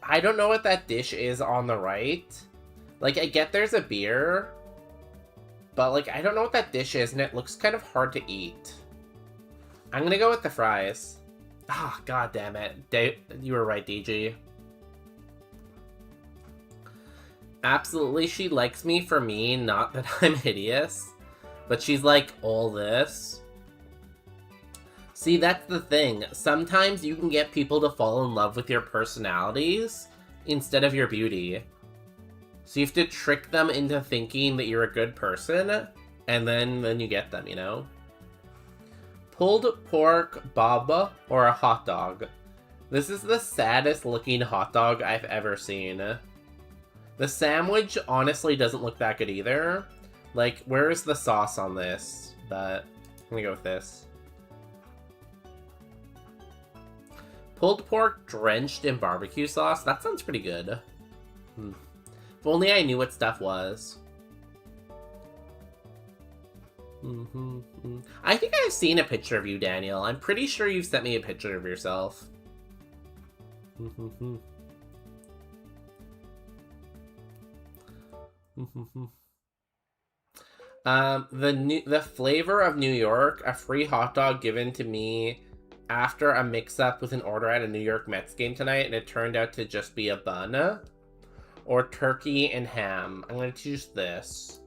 I don't know what that dish is on the right. Like, I get there's a beer, but, like, I don't know what that dish is, and it looks kind of hard to eat. I'm gonna go with the fries. Ah, god damn it. You were right, DG. Absolutely, she likes me for me, not that I'm hideous. But she's like, all this. See, that's the thing. Sometimes you can get people to fall in love with your personalities instead of your beauty. So you have to trick them into thinking that you're a good person, and then you get them, you know? Pulled pork baba or a hot dog. This is the saddest looking hot dog I've ever seen. The sandwich honestly doesn't look that good either. Like, where is the sauce on this? But I'm gonna go with this. Pulled pork drenched in barbecue sauce? That sounds pretty good. If only I knew what stuff was. I think I've seen a picture of you, Daniel. I'm pretty sure you've sent me a picture of yourself. The flavor of New York, a free hot dog given to me after a mix-up with an order at a New York Mets game tonight, and it turned out to just be a bun. Or turkey and ham. I'm going to choose this.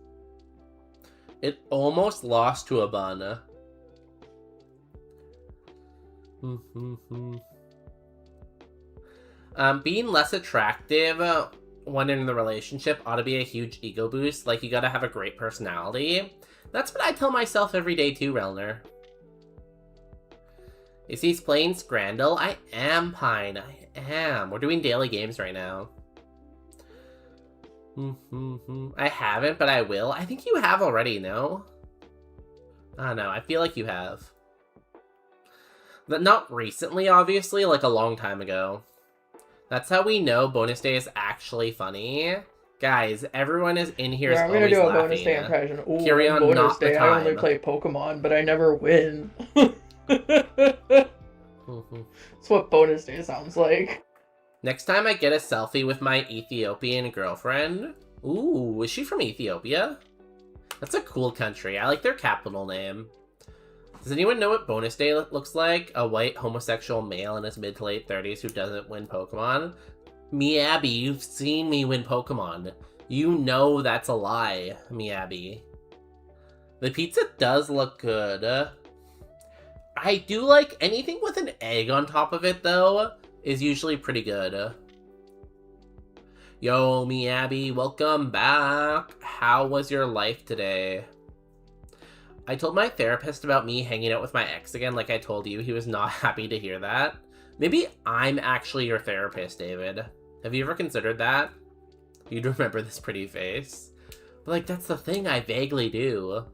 It almost lost to a bun. Being less attractive when in the relationship ought to be a huge ego boost. Like, you gotta have a great personality. That's what I tell myself every day too, Relner. Is he's playing Scrandle? I am, Pine. I am. We're doing daily games right now. I haven't, but I will. I think you have already, no? I don't know. I feel like you have. But not recently, obviously. Like a long time ago. That's how we know bonus day is actually funny. Guys, everyone is in here. Yeah, I'm gonna do a bonus day impression. Ooh, Carry on, bonus not day. the I only time. play Pokemon, but I never win. That's what bonus day sounds like. Next time I get a selfie with my Ethiopian girlfriend. Ooh, is she from Ethiopia? That's a cool country. I like their capital name. Does anyone know what bonus day looks like? A white homosexual male in his mid to late 30s who doesn't win Pokemon? Miyabi, you've seen me win Pokemon. You know that's a lie, Miyabi. The pizza does look good. I do like anything with an egg on top of it, though, is usually pretty good. Yo, Miyabi, welcome back. How was your life today? I told my therapist about me hanging out with my ex again, like I told you. He was not happy to hear that. Maybe I'm actually your therapist, David. Have you ever considered that? You'd remember this pretty face. But, like, that's the thing, I vaguely do.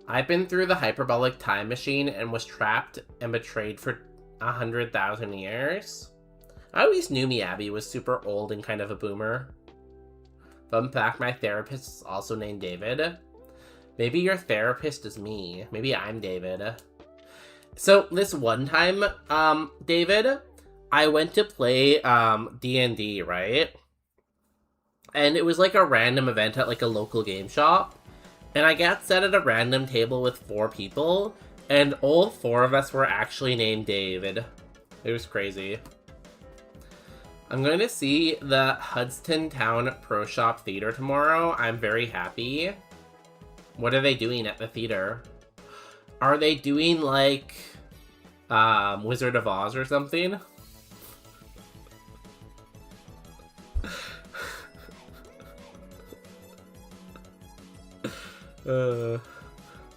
I've been through the hyperbolic time machine and was trapped and betrayed for 100,000 years. I always knew Miyabi was super old and kind of a boomer. Fun fact, my therapist is also named David. Maybe your therapist is me. Maybe I'm David. So this one time, David, I went to play D&D, right? And it was like a random event at like a local game shop. And I got set at a random table with 4 people, and all 4 of us were actually named David. It was crazy. I'm going to see the Hudson Town Pro Shop Theater tomorrow. I'm very happy. What are they doing at the theater? Are they doing like Wizard of Oz or something?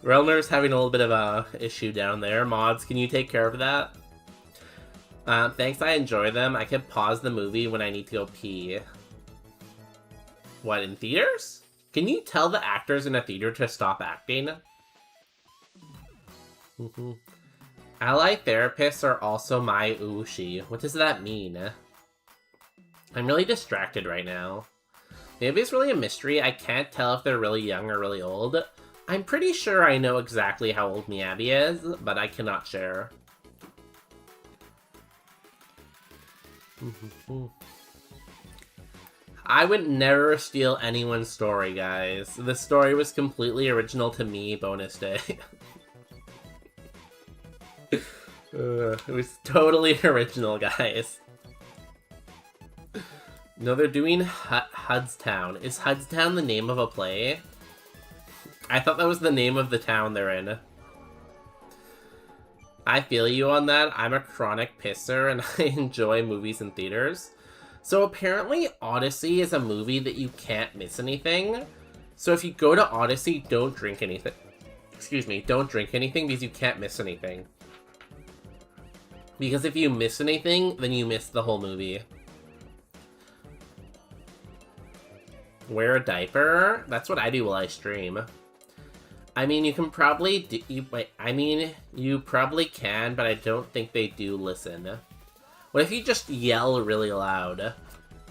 Relner's having a little bit of a issue down there. Mods, can you take care of that? Thanks, I enjoy them. I can pause the movie when I need to go pee. What, in theaters? Can you tell the actors in a theater to stop acting? Ally therapists are also my Ushi. What does that mean? I'm really distracted right now. Maybe it's really a mystery. I can't tell if they're really young or really old. I'm pretty sure I know exactly how old Miyabi is, but I cannot share. I would never steal anyone's story, guys. The story was completely original to me, bonus day. It was totally original, guys. No, they're doing Hudstown. Is Hudstown the name of a play? I thought that was the name of the town they're in. I feel you on that. I'm a chronic pisser and I enjoy movies in theaters. So apparently Odyssey is a movie that you can't miss anything. So if you go to Odyssey, don't drink anything. Excuse me, don't drink anything because you can't miss anything. Because if you miss anything, then you miss the whole movie. Wear a diaper? That's what I do while I stream. I mean, you can probably you probably can, but I don't think they do listen. What if you just yell really loud?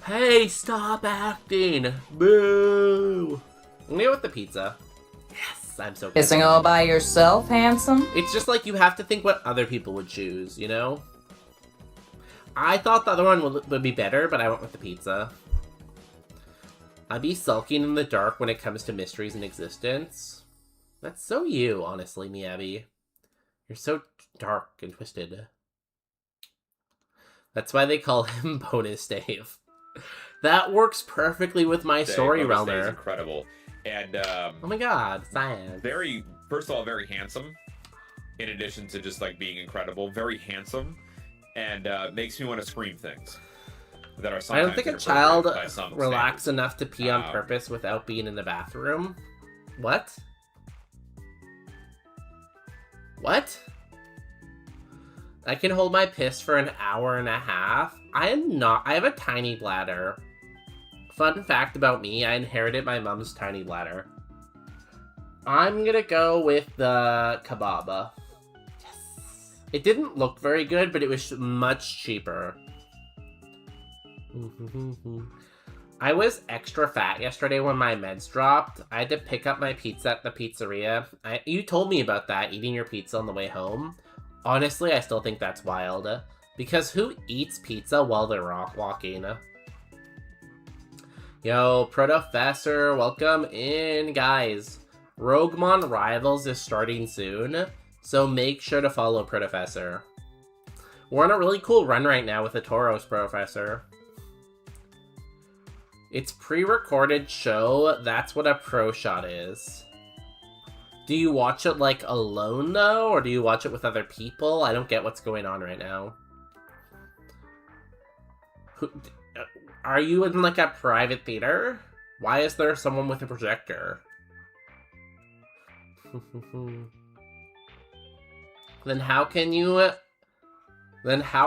Hey, stop acting! Boo! I'm gonna go with the pizza. Yes, I'm so good. Kissing all by yourself, handsome? It's just like you have to think what other people would choose, you know? I thought the other one would be better, but I went with the pizza. I'd be sulking in the dark when it comes to mysteries in existence. That's so you, honestly, Miyabi. You're so dark and twisted. That's why they call him Bonus Dave. That works perfectly with my story, Relner. Incredible. And, oh my god, science. First of all, very handsome. In addition to just, like, being incredible. Very handsome. And, makes me want to scream things. That are I don't think a child relax enough to pee on purpose without being in the bathroom. What? What? I can hold my piss for an hour and a half? I have a tiny bladder. Fun fact about me, I inherited my mom's tiny bladder. I'm gonna go with the kebab. Yes. It didn't look very good, but it was much cheaper. I was extra fat yesterday when my meds dropped. I had to pick up my pizza at the pizzeria. You told me about that, eating your pizza on the way home. Honestly, I still think that's wild. Because who eats pizza while they're walking? Yo, Protofessor, welcome in, guys. Roguemon Rivals is starting soon, so make sure to follow Protofessor. We're on a really cool run right now with the Tauros Professor. It's pre-recorded show. That's what a pro shot is. Do you watch it, like, alone, though? Or do you watch it with other people? I don't get what's going on right now. Are you in, like, a private theater? Why is there someone with a projector? Then how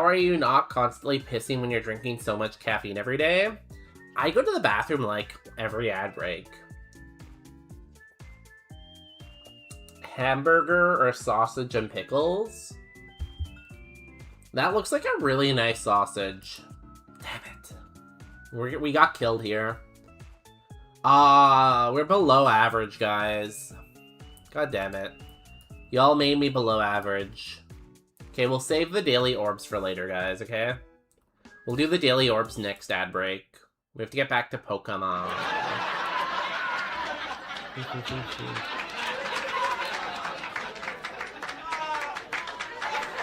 are you not constantly pissing when you're drinking so much caffeine every day? I go to the bathroom, like, every ad break. Hamburger or sausage and pickles? That looks like a really nice sausage. Damn it. We got killed here. Ah, we're below average, guys. God damn it. Y'all made me below average. Okay, we'll save the daily orbs for later, guys, okay? We'll do the daily orbs next ad break. We have to get back to Pokemon.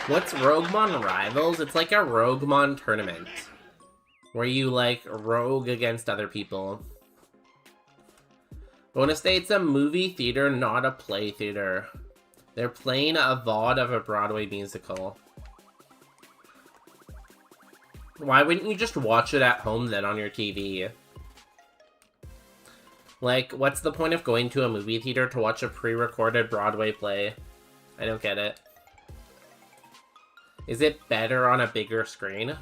What's Roguemon Rivals? It's like a Roguemon tournament. Where you, like, rogue against other people. Bonus Day, it's a movie theater, not a play theater. They're playing a VOD of a Broadway musical. Why wouldn't you just watch it at home then on your TV? Like, what's the point of going to a movie theater to watch a pre-recorded Broadway play? I don't get it. Is it better on a bigger screen?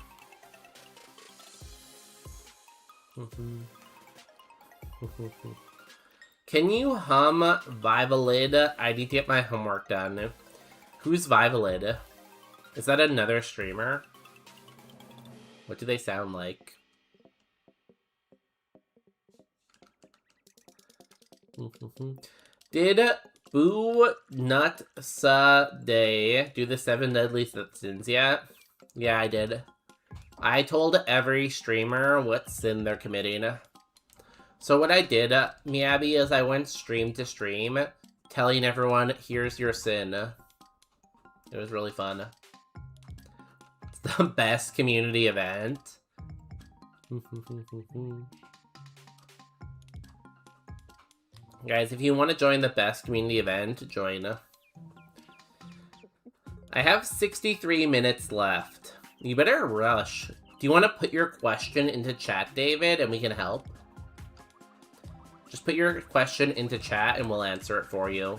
Can you hum Vivalid? I need to get my homework done. Who's Vivalid? Is that another streamer? What do they sound like? Did Boo Nut Sa Day do the 7 Deadly Sins yet? Yeah, I did. I told every streamer what sin they're committing. So what I did, Miyabi, is I went stream to stream, telling everyone, here's your sin. It was really fun. It's the best community event. Guys, if you want to join the best community event, join. I have 63 minutes left. You better rush. Do you want to put your question into chat, David, and we can help? Just put your question into chat and we'll answer it for you.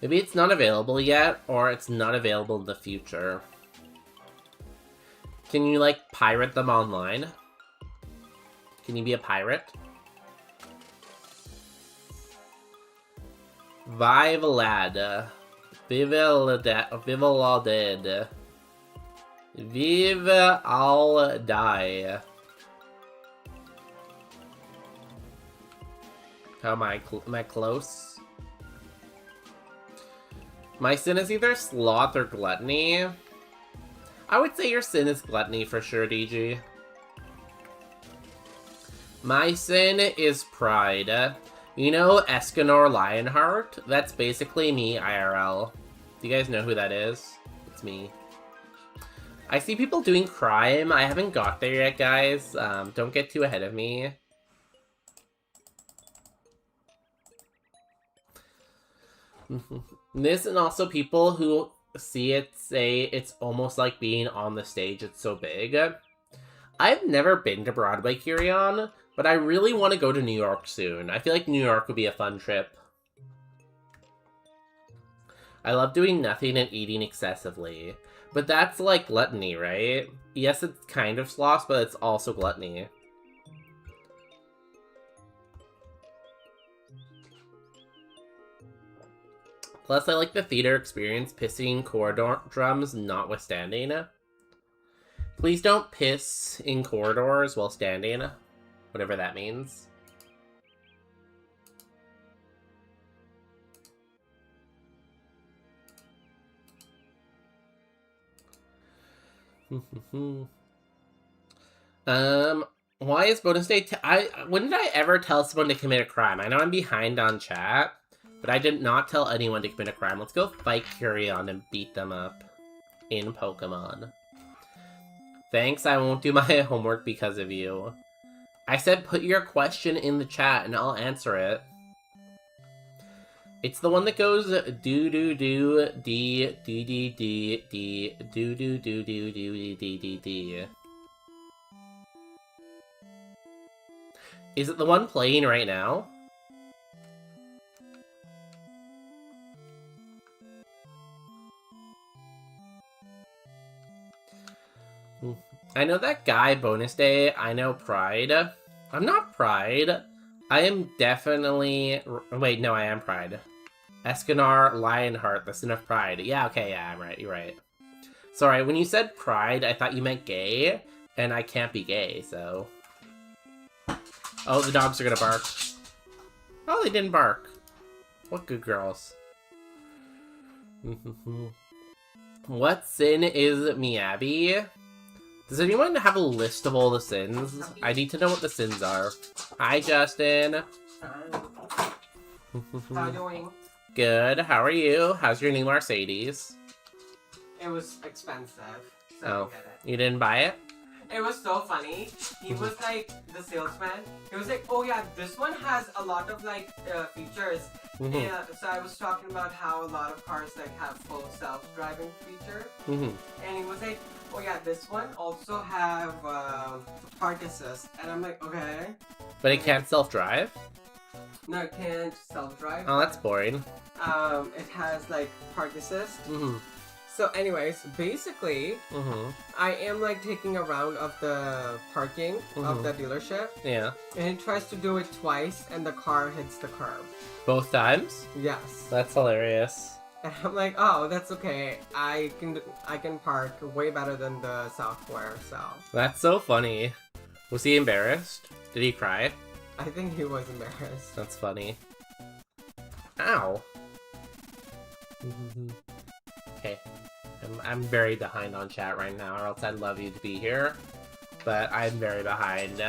Maybe it's not available yet, or it's not available in the future. Can you, like, pirate them online? Can you be a pirate? Vivalad. Vivaladed. Vive I'll die. How am I close? My sin is either sloth or gluttony. I would say your sin is gluttony for sure, DG. My sin is pride. You know Escanor Lionheart? That's basically me IRL. Do you guys know who that is? It's me. I see people doing crime. I haven't got there yet, guys. Don't get too ahead of me. This, and also people who see it say it's almost like being on the stage, it's so big. I've never been to Broadway, Kyrian, but I really want to go to New York soon. I feel like New York would be a fun trip. I love doing nothing and eating excessively. But that's like gluttony, right? Yes, it's kind of sloth, but it's also gluttony. Plus, I like the theater experience, pissing corridor drums notwithstanding. Please don't piss in corridors while standing. Whatever that means. Why is bonus day? When did I ever tell someone to commit a crime? I know I'm behind on chat, but I did not tell anyone to commit a crime. Let's go fight Kyrian and beat them up in Pokemon. Thanks, I won't do my homework because of you. I said put your question in the chat and I'll answer it. It's the one that goes do do do d d d d d do do do do do d d d. Is it the one playing right now? I know that guy, Bonus Day. I know Pride. I'm not Pride. I am definitely... Wait, no, I am Pride. Escanor Lionheart, the Sin of Pride. Yeah, okay, yeah, I'm right. You're right. Sorry, when you said pride, I thought you meant gay, and I can't be gay, so... Oh, the dogs are gonna bark. Oh, they didn't bark. What good girls. What sin is Miyabi? Does anyone have a list of all the sins? I need to know what the sins are. Hi, Justin. How you doing? Good. How are you? How's your new Mercedes? It was expensive, so I Oh, didn't get it. you didn't buy it? It was so funny. He was like, the salesman, he was like, oh yeah, this one has a lot of like features. Mm-hmm. Yeah, so I was talking about how a lot of cars like have full self-driving feature. Mm-hmm. And he was like, oh yeah, this one also have park assist. And I'm like, okay. But it can't self-drive? No, it can't self-drive. Oh, that's boring. It has like park assist. Mm-hmm. So anyways, basically, Mm-hmm. I am like taking a round of the parking of the dealership, Yeah. and it tries to do it twice, and the car hits the curb. Both times? Yes, That's hilarious. and I'm like, oh, that's okay. I can park way better than the software. So That's so funny. Was he embarrassed? Did he cry? I think he was embarrassed. That's funny. Ow. Okay. I'm very behind on chat right now, or else I'd love you to be here. But I'm very behind.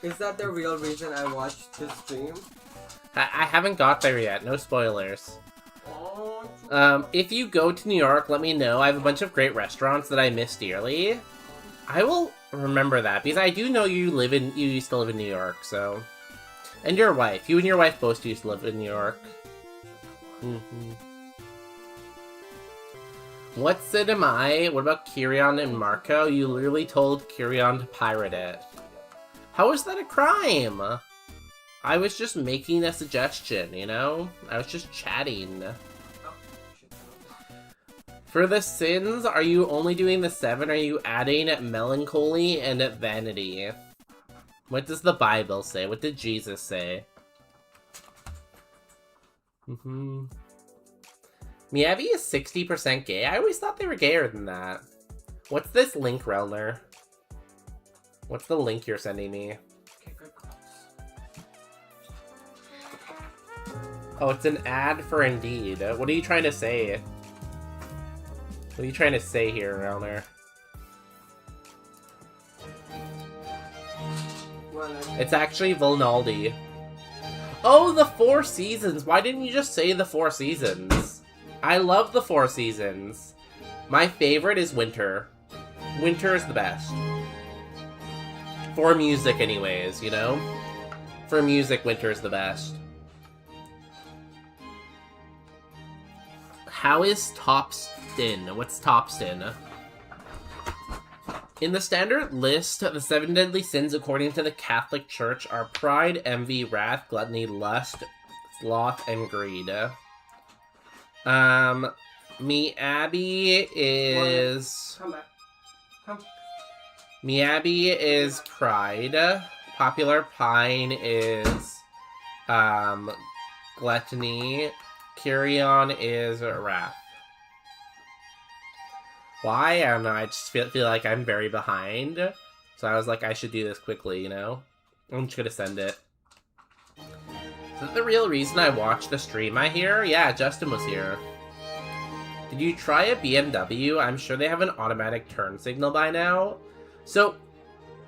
Is that the real reason I watched this stream? I haven't got there yet. No spoilers. Oh, If you go to New York, let me know. I have a bunch of great restaurants that I miss dearly. I will remember that, because I do know you used to live in New York, so... And your wife. You and your wife both used to live in New York. What Sid am I? What about Kirion and Marco? You literally told Kirion to pirate it. How is that a crime? I was just making a suggestion, you know? I was just chatting. For the sins, are you only doing the 7? Are you adding melancholy and vanity? What does the Bible say? What did Jesus say? Miyabi is 60% gay? I always thought they were gayer than that. What's this link, Relner? What's the link you're sending me? okay, good calls. Oh, it's an ad for Indeed. What are you trying to say? What are you trying to say here, Relner? Well, It's actually Volnaldi. Oh, the 4 seasons! Why didn't you just say the 4 seasons? I love the 4 seasons. My favorite is Winter. Winter is the best. For music, anyways, you know? For music, Winter is the best. How is Topstin? What's Topstin? In the standard list, the 7 deadly sins according to the Catholic Church are pride, envy, wrath, gluttony, lust, sloth, and greed. Miyabi is... come back. Come. Miyabi is pride. Popular Pine is gluttony. Kirion is wrath. Why? I don't know. I just feel like I'm very behind. So I was like, I should do this quickly, you know? I'm just gonna send it. Is that the real reason I watched the stream, I hear? Yeah, Justin was here. Did you try a BMW? I'm sure they have an automatic turn signal by now. So,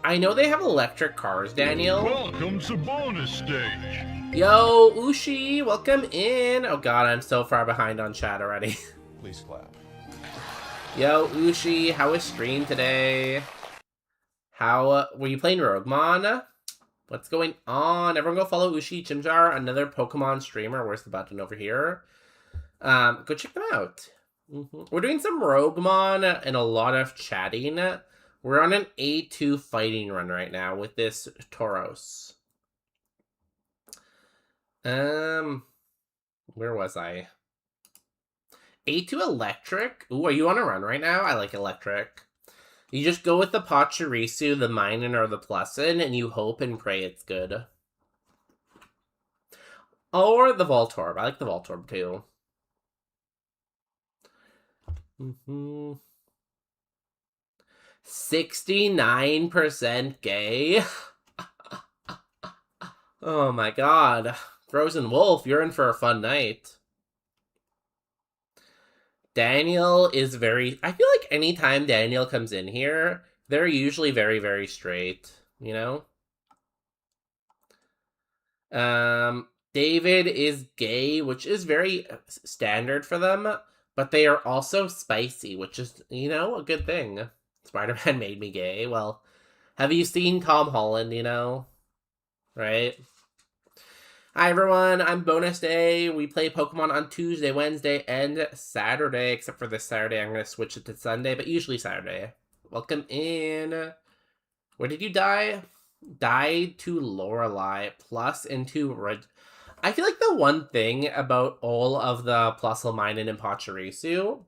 I know they have electric cars, Daniel. Welcome to bonus stage. Yo, Ushi, welcome in. Oh god, I'm so far behind on chat already. Please clap. Yo, Ushi, how was stream today? How, were you playing Roguemon? What's going on? Everyone go follow Ushi Chimjar, another Pokemon streamer. Where's the button over here? Go check them out. We're doing some Roguemon and a lot of chatting. We're on an A2 fighting run right now with this Tauros. Where was I? A2 electric? Ooh, are you on a run right now? I like electric. You just go with the Pachirisu, the Minun, or the Plussin, and you hope and pray it's good. Or the Voltorb. I like the Voltorb too. Mm-hmm. 69% gay. Oh my god. Frozen Wolf, you're in for a fun night. Daniel is very... I feel like anytime Daniel comes in here, they're usually very, very straight, you know? David is gay, which is very standard for them, but they are also spicy, which is, you know, a good thing. Spider-Man made me gay. Well, have you seen Tom Holland, you know? Right? Hi everyone, I'm Bonus Day. We play Pokemon on Tuesday, Wednesday, and Saturday, except for this Saturday. I'm going to switch it to Sunday, but usually Saturday. Welcome in. Where did you die? Died to Lorelei, plus into Red. I feel like the one thing about all of the Plusle and Pachirisu,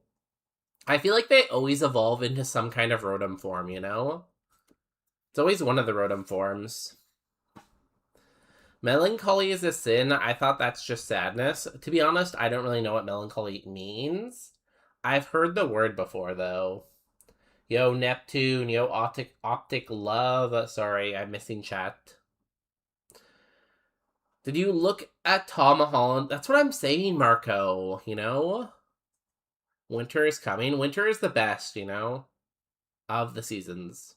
I feel like they always evolve into some kind of Rotom form, you know? It's always one of the Rotom forms. Melancholy is a sin. I thought that's just sadness. To be honest, I don't really know what melancholy means. I've heard the word before, though. Yo, Neptune. Yo, Optic Love. Sorry, I'm missing chat. Did you look at Tom Holland? That's what I'm saying, Marco. You know? Winter is coming. Winter is the best, you know? Of the seasons.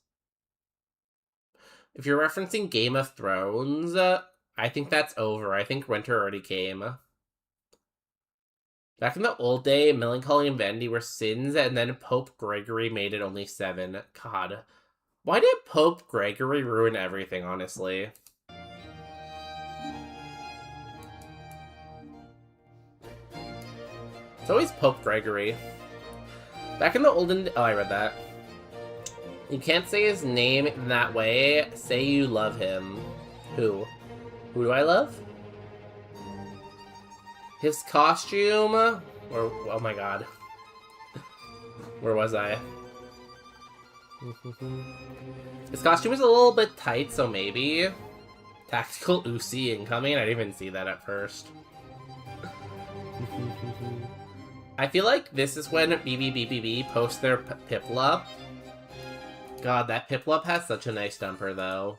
If you're referencing Game of Thrones... I think that's over. I think winter already came. Back in the old day, Melancholy and Vanity were sins, and then Pope Gregory made it only 7. God. Why did Pope Gregory ruin everything, honestly? It's always Pope Gregory. Back in the olden... Oh, I read that. You can't say his name in that way. Say you love him. Who? Who do I love? His costume? Or, oh my god. Where was I? His costume is a little bit tight, so maybe. Tactical Uzi incoming? I didn't even see that at first. I feel like this is when BBBBB posts their Piplup. God, that Piplup has such a nice dumper, though.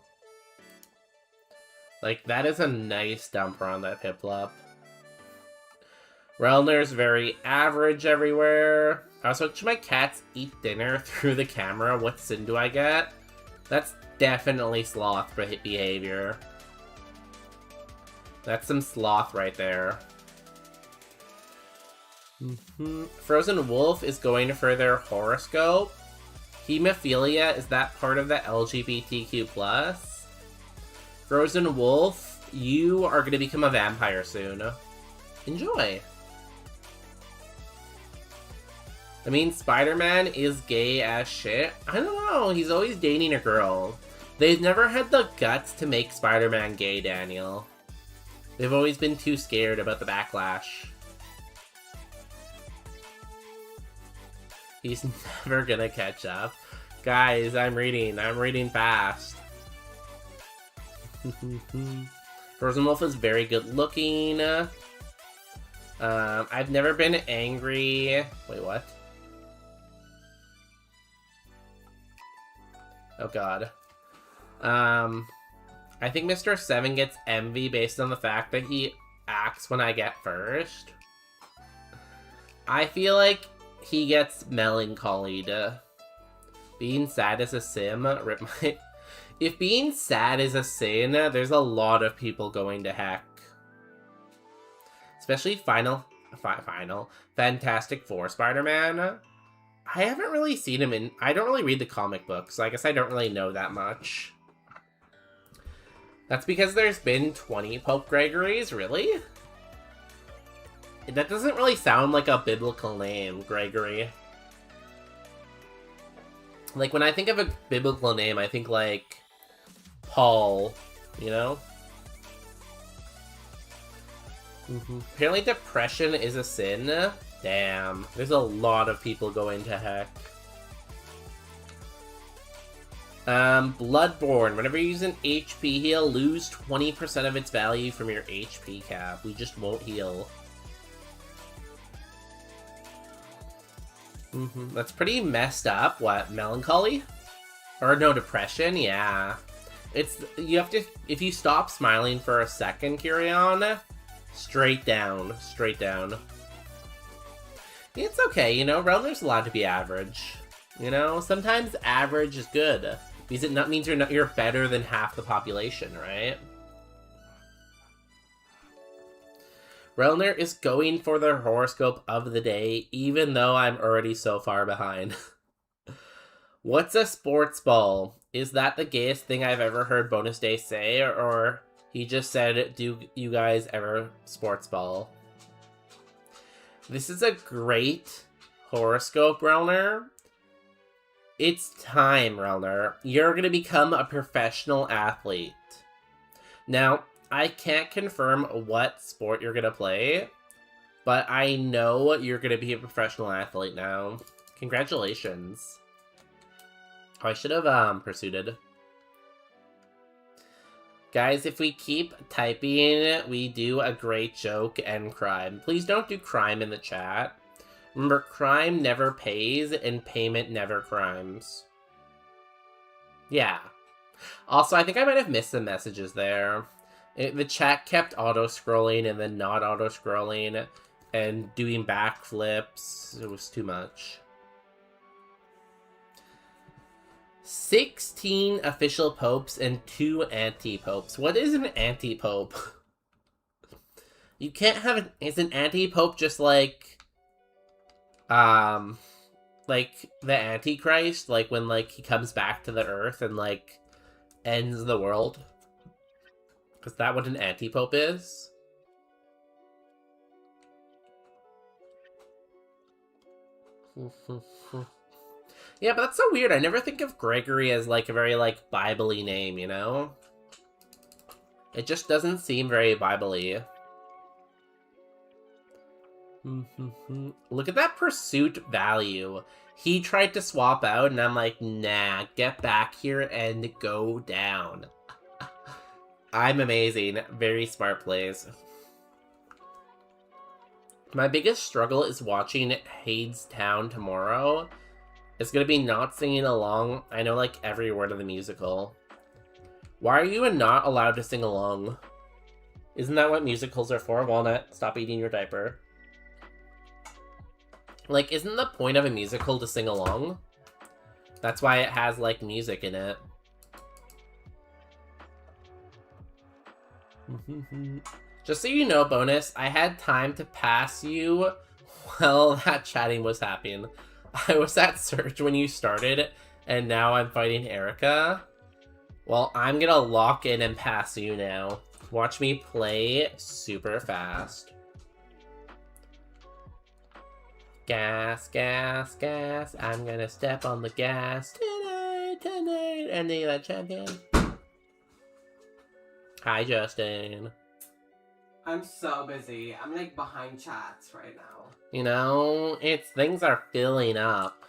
Like, that is a nice dumper on that Piplup. Relner's very average everywhere. I was watching my cats eat dinner through the camera. What sin do I get? That's definitely sloth behavior. That's some sloth right there. Frozen Wolf is going for their horoscope. Hemophilia, is that part of the LGBTQ+? Frozen Wolf, you are going to become a vampire soon. Enjoy. I mean, Spider-Man is gay as shit. I don't know, he's always dating a girl. They've never had the guts to make Spider-Man gay, Daniel. They've always been too scared about the backlash. He's never gonna catch up. Guys, I'm reading fast. Frozen Wolf is very good looking. I've never been angry. Wait, what? Oh god. I think Mr. 7 gets envy based on the fact that he acts when I get first. I feel like he gets melancholy. Being sad is a sin. Rip my... If being sad is a sin, there's a lot of people going to heck. Especially Fantastic Four Spider-Man. I haven't really seen him in... I don't really read the comic books, so I guess I don't really know that much. That's because there's been 20 Pope Gregorys, really? That doesn't really sound like a biblical name, Gregory. Like, when I think of a biblical name, I think, like, Paul, you know? Apparently depression is a sin. Damn. There's a lot of people going to heck. Bloodborne. Whenever you use an HP heal, lose 20% of its value from your HP cap. We just won't heal. That's pretty messed up. What, melancholy? Or no, depression? Yeah. You have to, if you stop smiling for a second, Kyrion, straight down. Straight down. It's okay, you know, Realmer's allowed to be average. You know, sometimes average is good. Because it means you're better than half the population, right? Relner is going for the horoscope of the day, even though I'm already so far behind. What's a sports ball? Is that the gayest thing I've ever heard Bonus Day say? Or he just said, do you guys ever sports ball? This is a great horoscope, Relner. It's time, Relner. You're going to become a professional athlete. Now, I can't confirm what sport you're going to play, but I know you're going to be a professional athlete now. Congratulations. Oh, I should have pursued it. Guys, if we keep typing, we do a great joke and crime. Please don't do crime in the chat. Remember, crime never pays, and payment never crimes. Yeah. Also, I think I might have missed some messages there. The chat kept auto-scrolling and then not auto-scrolling, and doing backflips. It was too much. 16 official popes and 2 anti-popes. What is an anti-pope? You can't have an... Is an anti-pope just like the Antichrist? Like, when, like, he comes back to the Earth and, like, ends the world? Is that what an anti-pope is? Yeah, but that's so weird. I never think of Gregory as, like, a very, like, Bible-y name, you know? It just doesn't seem very Bible-y. Look at that pursuit value. He tried to swap out, and I'm like, nah, get back here and go down. I'm amazing. Very smart plays. My biggest struggle is watching Hadestown tomorrow. It's gonna be not singing along. I know, like, every word of the musical. Why are you not allowed to sing along? Isn't that what musicals are for? Walnut, stop eating your diaper. Like, isn't the point of a musical to sing along? That's why it has, like, music in it. Just so you know, Bonus, I had time to pass you while that chatting was happening. I was at Surge when you started, and now I'm fighting Erica. Well, I'm gonna lock in and pass you now. Watch me play super fast. Gas, gas, gas. I'm gonna step on the gas tonight, tonight. Ending that champion. Hi, Justin. I'm so busy. I'm like behind chats right now. You know, things are filling up.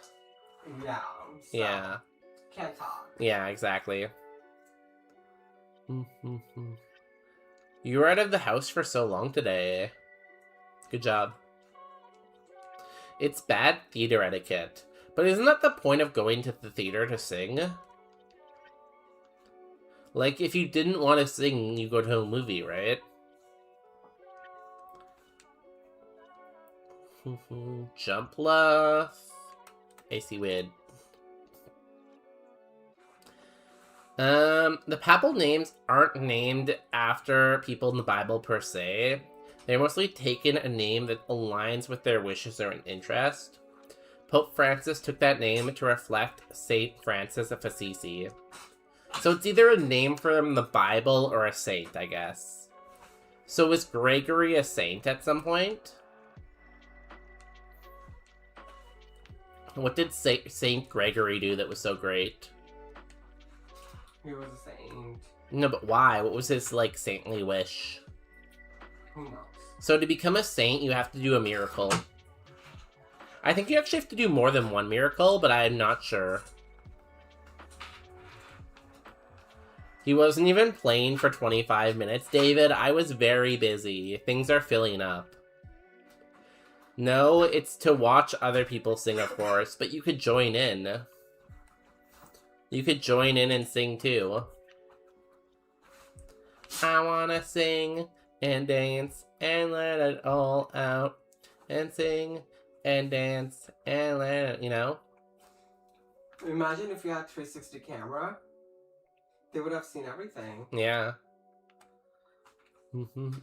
Yeah. So Yeah. Can't talk. Yeah, exactly. You were out of the house for so long today. Good job. It's bad theater etiquette. But isn't that the point of going to the theater to sing? Like, if you didn't want to sing, you go to a movie, right? Jump left. AC Wid. The papal names aren't named after people in the Bible per se. They're mostly taken a name that aligns with their wishes or an interest. Pope Francis took that name to reflect Saint Francis of Assisi. So it's either a name from the Bible or a saint, I guess. So was Gregory a saint at some point? What did Saint Gregory do that was so great? He was a saint. No, but why? What was his, like, saintly wish? Who knows? So to become a saint, you have to do a miracle. I think you actually have to do more than one miracle, but I'm not sure. He wasn't even playing for 25 minutes. David, I was very busy. Things are filling up. No, it's to watch other people sing, of course, but you could join in. You could join in and sing too. I wanna sing and dance and let it all out. And sing and dance and let it, you know? Imagine if you had 360 camera. They would have seen everything. Yeah.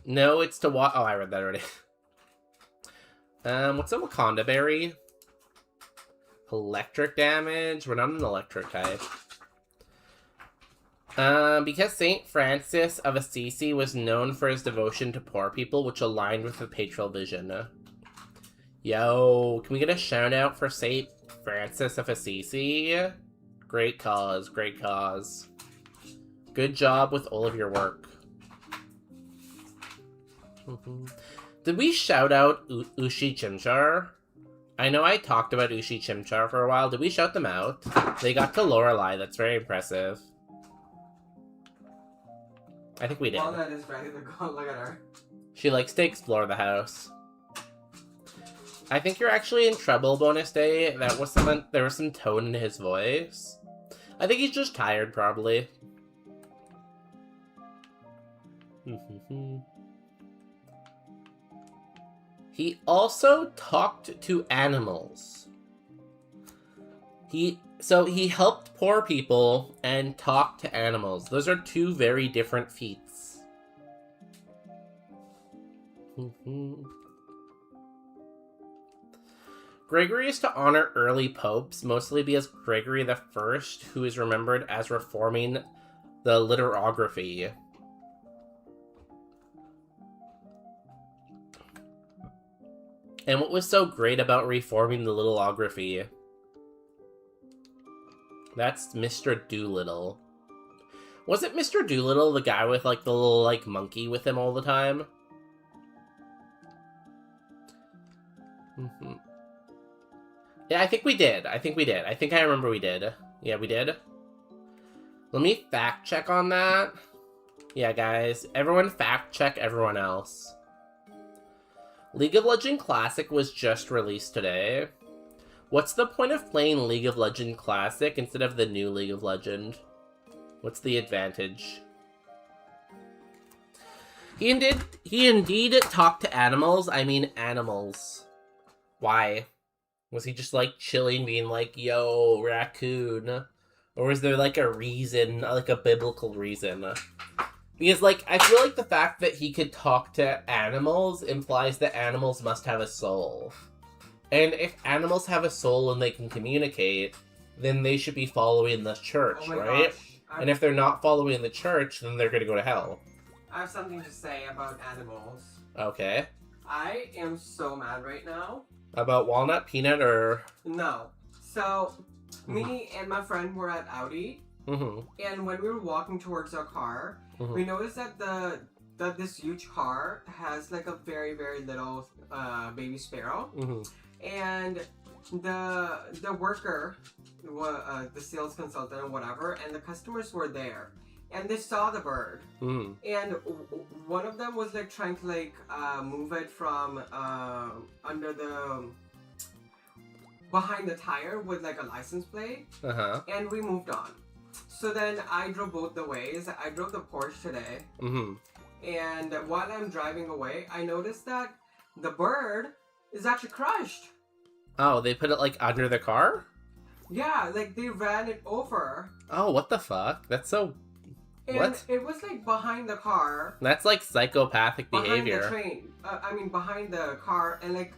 No, it's to watch. Oh, I read that already. What's a Wakanda berry? Electric damage? We're not an electric type. Because Saint Francis of Assisi was known for his devotion to poor people, which aligned with the patrial vision. Yo, can we get a shout out for Saint Francis of Assisi? Great cause, great cause. Good job with all of your work. Did we shout out Ushi Chimchar? I know I talked about Ushi Chimchar for a while. Did we shout them out? They got to Lorelei. That's very impressive. I think we did. Walnut is ready to go. Look at her. She likes to explore the house. I think you're actually in trouble, Bonus Day. There was some tone in his voice. I think he's just tired, probably. He also talked to animals. He helped poor people and talked to animals. Those are two very different feats. Gregory is to honor early popes, mostly because Gregory the First, who is remembered as reforming the literography. And what was so great about reforming the literography? That's Mr. Doolittle. Was it Mr. Doolittle, the guy with, like, the little, like, monkey with him all the time? Yeah, I think we did. I think I remember we did. Yeah, we did. Let me fact check on that. Yeah, guys. Everyone fact check everyone else. League of Legends Classic was just released today. What's the point of playing League of Legends Classic instead of the new League of Legends? What's the advantage? He indeed talked to animals. I mean animals. Why? Was he just like chilling being like, yo, raccoon? Or was there like a reason, like a biblical reason? Because, like, I feel like the fact that he could talk to animals implies that animals must have a soul. And if animals have a soul and they can communicate, then they should be following the church, right? Gosh. And if they're not following the church, then they're gonna go to hell. I have something to say about animals. Okay. I am so mad right now. About walnut, peanut, or... No. So, me and my friend were at Audi, and when we were walking towards our car, we noticed that this huge car has like a very, very little baby sparrow. And the worker, the sales consultant or whatever, and the customers were there. And they saw the bird. And one of them was like trying to like move it from under the... behind the tire with like a license plate. And we moved on. So then I drove both the ways. I drove the Porsche today. And while I'm driving away, I noticed that the bird is actually crushed. Oh, they put it like under the car? Yeah, like they ran it over. Oh, what the fuck? That's so... And what? it was like behind the car. That's like psychopathic behavior. Behind the train. Behind the car, and like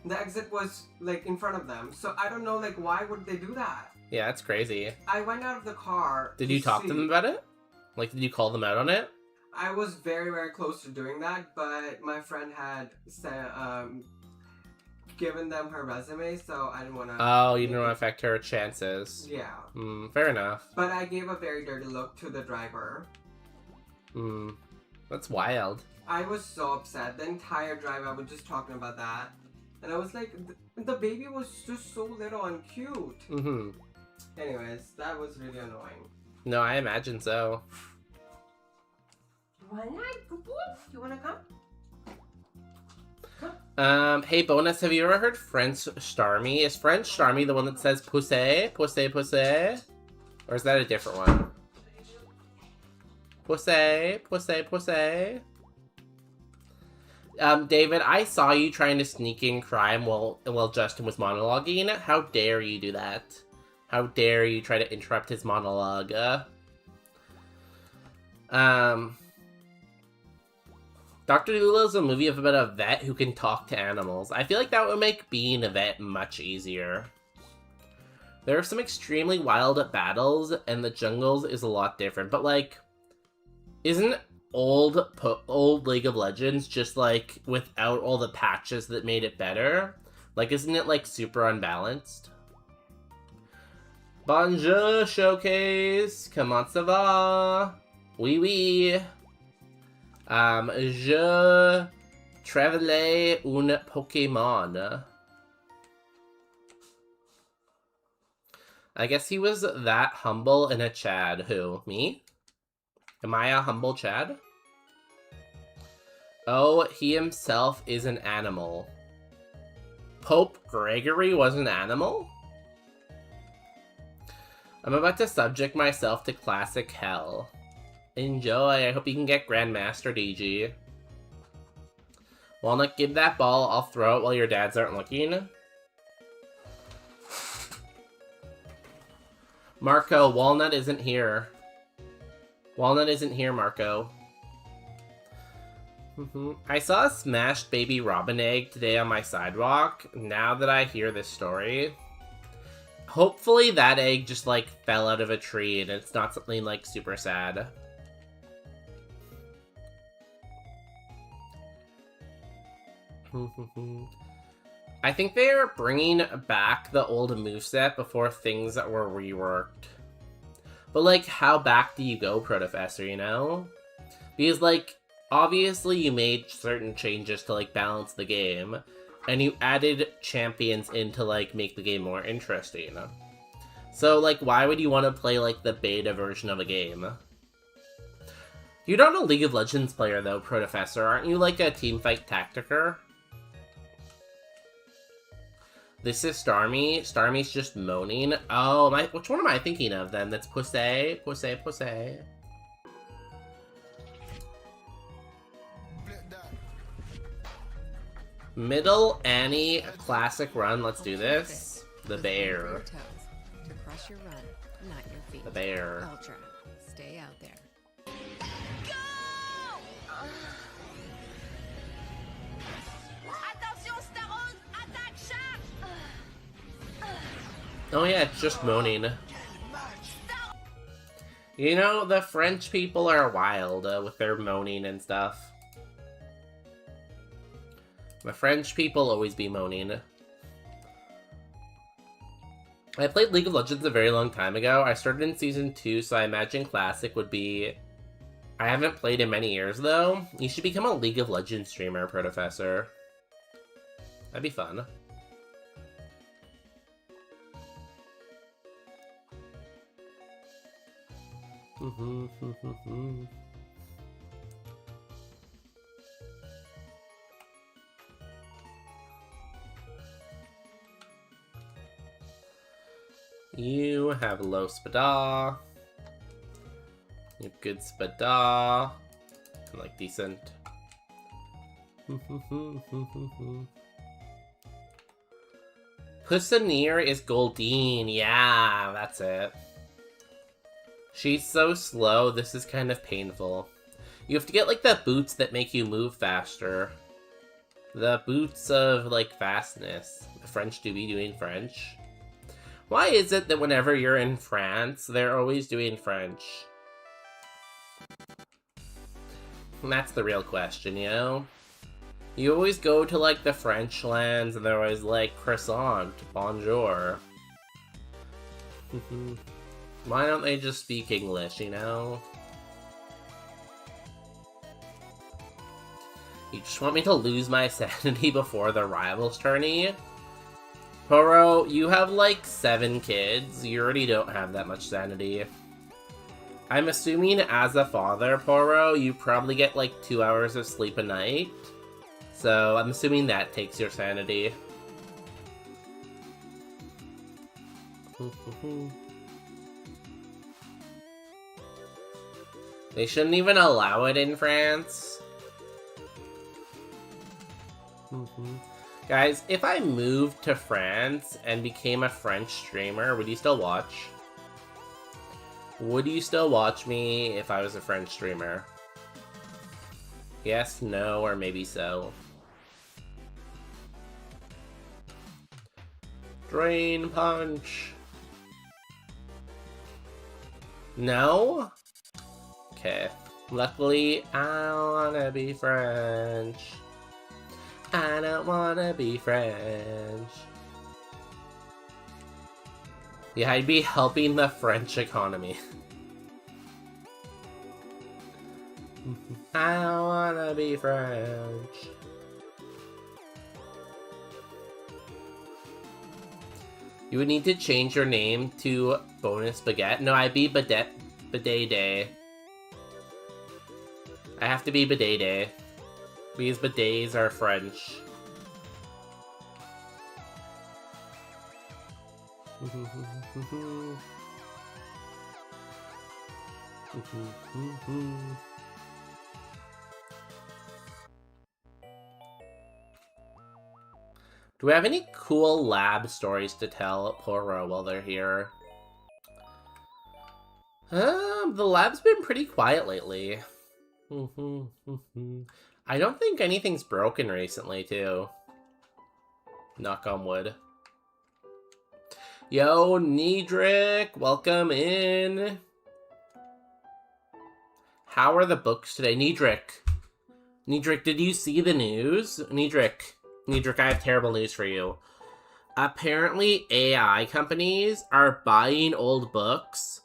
the exit was like in front of them. So I don't know, like, why would they do that? Yeah, that's crazy. I went out of the car. Did you talk to them about it? Like, did you call them out on it? I was very, very close to doing that, but my friend had given them her resume, so I didn't want to... Oh, you didn't want to affect her chances. Yeah. Fair enough. But I gave a very dirty look to the driver. That's wild. I was so upset. The entire drive, I was just talking about that. And I was like, the baby was just so little and cute. Anyways, that was really annoying. No, I imagine so. You wanna come? Come. Hey, Bonus, have you ever heard French Starmie? Is French Starmie the one that says poussé, poussé, poussé? Or is that a different one? Poussé, poussé, poussé. David, I saw you trying to sneak in crime while Justin was monologuing. How dare you do that? How dare you try to interrupt his monologue? Dr. Dolittle is a movie about a vet who can talk to animals. I feel like that would make being a vet much easier. There are some extremely wild battles, and the jungles is a lot different. But, like, isn't old League of Legends just, like, without all the patches that made it better? Like, isn't it, like, super unbalanced? Bonjour, Showcase! Comment ça va? Oui, oui. Je travaille un Pokémon. I guess he was that humble in a Chad. Who? Me? Am I a humble Chad? Oh, he himself is an animal. Pope Gregory was an animal? I'm about to subject myself to classic hell. Enjoy. I hope you can get Grandmaster DG. Walnut, give that ball. I'll throw it while your dads aren't looking. Marco, Walnut isn't here. Walnut isn't here, Marco. I saw a smashed baby robin egg today on my sidewalk. Now that I hear this story, hopefully that egg just, like, fell out of a tree and it's not something, like, super sad. I think they are bringing back the old moveset before things that were reworked. But, like, how back do you go, Professor, you know? Because, like, obviously you made certain changes to, like, balance the game, and you added champions in to, like, make the game more interesting. So, like, why would you want to play, like, the beta version of a game? You're not a League of Legends player, though, Professor. Aren't you, like, a teamfight tacticer? This is Starmie. Starmie's just moaning. Oh, which one am I thinking of, then? That's Poussé, Poussé, Poussé. Middle Annie classic run. Let's do this. The bear. To crush your run, not your feet. The bear. Ultra. Stay out there. Oh yeah, it's just moaning. You know, the French people are wild with their moaning and stuff. The French people always be moaning. I played League of Legends a very long time ago. I started in Season 2, so I imagine Classic would be... I haven't played in many years, though. You should become a League of Legends streamer, Professor. That'd be fun. You have low spada. You have good spada. And like decent. Pussaneer is Goldeen. Yeah, that's it. She's so slow, this is kind of painful. You have to get, like, the boots that make you move faster. The boots of, like, fastness. The French do be doing French. Why is it that whenever you're in France, they're always doing French? And that's the real question, you know? You always go to, like, the French lands, and they're always like, croissant, bonjour. Why don't they just speak English, you know? You just want me to lose my sanity before the rivals tourney? Poro, you have like 7 kids. You already don't have that much sanity. I'm assuming as a father, Poro, you probably get like 2 hours of sleep a night. So I'm assuming that takes your sanity. They shouldn't even allow it in France. Guys, if I moved to France and became a French streamer, would you still watch? Would you still watch me if I was a French streamer? Yes, no, or maybe so. Drain punch. No? Okay. Luckily, I wanna be French. I don't wanna be French. Yeah, I'd be helping the French economy. I don't wanna be French. You would need to change your name to Bonus Baguette. No, I'd be Bidet Day. I have to be Bidet Day. Because bidets are French. Do we have any cool lab stories to tell at Poro while they're here? The lab's been pretty quiet lately. I don't think anything's broken recently, too. Knock on wood. Yo, Niedrick, welcome in. How are the books today? Niedrick, did you see the news? Niedrick, I have terrible news for you. Apparently, AI companies are buying old books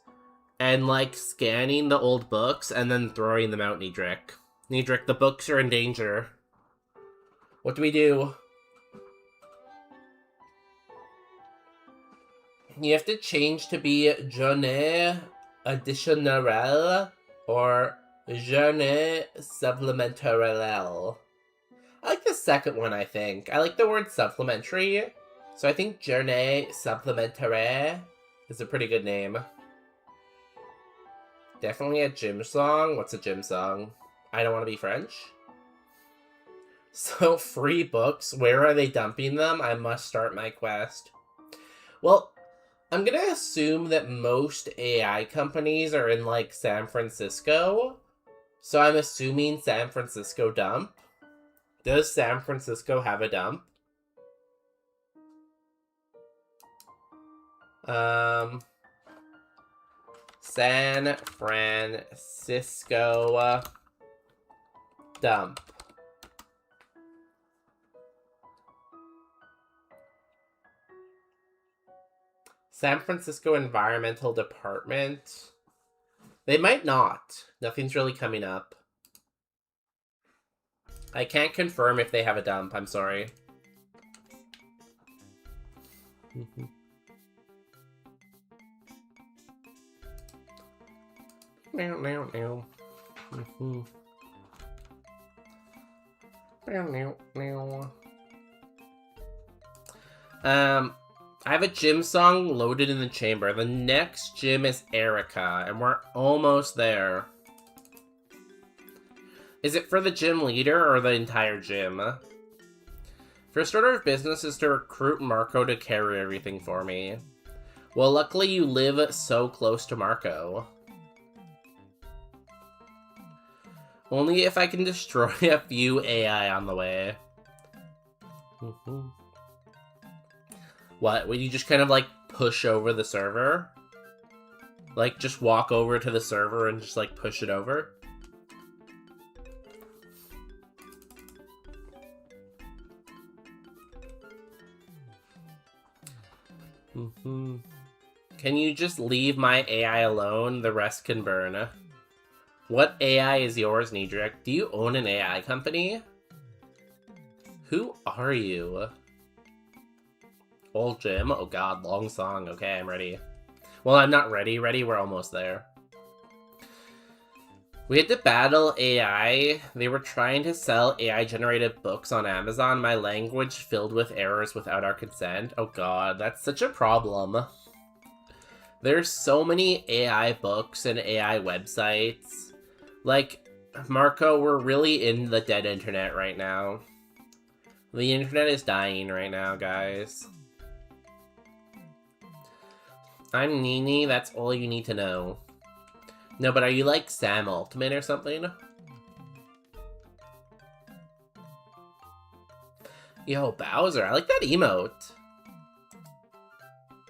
and, like, scanning the old books and then throwing them out, Niedrick. Niedrick, the books are in danger. What do we do? You have to change to be Journée Additionnelle or Journée Supplémentaire. I like the second one, I think. I like the word supplementary, so I think Journée Supplémentaire is a pretty good name. Definitely a gym song. What's a gym song? I don't want to be French. So, free books. Where are they dumping them? I must start my quest. Well, I'm gonna assume that most AI companies are in, like, San Francisco. So I'm assuming San Francisco dump. Does San Francisco have a dump? San Francisco dump. San Francisco Environmental Department. They might not. Nothing's really coming up. I can't confirm if they have a dump. I'm sorry. I have a gym song loaded in the chamber. The next gym is Erica, and we're almost there. Is it for the gym leader or the entire gym? First order of business is to recruit Marco to carry everything for me. Well, luckily you live so close to Marco. Only if I can destroy a few AI on the way. What? Would you just kind of, like, push over the server? Like, just walk over to the server and just, like, push it over? Can you just leave my AI alone? The rest can burn. What AI is yours, Niedrick? Do you own an AI company? Who are you? Old Jim? Oh god, long song. Okay, I'm ready. Well, I'm not ready. We're almost there. We had to battle AI. They were trying to sell AI-generated books on Amazon. My language filled with errors without our consent. Oh god, that's such a problem. There's so many AI books and AI websites. Like, Marco, we're really in the dead internet right now. The internet is dying right now, guys. I'm Nini, that's all you need to know. No, but are you like Sam Altman or something? Yo, Bowser, I like that emote.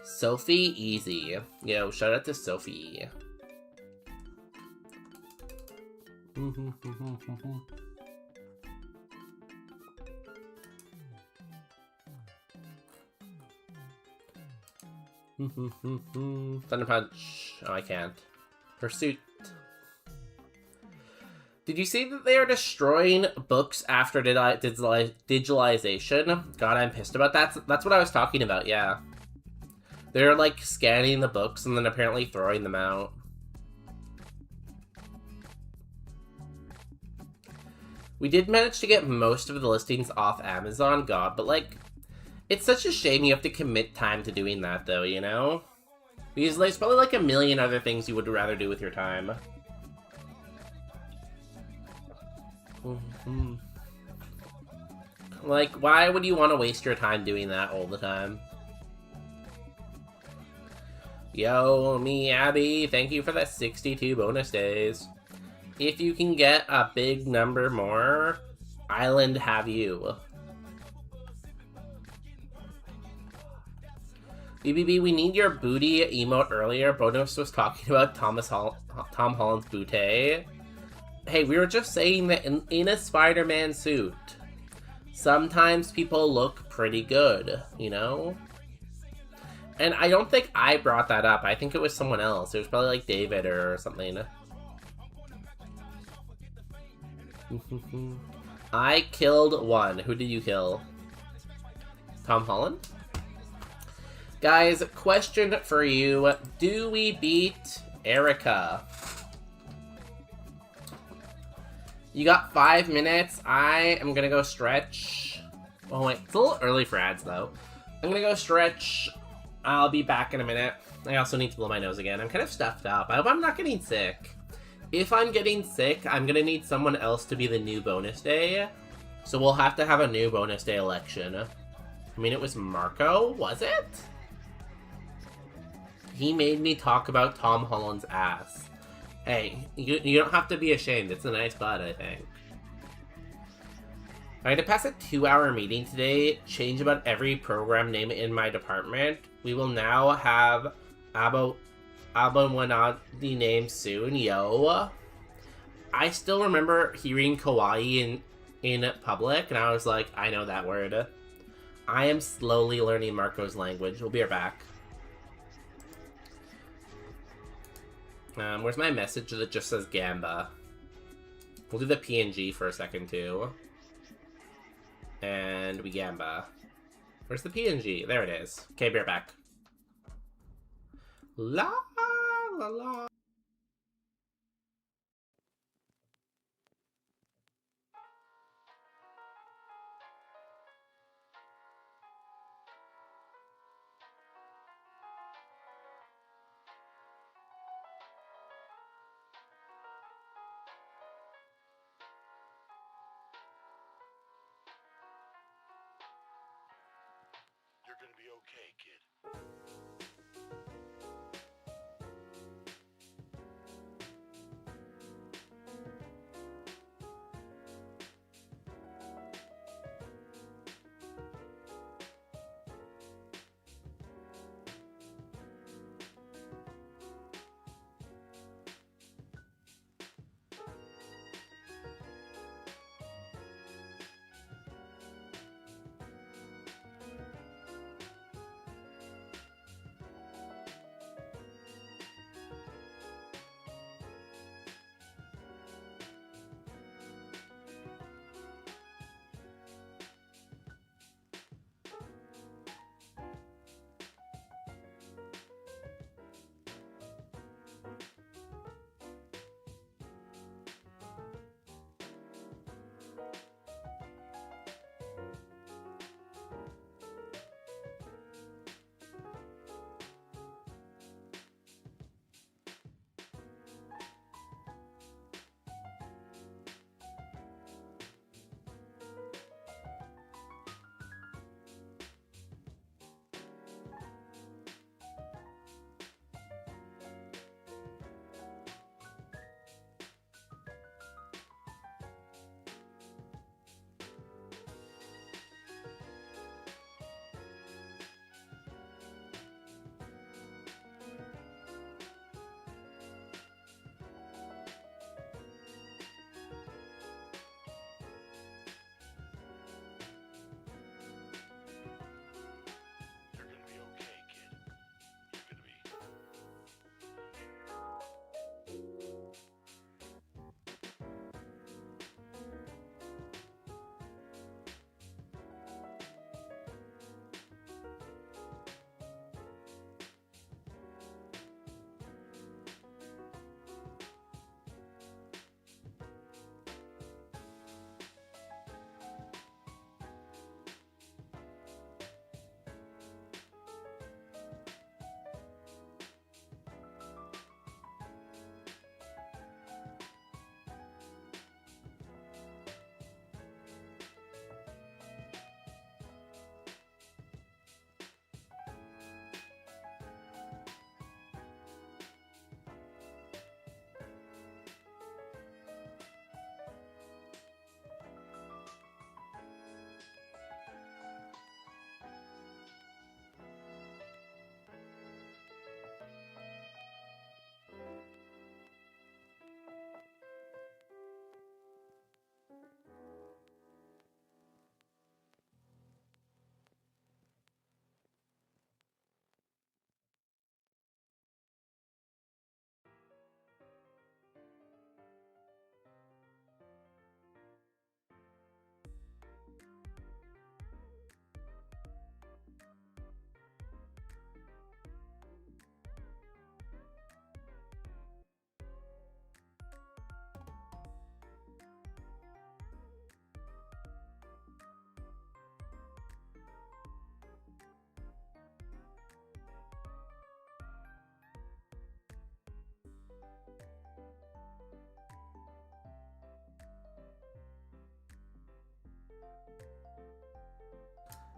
Sophie Easy. Yo, shout out to Sophie. Thunder Punch. Oh, I can't. Pursuit. Did you see that they are destroying books after digitalization? God, I'm pissed about that. That's what I was talking about, yeah. They're, like, scanning the books and then apparently throwing them out. We did manage to get most of the listings off Amazon, God, but, like, it's such a shame you have to commit time to doing that, though, you know? Because there's probably, like, a million other things you would rather do with your time. Like, why would you want to waste your time doing that all the time? Yo, me, Abby, thank you for that 62 bonus days. If you can get a big number more, Island have you. BBB, we need your booty emote earlier. Bonus was talking about Tom Holland's booty. Hey, we were just saying that in a Spider-Man suit, sometimes people look pretty good, you know? And I don't think I brought that up. I think it was someone else. It was probably like David or something. I killed one. Who did you kill? Tom Holland? Guys, question for you. Do we beat Erica? You got 5 minutes. I am gonna go stretch. Oh wait, it's a little early for ads though. I'm gonna go stretch. I'll be back in a minute. I also need to blow my nose again. I'm kind of stuffed up. I hope I'm not getting sick. If I'm getting sick, I'm gonna need someone else to be the new bonus day. So we'll have to have a new bonus day election. I mean, it was Marco, was it? He made me talk about Tom Holland's ass. Hey, you don't have to be ashamed. It's a nice butt, I think. I had to pass a 2-hour meeting today, change about every program name in my department. We will now have Abanwanadi named soon, yo. I still remember hearing kawaii in public, and I was like, I know that word. I am slowly learning Marco's language. We'll be right back. Where's my message that just says Gamba? We'll do the PNG for a second, too. And we Gamba. Where's the PNG? There it is. Okay, be right back. La la la. You're gonna be okay, kid.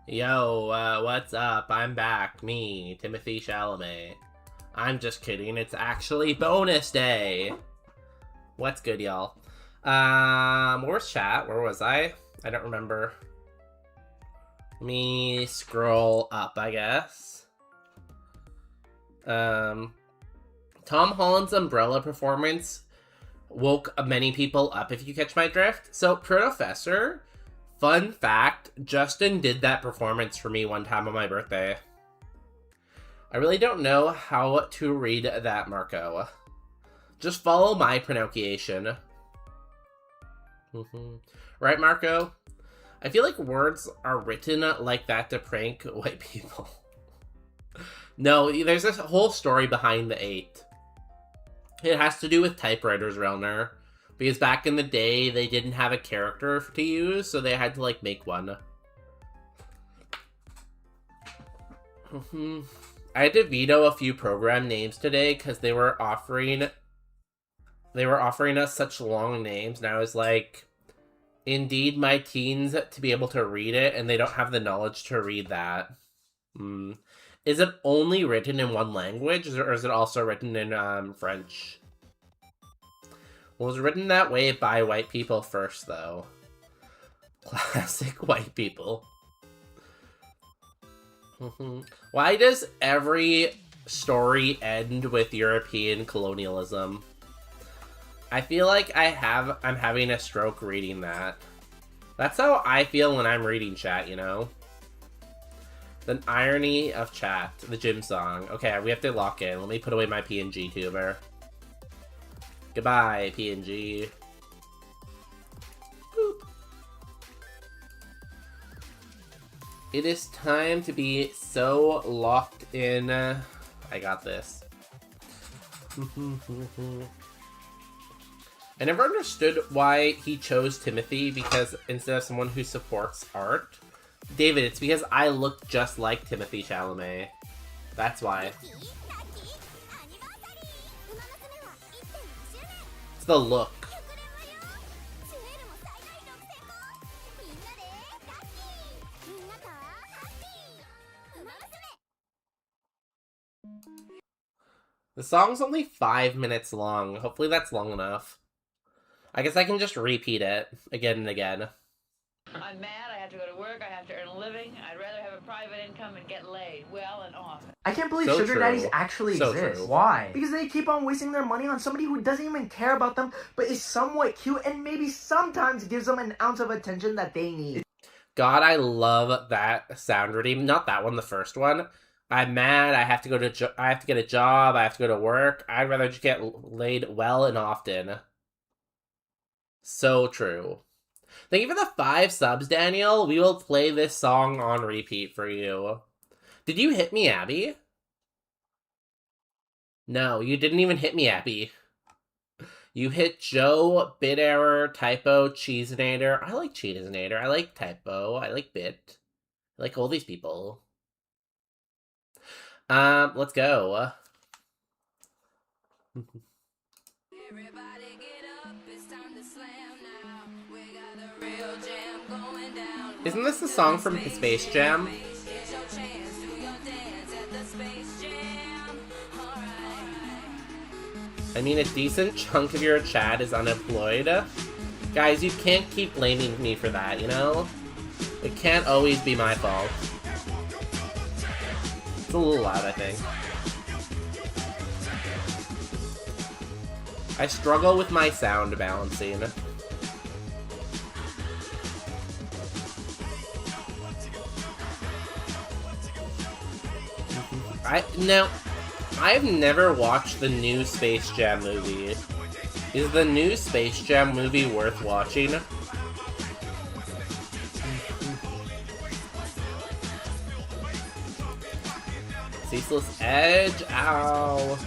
Yo, what's up? I'm back. Me, Timothy Chalamet. I'm just kidding. It's actually bonus day. What's good, y'all? Where's chat? Where was I? I don't remember. Let me scroll up, I guess. Tom Holland's Umbrella performance woke many people up, if you catch my drift. So, Professor, fun fact, Justin did that performance for me one time on my birthday. I really don't know how to read that, Marco. Just follow my pronunciation. Right, Marco? I feel like words are written like that to prank white people. No, there's this whole story behind the 8. It has to do with typewriters, Relner. Because back in the day, they didn't have a character to use, so they had to, like, make one. I had to veto a few program names today because they were offering us such long names, and I was like, indeed, my teens to be able to read it, and they don't have the knowledge to read that. Is it only written in one language, or is it also written in French? Well, it was written that way by white people first, though. Classic white people. Why does every story end with European colonialism? I feel like I'm having a stroke reading that. That's how I feel when I'm reading chat, you know? The irony of chat. The gym song. Okay, we have to lock in. Let me put away my PNG tuber. Goodbye, PNG. Boop. It is time to be so locked in. I got this. I never understood why he chose Timothy because instead of someone who supports art. David, it's because I look just like Timothy Chalamet. That's why. It's the look. The song's only 5 minutes long. Hopefully that's long enough. I guess I can just repeat it again and again. I'm mad, I have to go to work, I have to earn a living. I'd rather have a private income and get laid well and often. I can't believe So sugar true. daddies actually So exist. true. Why? Because they keep on wasting their money on somebody who doesn't even care about them, but is somewhat cute and maybe sometimes gives them an ounce of attention that they need. God, I love that sound redeem. Not that one, the first one. I'm mad. I have to go to. I have to get a job. I have to go to work. I'd rather just get laid well and often. So true. Thank you for the 5 subs, Daniel. We will play this song on repeat for you. Did you hit me, Abby? No, you didn't even hit me, Abby. You hit Joe, Bit Error, Typo, Cheesenator. I like Cheesenator. I like Typo. I like Bit. I like all these people. Let's go. Isn't this the song from Space Jam? I mean, a decent chunk of your chat is unemployed. Guys, you can't keep blaming me for that, you know? It can't always be my fault. It's a little loud, I think. I struggle with my sound balancing. I've never watched the new Space Jam movie. Is the new Space Jam movie worth watching? Ceaseless Edge, ow.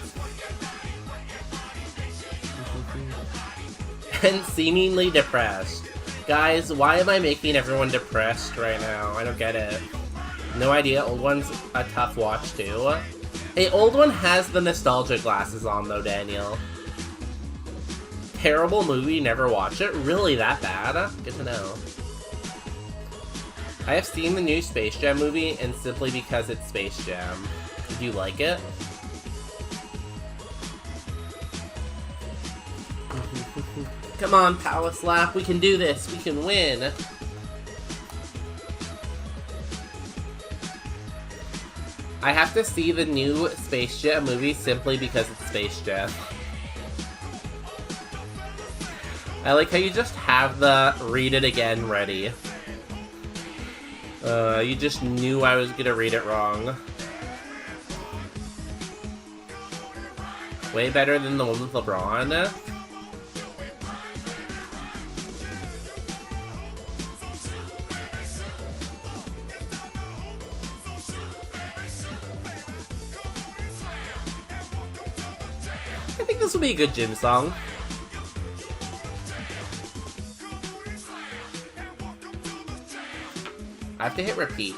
And seemingly depressed. Guys, why am I making everyone depressed right now? I don't get it. No idea, Old One's a tough watch too. Hey, Old One has the nostalgia glasses on though, Daniel. Terrible movie, never watch it? Really that bad? Good to know. I have seen the new Space Jam movie, and simply because it's Space Jam. Do you like it? Come on, Power Slap, we can do this, we can win! I have to see the new Space Jam movie simply because it's Space Jam. I like how you just have the read it again ready. You just knew I was gonna read it wrong. Way better than the one with LeBron. I think this will be a good gym song. I have to hit repeat.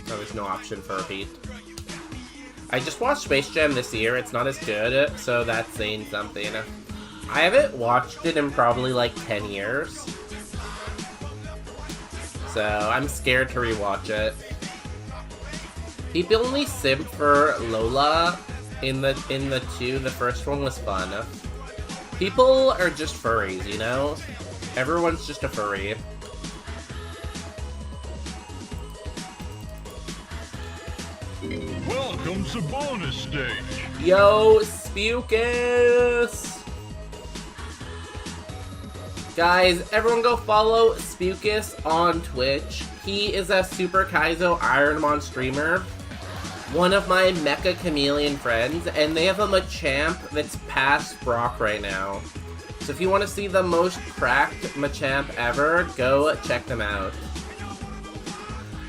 No, there's no option for repeat. I just watched Space Jam this year. It's not as good, so that's saying something. I haven't watched it in probably like 10 years. So I'm scared to rewatch it. People only simp for Lola in the two. The first one was fun. People are just furries, you know? Everyone's just a furry. Welcome to bonus stage. Yo, Spukus! Guys, everyone go follow Spukus on Twitch. He is a Super Kaizo Ironmon streamer. One of my Mecha Chameleon friends, and they have a Machamp that's past Brock right now. So if you want to see the most cracked Machamp ever, go check them out.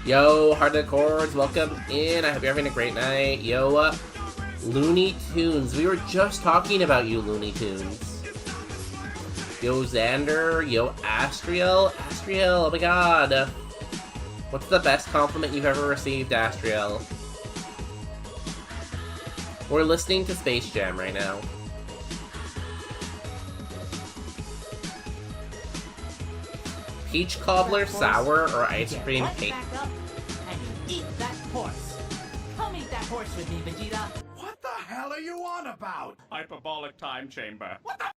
Yo, Hardcore, welcome in. I hope you're having a great night. Yo, Looney Tunes. We were just talking about you, Looney Tunes. Yo, Xander. Yo, Astriel. Astriel, oh my god. What's the best compliment you've ever received, Astriel? We're listening to Space Jam right now. Peach cobbler, sour, or ice cream cake? Eat that horse. Come eat that horse with me, Vegeta. What the hell are you on about? Hyperbolic time chamber. What the?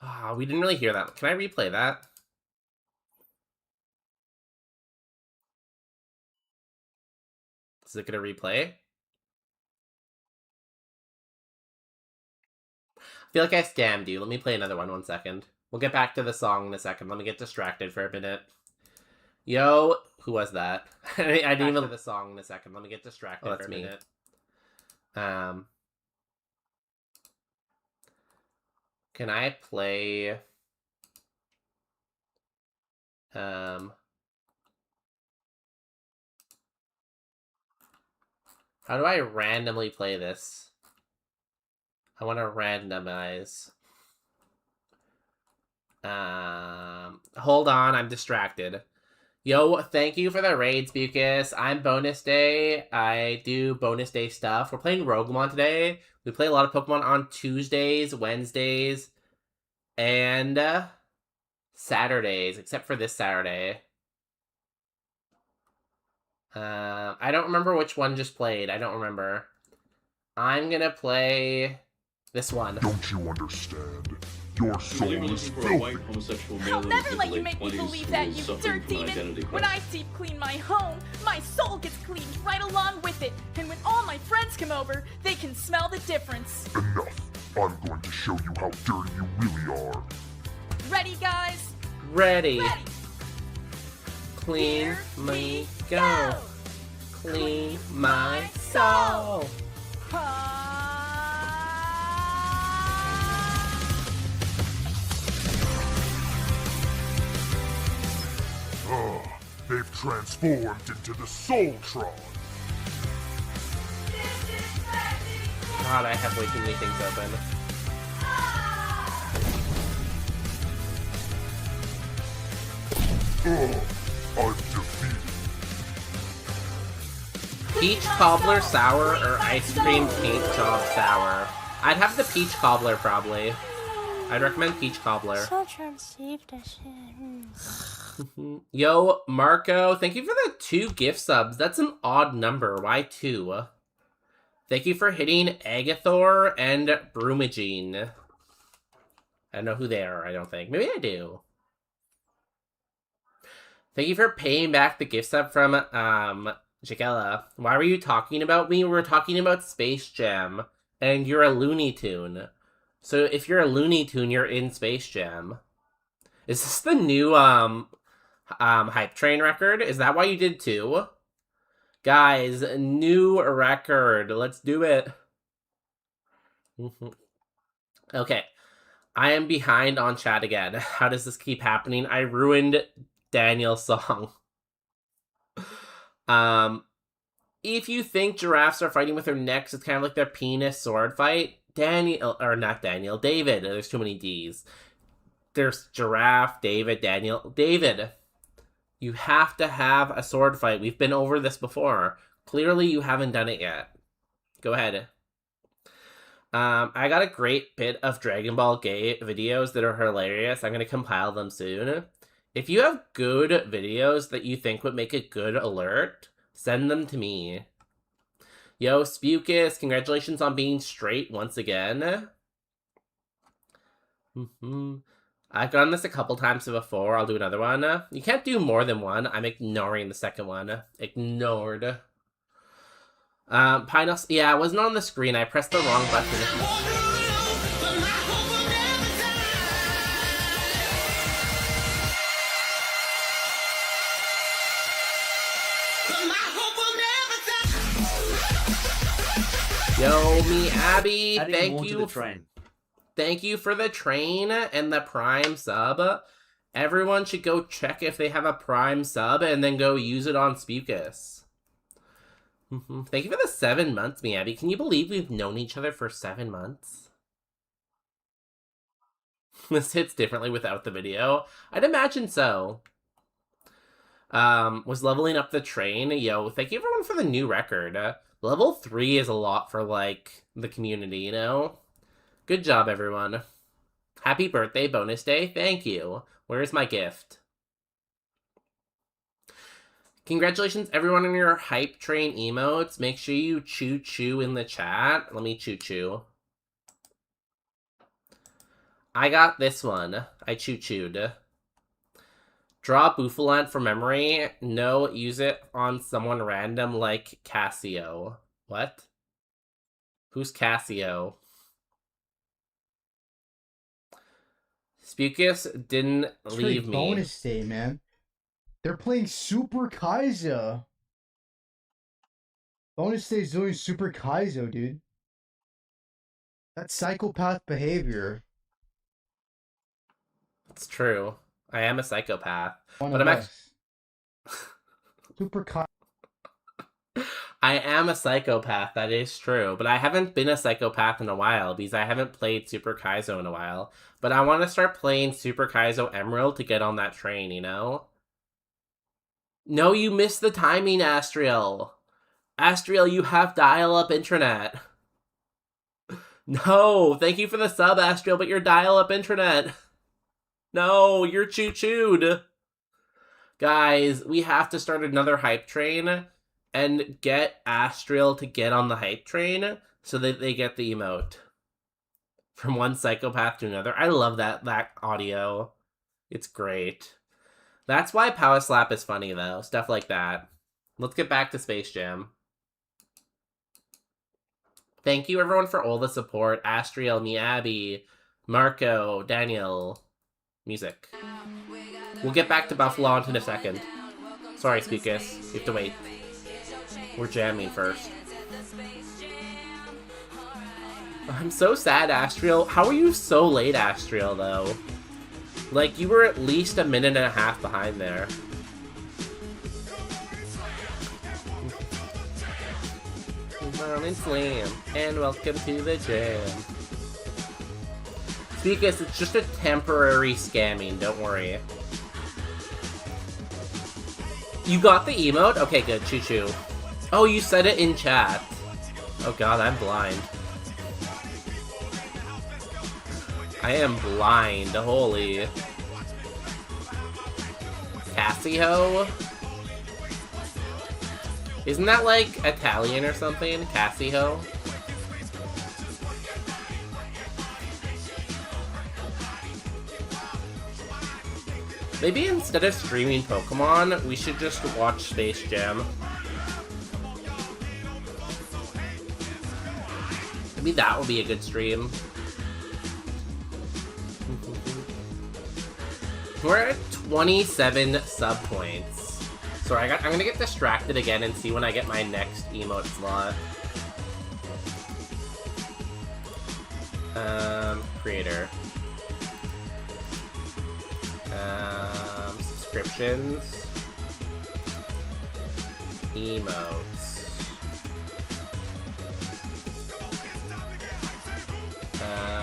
Ah, we didn't really hear that. Can I replay that? Is it gonna replay? I feel like I scammed you. Let me play another one second. We'll get back to the song in a second. Let me get distracted for a minute. Yo, who was that? I didn't even... the song in a second. Let me get distracted for a minute. Can I play... How do I randomly play this? I want to randomize. Hold on, I'm distracted. Yo, thank you for the raids, Bucus. I'm Bonus Day. I do Bonus Day stuff. We're playing Roguemon today. We play a lot of Pokemon on Tuesdays, Wednesdays, and Saturdays, except for this Saturday. I don't remember which one just played. I don't remember. I'm gonna play this one. Don't you understand? Your soul is filthy. I'll never let you make me believe that, you dirt demon! When I deep clean my home, my soul gets cleaned right along with it. And when all my friends come over, they can smell the difference. Enough. I'm going to show you how dirty you really are. Ready, guys? Ready. Ready. Clean Here me we go. Clean my soul. They've transformed into the Soultron. God, I have way too many things open. I'm defeated. Peach cobbler sour or ice cream paint job sour? I'd have the peach cobbler probably. I'd recommend Peach Cobbler. So save that shit. Yo, Marco, thank you for the 2 gift subs. That's an odd number. Why 2? Thank you for hitting Agathor and Brumagine. I don't know who they are, I don't think. Maybe I do. Thank you for paying back the gift sub from, Jagella. Why were you talking about me? We were talking about Space Jam. And you're a Looney Tune. So if you're a Looney Tune, you're in Space Jam. Is this the new, Hype Train record? Is that why you did 2? Guys, new record. Let's do it. Okay. I am behind on chat again. How does this keep happening? I ruined Daniel's song. If you think giraffes are fighting with their necks, it's kind of like their penis sword fight. David. There's too many D's. There's giraffe, David, Daniel. David, you have to have a sword fight. We've been over this before. Clearly, you haven't done it yet. Go ahead. I got a great bit of Dragon Ball Gay videos that are hilarious. I'm going to compile them soon. If you have good videos that you think would make a good alert, send them to me. Yo, Spukus, congratulations on being straight once again. I've done this a couple times before. I'll do another one. You can't do more than one. I'm ignoring the second one. Ignored. Pinos, yeah, it wasn't on the screen. I pressed the wrong button. Yo, me Abby, thank you. Thank you for the train and the Prime sub. Everyone should go check if they have a Prime sub and then go use it on Spukus. Thank you for the 7 months, me Abby. Can you believe we've known each other for 7 months? This hits differently without the video. I'd imagine so. Was leveling up the train. Yo, thank you everyone for the new record. Level 3 is a lot for, like, the community, you know? Good job, everyone. Happy birthday, bonus day. Thank you. Where's my gift? Congratulations, everyone, on your Hype Train emotes. Make sure you choo-choo in the chat. Let me choo-choo. I got this one. I choo-chooed. Draw Bouffalant from memory. No, use it on someone random like Cassio. What? Who's Cassio? Spukus didn't leave me. Bonus day, man. They're playing Super Kaizo. Bonus day is doing Super Kaizo, dude. That's psychopath behavior. It's true. I am a psychopath. But I'm actually... Super Kaizo. I am a psychopath, that is true. But I haven't been a psychopath in a while because I haven't played Super Kaizo in a while. But I want to start playing Super Kaizo Emerald to get on that train, you know? No, you missed the timing, Astriel. Astriel, you have dial-up internet. No, thank you for the sub, Astriel, but your dial-up internet. No, you're choo-chooed. Guys, we have to start another hype train and get Astriel to get on the hype train so that they get the emote. From one psychopath to another. I love that audio. It's great. That's why Power Slap is funny, though. Stuff like that. Let's get back to Space Jam. Thank you, everyone, for all the support. Astriel, me, Abby, Marco, Daniel. Music. We'll get back to Buffalo in a second. Sorry, Spukus. You have to wait. We're jamming first. I'm so sad, Astriel. How are you so late, Astriel, though? Like, you were at least a minute and a half behind there. Morning Slam, and welcome to the jam. Spukus, it's just a temporary scamming, don't worry. You got the emote? Okay, good, choo-choo. Oh, you said it in chat. Oh god, I'm blind. I am blind. Holy. Cassio? Isn't that like Italian or something? Cassio? Maybe instead of streaming Pokemon, we should just watch Space Jam. Maybe that would be a good stream. We're at 27 sub points. Sorry, I'm gonna get distracted again and see when I get my next emote slot. Creator. Subscriptions. Emotes.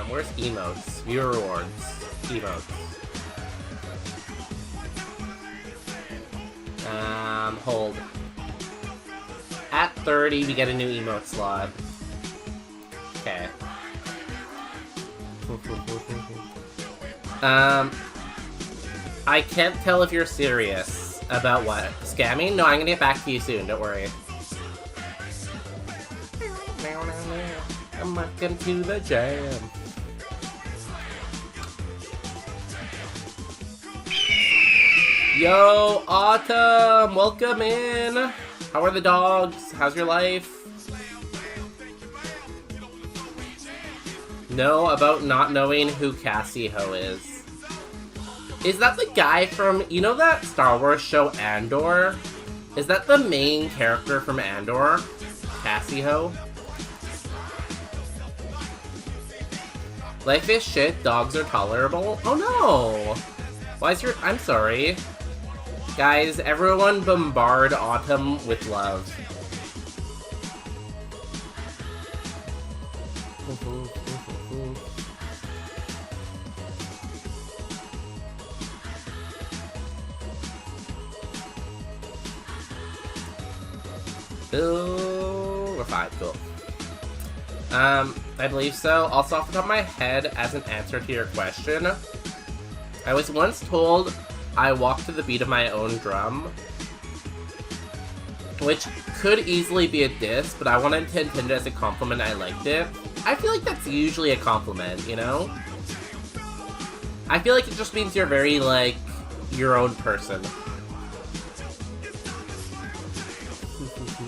Where's emotes? Viewer rewards. Emotes. Hold. At 30, we get a new emote slot. Okay. I can't tell if you're serious about what? Scamming? No, I'm gonna get back to you soon, don't worry. Welcome to the jam. Yo, Autumn! Welcome in! How are the dogs? How's your life? Know about not knowing who Cassio is. Is that the guy from, you know that Star Wars show Andor? Is that the main character from Andor? Cassio? Life is shit, dogs are tolerable? Oh no! Why is your, I'm sorry. Guys, everyone bombard Autumn with love. Ooh, we're fine, cool. I believe so. Also, off the top of my head, as an answer to your question, I was once told I walk to the beat of my own drum, which could easily be a diss, but I wanted to intend it as a compliment. I liked it. I feel like that's usually a compliment, you know? I feel like it just means you're very, like, your own person.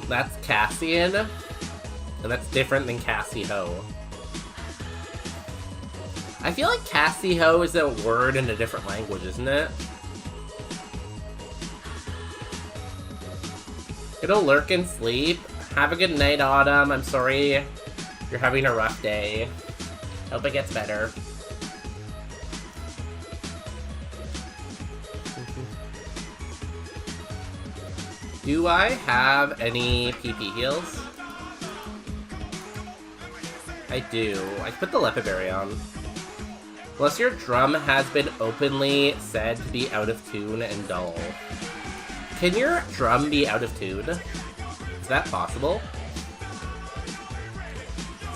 That's Cassian, and that's different than Cassio. I feel like Cassio is a word in a different language, isn't it? It'll lurk and sleep. Have a good night, Autumn. I'm sorry you're having a rough day. Hope it gets better. Do I have any PP heals? I do. I put the Leopard Berry on. Unless your drum has been openly said to be out of tune and dull. Can your drum be out of tune? Is that possible?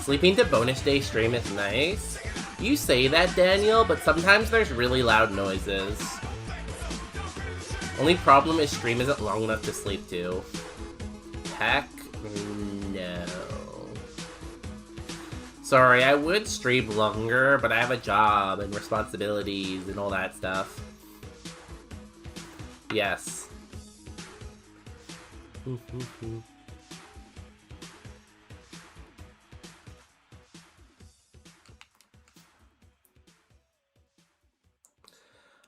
Sleeping to bonus day stream is nice. You say that, Daniel, but sometimes there's really loud noises. Only problem is stream isn't long enough to sleep to. Heck no. Sorry, I would stream longer, but I have a job and responsibilities and all that stuff. Yes.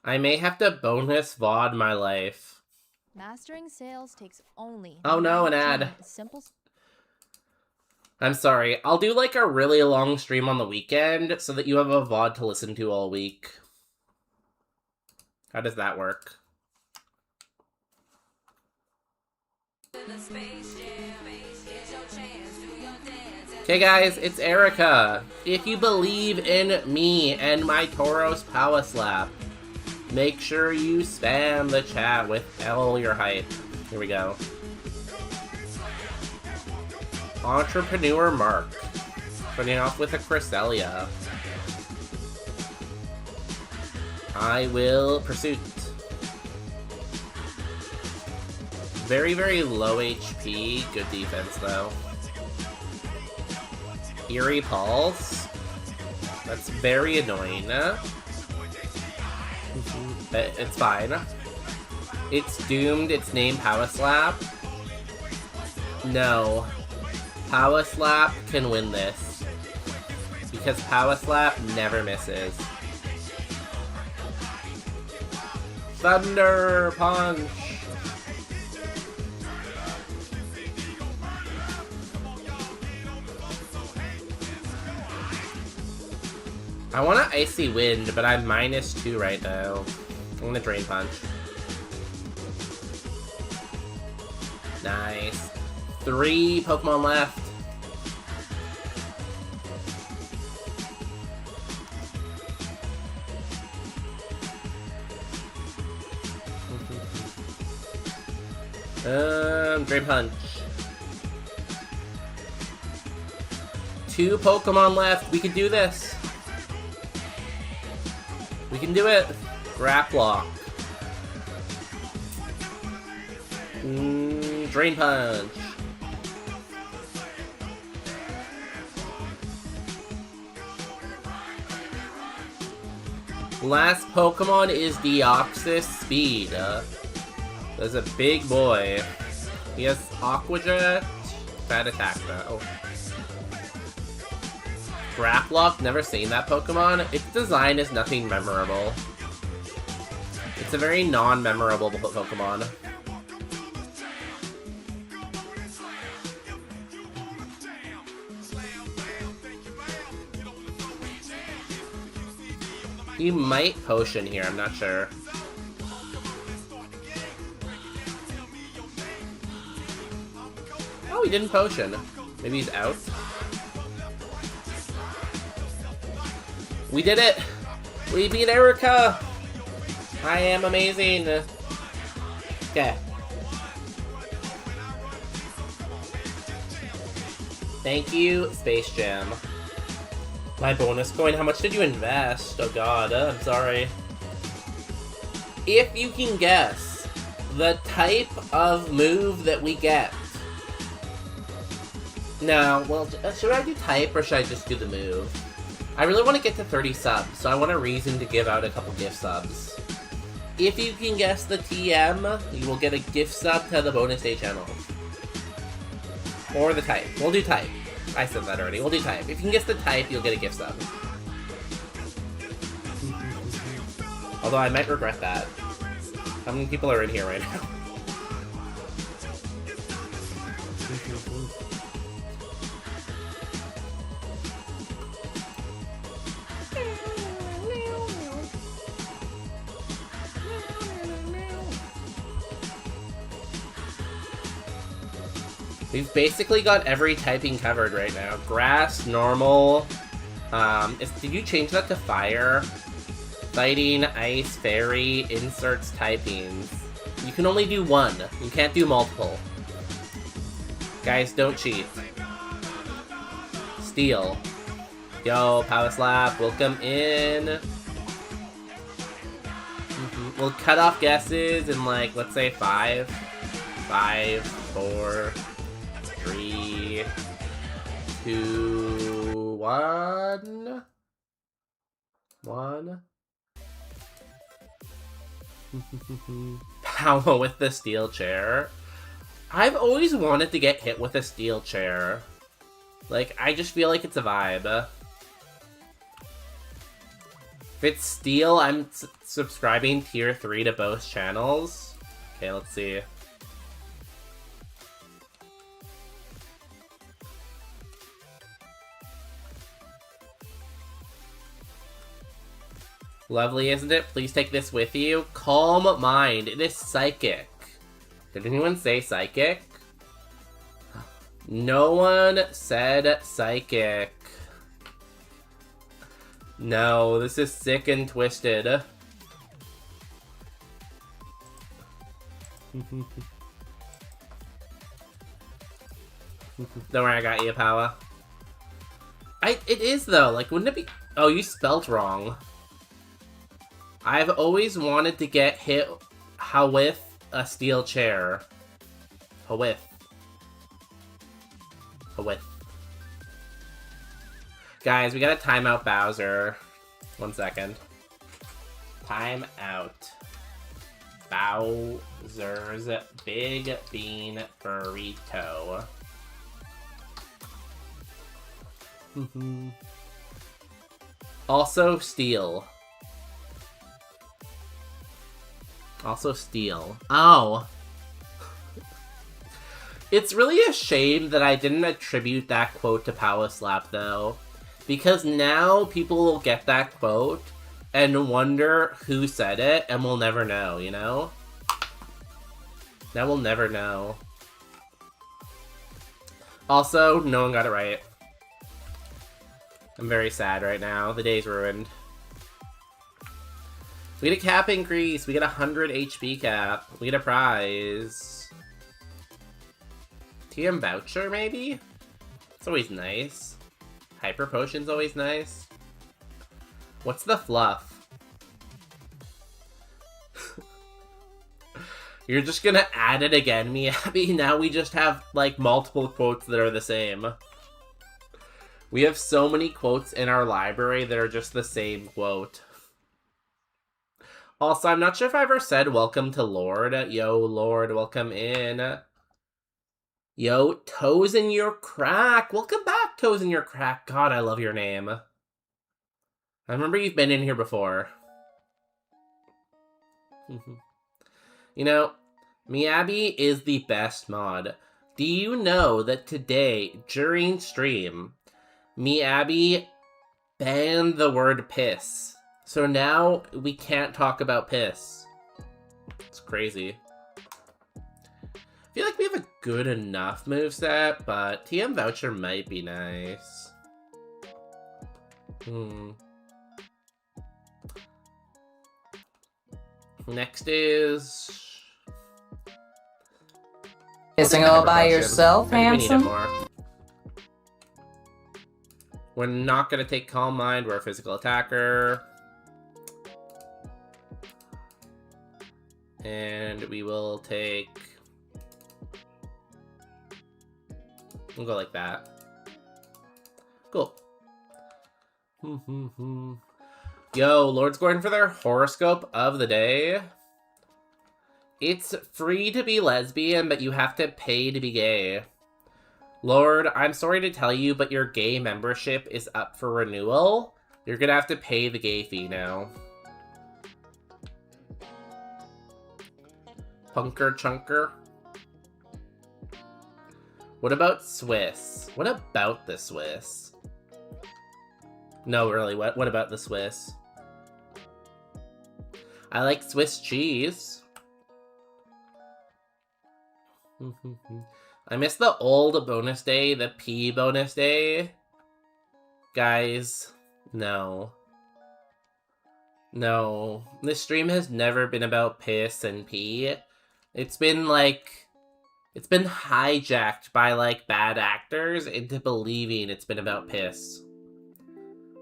I may have to bonus VOD my life. Mastering sales takes only. Oh no, an ad. Simple. I'm sorry. I'll do like a really long stream on the weekend so that you have a VOD to listen to all week. How does that work? Okay guys, it's Erica. If you believe in me and my Tauros Power Slap, make sure you spam the chat with all your hype. Here we go. Entrepreneur Mark. Starting off with a Cresselia. I will Pursuit. Very, very low HP. Good defense, though. Eerie Pulse. That's very annoying. It's fine. It's doomed. It's named Power Slap. No. Power Slap can win this. Because Power Slap never misses. Thunder Punch! I want an Icy Wind, but I'm -2 right now. I'm gonna Drain Punch. Nice. 3 Pokemon left. Drain Punch. 2 Pokemon left. We can do this. We can do it. Graplock. Drain Punch. Last Pokemon is Deoxys Speed. There's a big boy. He has Aqua Jet. Bad attack though. Graplock, never seen that Pokemon. Its design is nothing memorable. It's a very non-memorable Pokemon. He might Potion here, I'm not sure. Oh, he didn't Potion. Maybe he's out. We did it! We beat Erica! I am amazing! Okay. Thank you, Space Jam. My bonus coin, how much did you invest? Oh god, I'm sorry. If you can guess the type of move that we get. No, well, should I do type or should I just do the move? I really want to get to 30 subs, so I want a reason to give out a couple gift subs. If you can guess the TM, you will get a gift sub to the bonus day channel. Or the type. We'll do type. I said that already. We'll do type. If you can guess the type, you'll get a gift sub. Although I might regret that. How many people are in here right now? We've basically got every typing covered right now. Grass, normal. Did you change that to fire? Fighting, ice, fairy, inserts, typings. You can only do one. You can't do multiple. Guys, don't cheat. Steel. Yo, Power Slap, welcome in. We'll cut off guesses in like, let's say 5. 5, 4, 3, 2, 1. 1. Power with the steel chair. I've always wanted to get hit with a steel chair. Like, I just feel like it's a vibe. If it's steel, I'm subscribing tier 3 to both channels. Okay, let's see. Lovely, isn't it? Please take this with you. Calm mind. It is psychic. Did anyone say psychic? No one said psychic. No, this is sick and twisted. Don't worry, I got you, Power. It is though, like, wouldn't it be... Oh, you spelt wrong. I've always wanted to get hit with a steel chair. With. Guys, we gotta time out Bowser. 1 second. Time out. Bowser's Big Bean Burrito. Also steel. Oh. It's really a shame that I didn't attribute that quote to Power Slap, though. Because now people will get that quote and wonder who said it, and we'll never know, you know? Now we'll never know. Also, no one got it right. I'm very sad right now. The day's ruined. We get a cap increase. We get a 100 HP cap. We get a prize. TM voucher, maybe? It's always nice. Hyper potion's always nice. What's the fluff? You're just gonna add it again, Miyabi? Now we just have, like, multiple quotes that are the same. We have so many quotes in our library that are just the same quote. Also, I'm not sure if I ever said welcome to Lord. Yo, Lord, welcome in. Yo, Toes in Your Crack. Welcome back, Toes in Your Crack. God, I love your name. I remember you've been in here before. You know, Miyabi is the best mod. Do you know that today, during stream, Miyabi banned the word piss? So now we can't talk about piss. It's crazy. I feel like we have a good enough moveset, but TM Voucher might be nice. Next is... Kissing all by yourself, I think we need it handsome? more. We're not gonna take Calm Mind, we're a physical attacker. And we will take... We'll go like that. Cool. Yo, Lord's going for their horoscope of the day. It's free to be lesbian, but you have to pay to be gay. Lord, I'm sorry to tell you, but your gay membership is up for renewal. You're gonna have to pay the gay fee now. Punker Chunker. What about Swiss? What about the Swiss? No, really, what about the Swiss? I like Swiss cheese. I miss the old bonus day, the P bonus day. Guys, no. No. This stream has never been about piss and pee. It's been like... It's been hijacked by, like, bad actors into believing it's been about piss.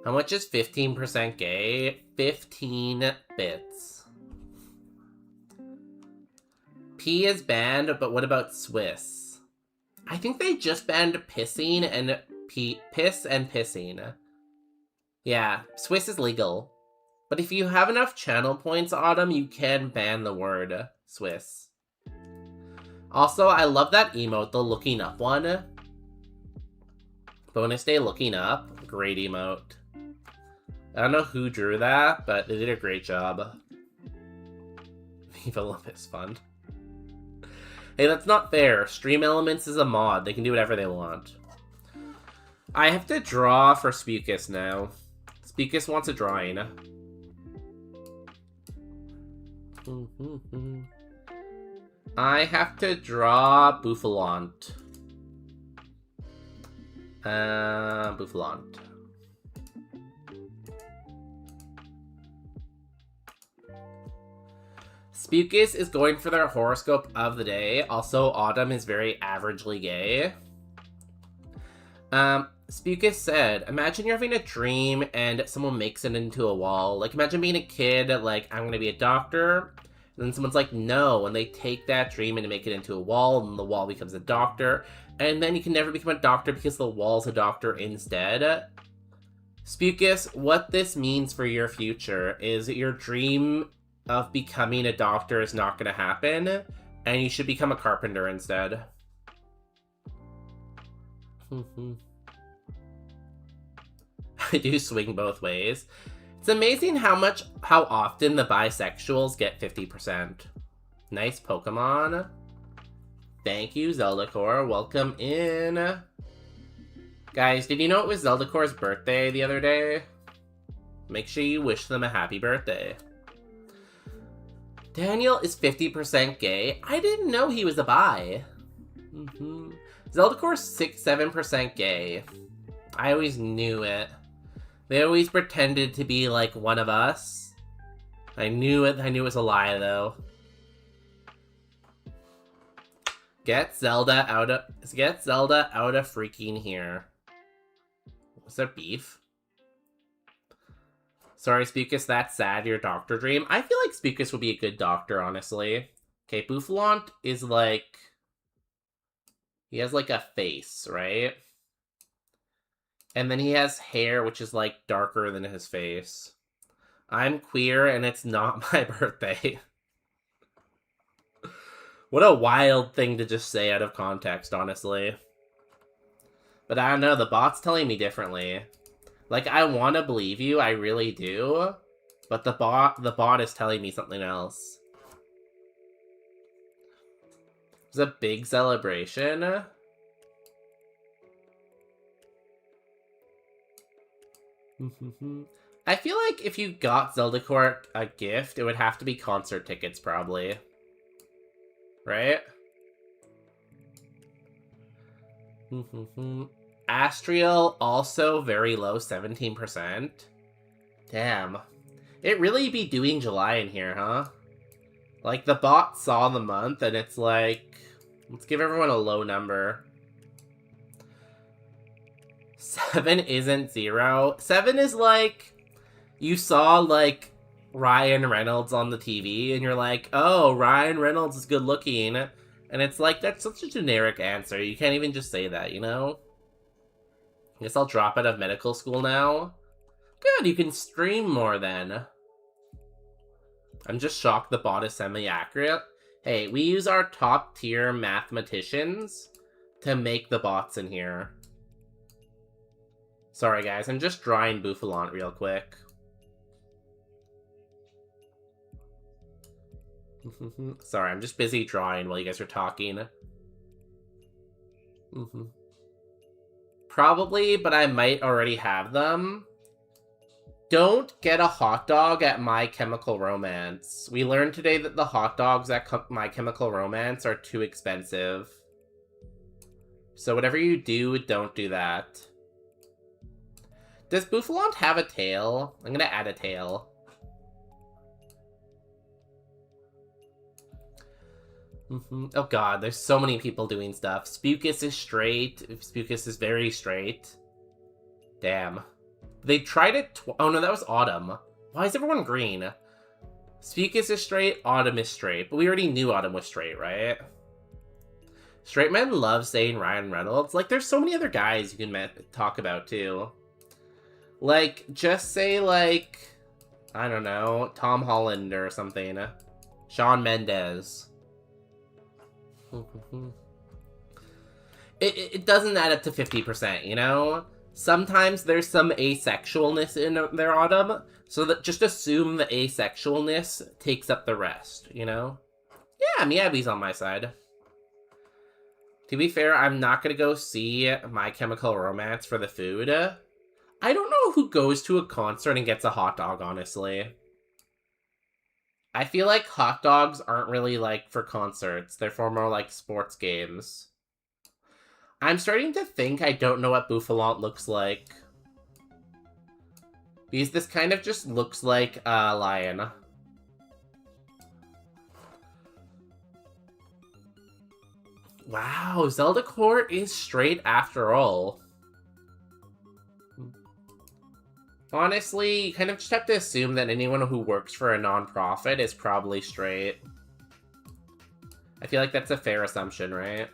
How much is 15% gay? 15 bits. P is banned, but what about Swiss? I think they just banned pissing and piss and pissing. Yeah, Swiss is legal. But if you have enough channel points, Autumn, you can ban the word Swiss. Also, I love that emote, the looking up one. Bonus day looking up. Great emote. I don't know who drew that, but they did a great job. Viva Lapis Fund. Hey, that's not fair. Stream Elements is a mod. They can do whatever they want. I have to draw for Spukus now. Spukus wants a drawing. I have to draw Bouffalant. Bouffalant. Spukus is going for their horoscope of the day. Also, Autumn is very averagely gay. Spukus said, imagine you're having a dream and someone makes it into a wall. Like, imagine being a kid, like, I'm gonna be a doctor. And then someone's like, no, and they take that dream and make it into a wall, and the wall becomes a doctor. And then you can never become a doctor because the wall's a doctor instead. Spukus, what this means for your future is that your dream of becoming a doctor is not going to happen, and you should become a carpenter instead. I do swing both ways. It's amazing how often the bisexuals get 50%. Nice Pokemon. Thank you, Zeldacore. Welcome in. Guys, did you know it was Zeldacore's birthday the other day? Make sure you wish them a happy birthday. Daniel is 50% gay. I didn't know he was a bi. Zeldacore's 7% gay. I always knew it. They always pretended to be like one of us. I knew it. I knew it was a lie though. Get Zelda out of freaking here. Was there beef? Sorry, Spukus, that's sad, your doctor dream. I feel like Spukus would be a good doctor, honestly. Okay, Bouffalant is like... He has like a face, right? And then he has hair, which is like darker than his face. I'm queer and it's not my birthday. What a wild thing to just say out of context, honestly. But I don't know, the bot's telling me differently. Like, I want to believe you, I really do. But the bot is telling me something else. It's a big celebration. I feel like if you got Zeldacore a gift, it would have to be concert tickets, probably. Right? Astriel, also very low, 17%. Damn. It really be doing July in here, huh? Like, the bot saw the month, and it's like... Let's give everyone a low number. 7 isn't 0. 7 is like... You saw, like, Ryan Reynolds on the TV, and you're like, oh, Ryan Reynolds is good looking. And it's like, that's such a generic answer. You can't even just say that, you know? I guess I'll drop out of medical school now. Good, you can stream more then. I'm just shocked the bot is semi-accurate. Hey, we use our top tier mathematicians to make the bots in here. Sorry guys, I'm just drawing Bouffalant real quick. Sorry, I'm just busy drawing while you guys are talking. Probably, but I might already have them. Don't get a hot dog at My Chemical Romance. We learned today that the hot dogs at My Chemical Romance are too expensive. So whatever you do, don't do that. Does Bouffalant have a tail? I'm gonna add a tail. Oh god, there's so many people doing stuff. Spukus is straight. Spukus is very straight. Damn. They tried it oh no, that was Autumn. Why is everyone green? Spukus is straight, Autumn is straight. But we already knew Autumn was straight, right? Straight men love saying Ryan Reynolds. Like, there's so many other guys you can talk about, too. Like, just say, like... I don't know, Tom Holland or something. Shawn Mendes. It doesn't add up to 50%, you know? Sometimes there's some asexualness in their Autumn, so that just assume the asexualness takes up the rest, you know? Yeah, Miyabi's on my side. To be fair, I'm not gonna go see My Chemical Romance for the food. I don't know who goes to a concert and gets a hot dog, honestly. I feel like hot dogs aren't really, like, for concerts. They're for more, like, sports games. I'm starting to think I don't know what Bouffalant looks like. Because this kind of just looks like a lion. Wow, Zeldacore is straight after all. Honestly, you kind of just have to assume that anyone who works for a non-profit is probably straight. I feel like that's a fair assumption, right?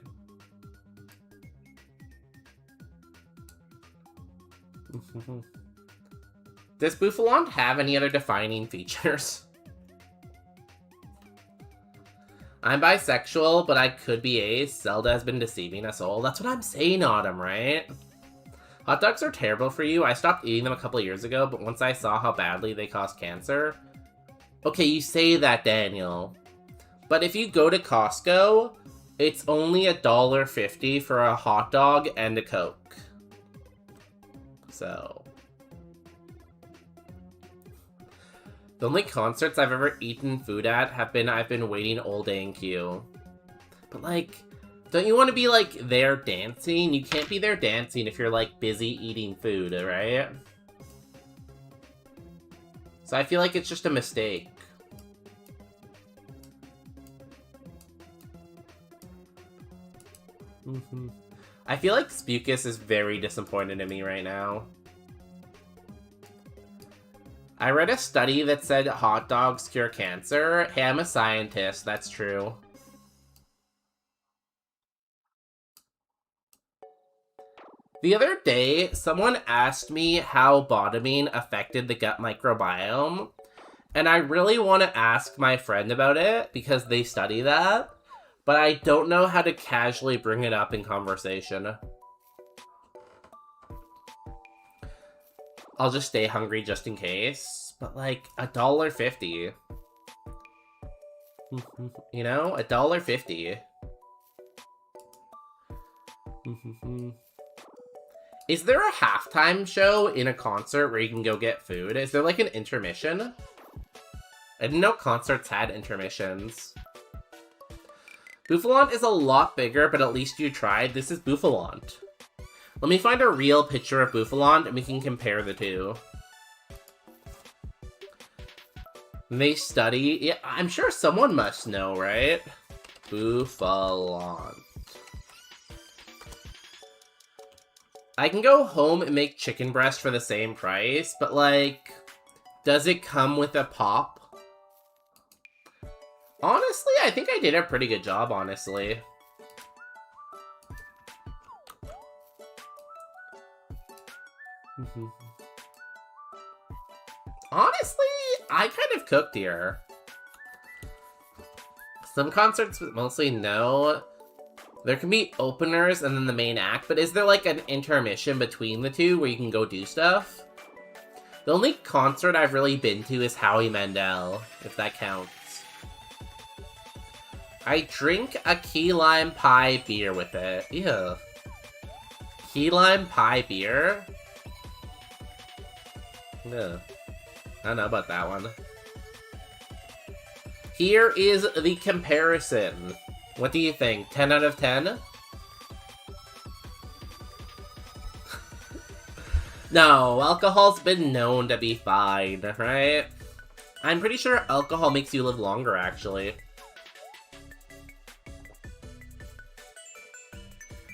Does Bouffalon have any other defining features? I'm bisexual, but I could be ace. Zelda has been deceiving us all. That's what I'm saying, Autumn, right? Hot dogs are terrible for you. I stopped eating them a couple years ago, but once I saw how badly they cause cancer... Okay, you say that, Daniel. But if you go to Costco, it's only $1.50 for a hot dog and a Coke. So... The only concerts I've ever eaten food at have been I've been waiting all day in queue. But like, don't you want to be like there dancing? You can't be there dancing if you're like busy eating food, right? So I feel like it's just a mistake. I feel like Spukus is very disappointed in me right now. I read a study that said hot dogs cure cancer. Hey, I'm a scientist, that's true. The other day, someone asked me how bottoming affected the gut microbiome, and I really want to ask my friend about it because they study that, but I don't know how to casually bring it up in conversation. I'll just stay hungry just in case. But like, $1.50. You know? $1.50. Is there a halftime show in a concert where you can go get food? Is there like an intermission? I didn't know concerts had intermissions. Bouffalon is a lot bigger, but at least you tried. This is Bouffalon. Let me find a real picture of Bouffalon and we can compare the two. They study... Yeah, I'm sure someone must know, right? Bouffalon. I can go home and make chicken breast for the same price, but like... Does it come with a pop? Honestly, I think I did a pretty good job, honestly. Honestly, I kind of cooked here. Some concerts mostly no. There can be openers and then the main act, but is there like an intermission between the two where you can go do stuff? The only concert I've really been to is Howie Mandel, if that counts. I drink a key lime pie beer with it. Ew. Key lime pie beer? Ugh. I don't know about that one. Here is the comparison. What do you think? 10 out of 10? No, alcohol's been known to be fine, right? I'm pretty sure alcohol makes you live longer, actually.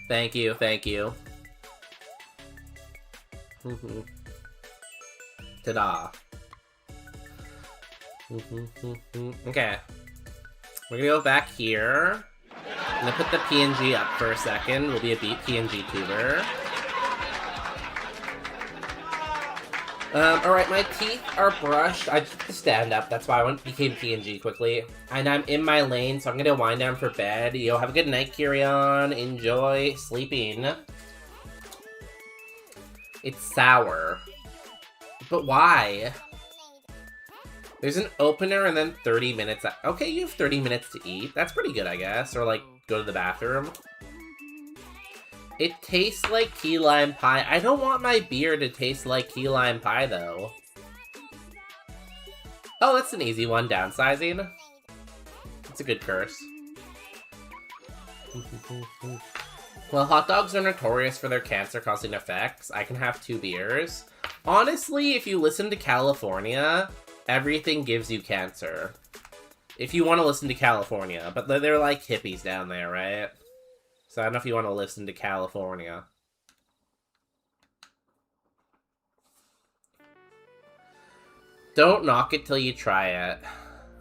Thank you, thank you. Ta-da. Okay. We're gonna go back here. I'm gonna put the PNG up for a second. We'll be a PNG tuber. Alright, my teeth are brushed. I just have to stand up, that's why I became PNG quickly. And I'm in my lane, so I'm gonna wind down for bed. Yo, have a good night, Kyrion. Enjoy sleeping. It's sour. But why? There's an opener and then 30 minutes. Okay, you have 30 minutes to eat. That's pretty good, I guess. Or, like, go to the bathroom. It tastes like key lime pie. I don't want my beer to taste like key lime pie, though. Oh, that's an easy one. Downsizing. It's a good curse. Well, hot dogs are notorious for their cancer-causing effects. I can have 2 beers. Honestly, if you listen to California, everything gives you cancer. If you want to listen to California. But they're like hippies down there, right? So I don't know if you want to listen to California. Don't knock it till you try it.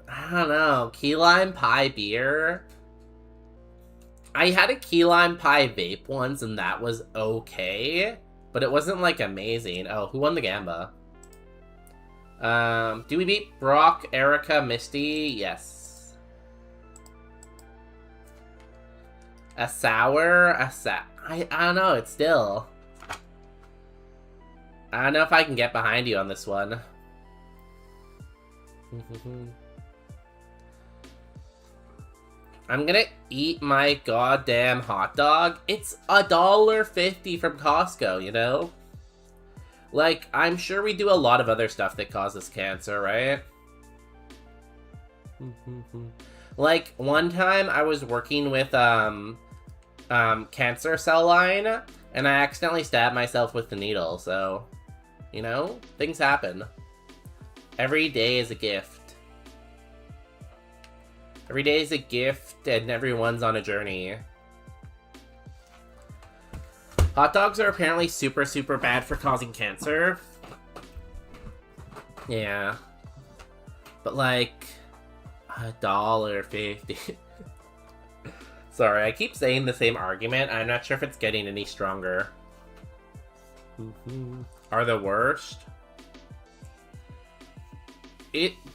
I don't know. Key lime pie beer? I had a key lime pie vape once and that was okay. But it wasn't, like, amazing. Oh, who won the Gamba? Do we beat Brock, Erica, Misty? Yes. A sour? I don't know, it's still... I don't know if I can get behind you on this one. I'm gonna eat my goddamn hot dog. It's $1.50 from Costco, you know? Like, I'm sure we do a lot of other stuff that causes cancer, right? Like, one time I was working with, cancer cell line, and I accidentally stabbed myself with the needle, so, you know, things happen. Every day is a gift. Every day is a gift, and everyone's on a journey. Hot dogs are apparently super, super bad for causing cancer. Yeah. But, like, $1.50. Sorry, I keep saying the same argument. I'm not sure if it's getting any stronger. Are the worst?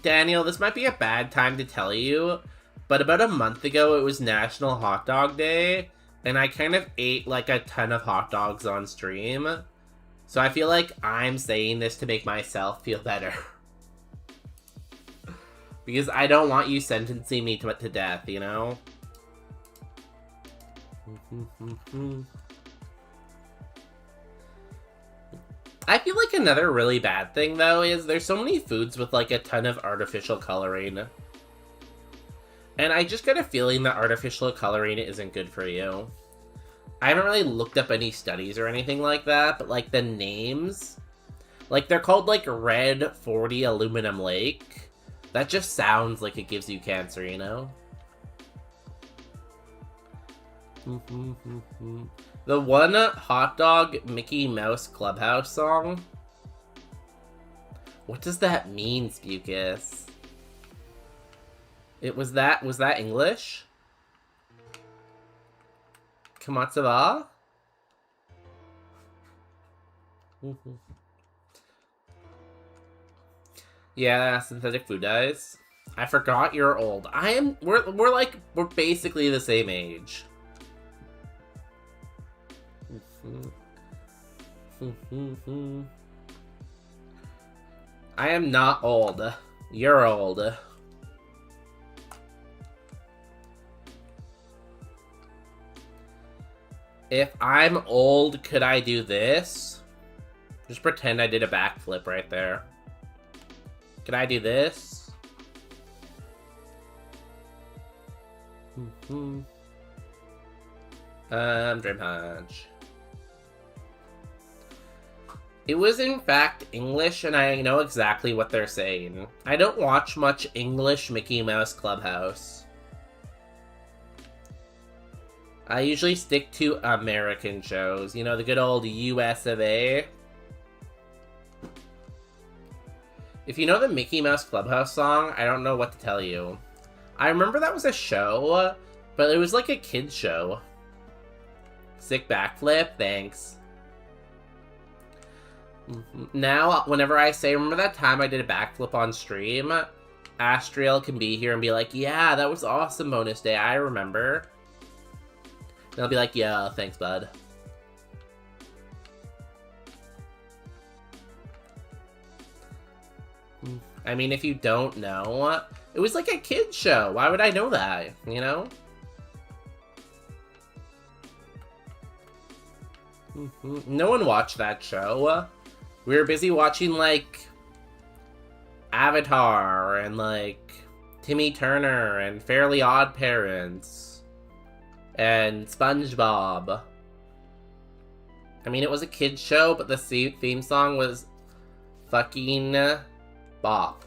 Daniel, this might be a bad time to tell you, but about a month ago it was National Hot Dog Day, and I kind of ate like a ton of hot dogs on stream. So I feel like I'm saying this to make myself feel better. Because I don't want you sentencing me to death, you know? I feel like another really bad thing, though, is there's so many foods with, like, a ton of artificial coloring. And I just get a feeling that artificial coloring isn't good for you. I haven't really looked up any studies or anything like that, but, like, the names... Like, they're called, like, Red 40 Aluminum Lake. That just sounds like it gives you cancer, you know? The one hot dog Mickey Mouse Clubhouse song? What does that mean, Spukus? Was that English? Komatsuba? Yeah, synthetic food dyes. I forgot you're old. We're basically the same age. I am not old. You're old. If I'm old, could I do this? Just pretend I did a backflip right there. Could I do this? Dream Punch. It was in fact English, and I know exactly what they're saying. I don't watch much English Mickey Mouse Clubhouse. I usually stick to American shows. You know, the good old US of A. If you know the Mickey Mouse Clubhouse song, I don't know what to tell you. I remember that was a show, but it was like a kid's show. Sick backflip, thanks. Now, whenever I say, remember that time I did a backflip on stream? Astriel can be here and be like, yeah, that was awesome bonus day, I remember. And I'll be like, yeah, thanks, bud. I mean, if you don't know, it was like a kid's show. Why would I know that, you know? No one watched that show. We were busy watching, like, Avatar and, like, Timmy Turner and Fairly Odd Parents and SpongeBob. I mean, it was a kid's show, but the theme song was fucking bop.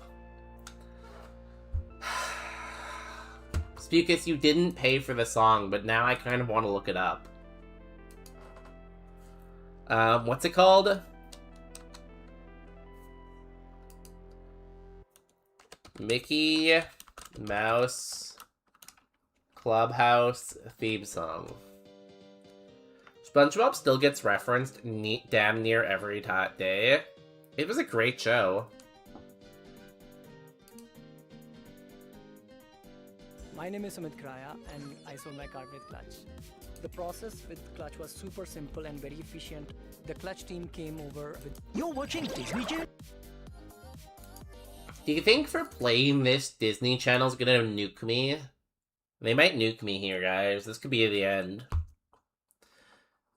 Spukus, you didn't pay for the song, but now I kind of want to look it up. What's it called? Mickey Mouse Clubhouse theme song. SpongeBob still gets referenced damn near every day. It was a great show. My name is Sumit Kraya and I sold my car with Clutch. The process with Clutch was super simple and very efficient. The Clutch team came over with... You're watching Disney Channel? Do you think for playing this Disney Channel's gonna nuke me? They might nuke me here, guys. This could be the end.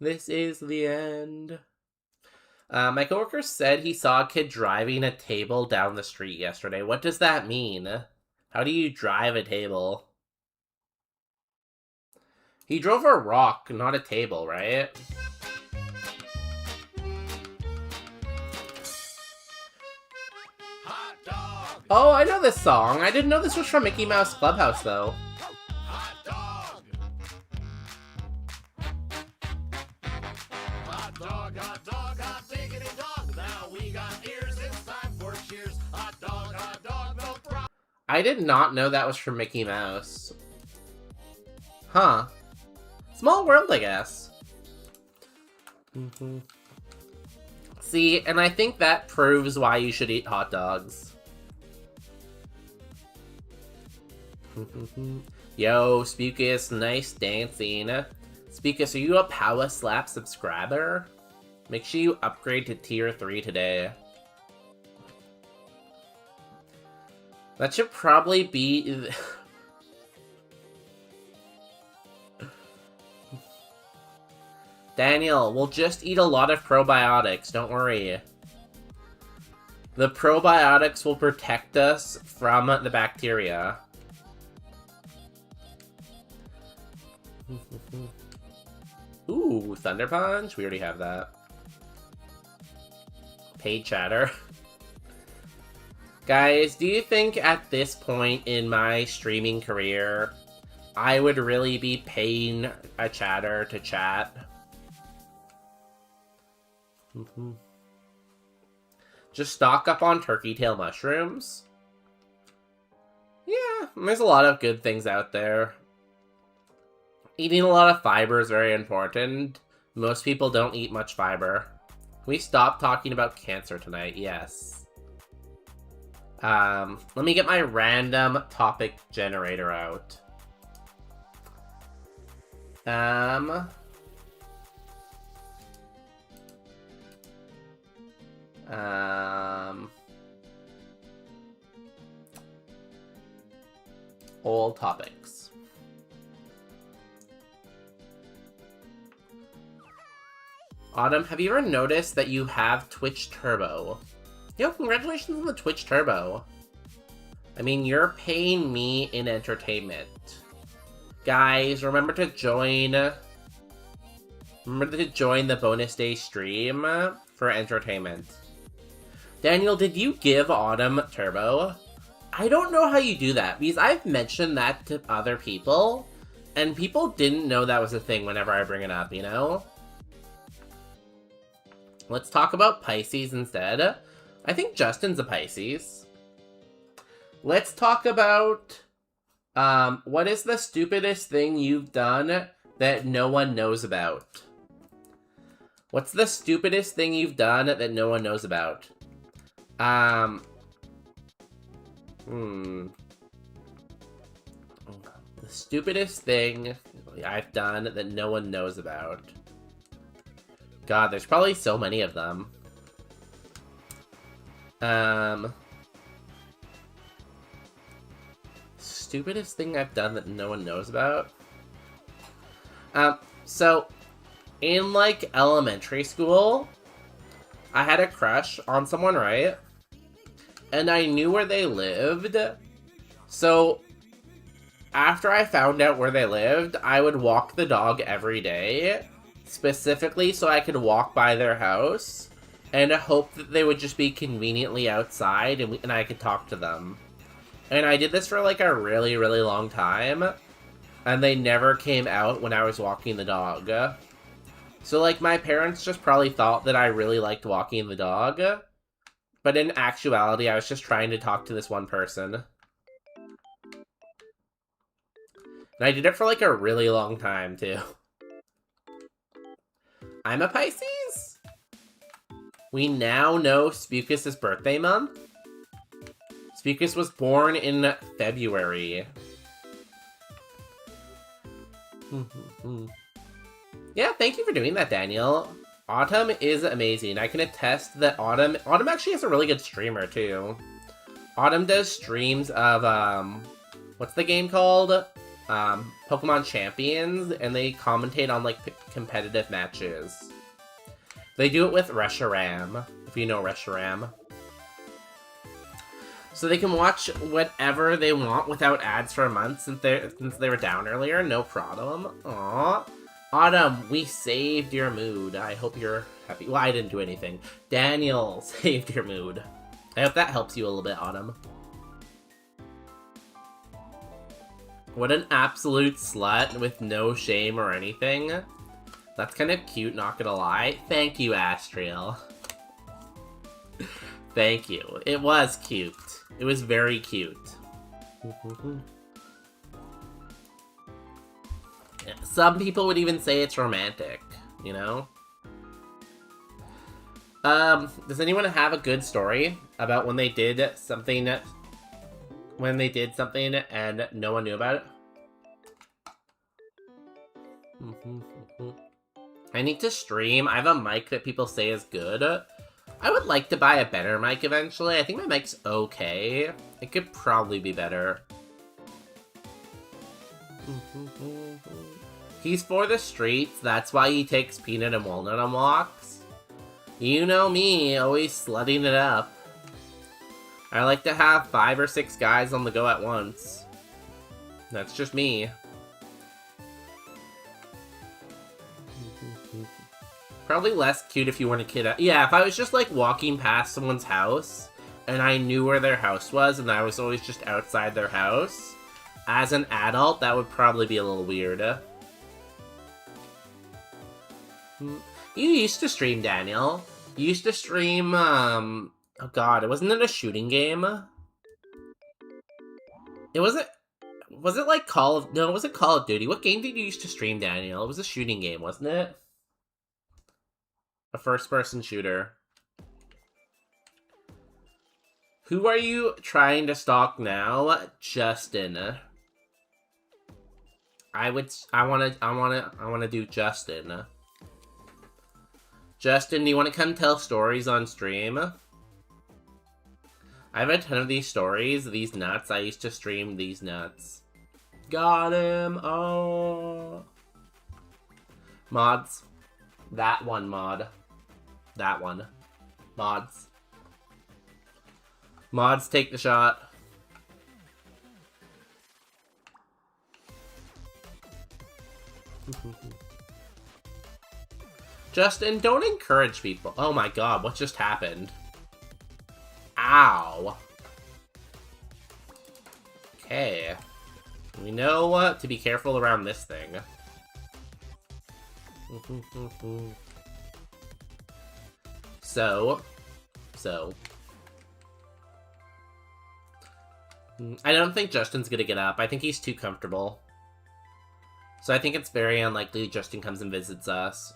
This is the end. My coworker said he saw a kid driving a table down the street yesterday. What does that mean? How do you drive a table? He drove a rock, not a table, right? Oh, I know this song. I didn't know this was from Mickey Mouse Clubhouse, though. I did not know that was from Mickey Mouse. Huh. Small world, I guess. See, and I think that proves why you should eat hot dogs. Yo, Spukus, nice dancing. Spukus, are you a Power Slap subscriber? Make sure you upgrade to tier 3 today. That should probably be... Daniel, we'll just eat a lot of probiotics, don't worry. The probiotics will protect us from the bacteria. Ooh, Thunder Punch? We already have that. Paid chatter. Guys, do you think at this point in my streaming career, I would really be paying a chatter to chat? Just stock up on turkey tail mushrooms? Yeah, there's a lot of good things out there. Eating a lot of fiber is very important. Most people don't eat much fiber. Can we stop talking about cancer tonight? Yes. Let me get my random topic generator out. All topics. Autumn, have you ever noticed that you have Twitch Turbo? Yo, congratulations on the Twitch Turbo. I mean, you're paying me in entertainment. Guys, remember to join the bonus day stream for entertainment. Daniel, did you give Autumn Turbo? I don't know how you do that, because I've mentioned that to other people, and people didn't know that was a thing whenever I bring it up, you know? Let's talk about Pisces instead. I think Justin's a Pisces. Let's talk about, what is the stupidest thing you've done that no one knows about? What's the stupidest thing you've done that no one knows about? The stupidest thing I've done that no one knows about. God, there's probably so many of them. Stupidest thing I've done that no one knows about? So, in, like, elementary school, I had a crush on someone, right? And I knew where they lived. So, after I found out where they lived, I would walk the dog every day, specifically so I could walk by their house, and hope that they would just be conveniently outside and I could talk to them. And I did this for like a really, really long time, and they never came out when I was walking the dog. So like my parents just probably thought that I really liked walking the dog, But in actuality, I was just trying to talk to this one person. And I did it for like a really long time, too. I'm a Pisces? We now know Spukus' birthday month. Spukus was born in February. Yeah, thank you for doing that, Daniel. Autumn is amazing. I can attest that Autumn actually is a really good streamer, too. Autumn does streams of, what's the game called? Pokemon Champions, and they commentate on, like, competitive matches. They do it with Reshiram, if you know Reshiram. So they can watch whatever they want without ads for a month since they were down earlier. No problem. Aww. Autumn, we saved your mood. I hope you're happy. Well, I didn't do anything. Daniel saved your mood. I hope that helps you a little bit, Autumn. What an absolute slut with no shame or anything. That's kind of cute, not gonna lie. Thank you, Astriel. Thank you. It was cute. It was very cute. Some people would even say it's romantic, you know? Does anyone have a good story about when they did something and no one knew about it? I need to stream. I have a mic that people say is good. I would like to buy a better mic eventually. I think my mic's okay. It could probably be better. He's for the streets. That's why he takes Peanut and Walnut on walks. You know me, always slutting it up. I like to have 5 or 6 guys on the go at once. That's just me. Probably less cute if you weren't a kid. Yeah, if I was just like walking past someone's house and I knew where their house was and I was always just outside their house, as an adult, that would probably be a little weird. You used to stream, Daniel. You used to stream, oh god, wasn't it a shooting game? It wasn't... Was it like Call of... No, it wasn't Call of Duty. What game did you used to stream, Daniel? It was a shooting game, wasn't it? A first-person shooter. Who are you trying to stalk now? Justin. I wanna do Justin. Justin, do you want to come tell stories on stream? I have a ton of these stories. These nuts. I used to stream these nuts. Got him. Oh. Mods. That one mod. That one. Mods. Mods, take the shot. Justin, don't encourage people. Oh my god, what just happened? Ow. Okay. We know what to be careful around this thing. So. I don't think Justin's gonna get up. I think he's too comfortable. So I think it's very unlikely Justin comes and visits us.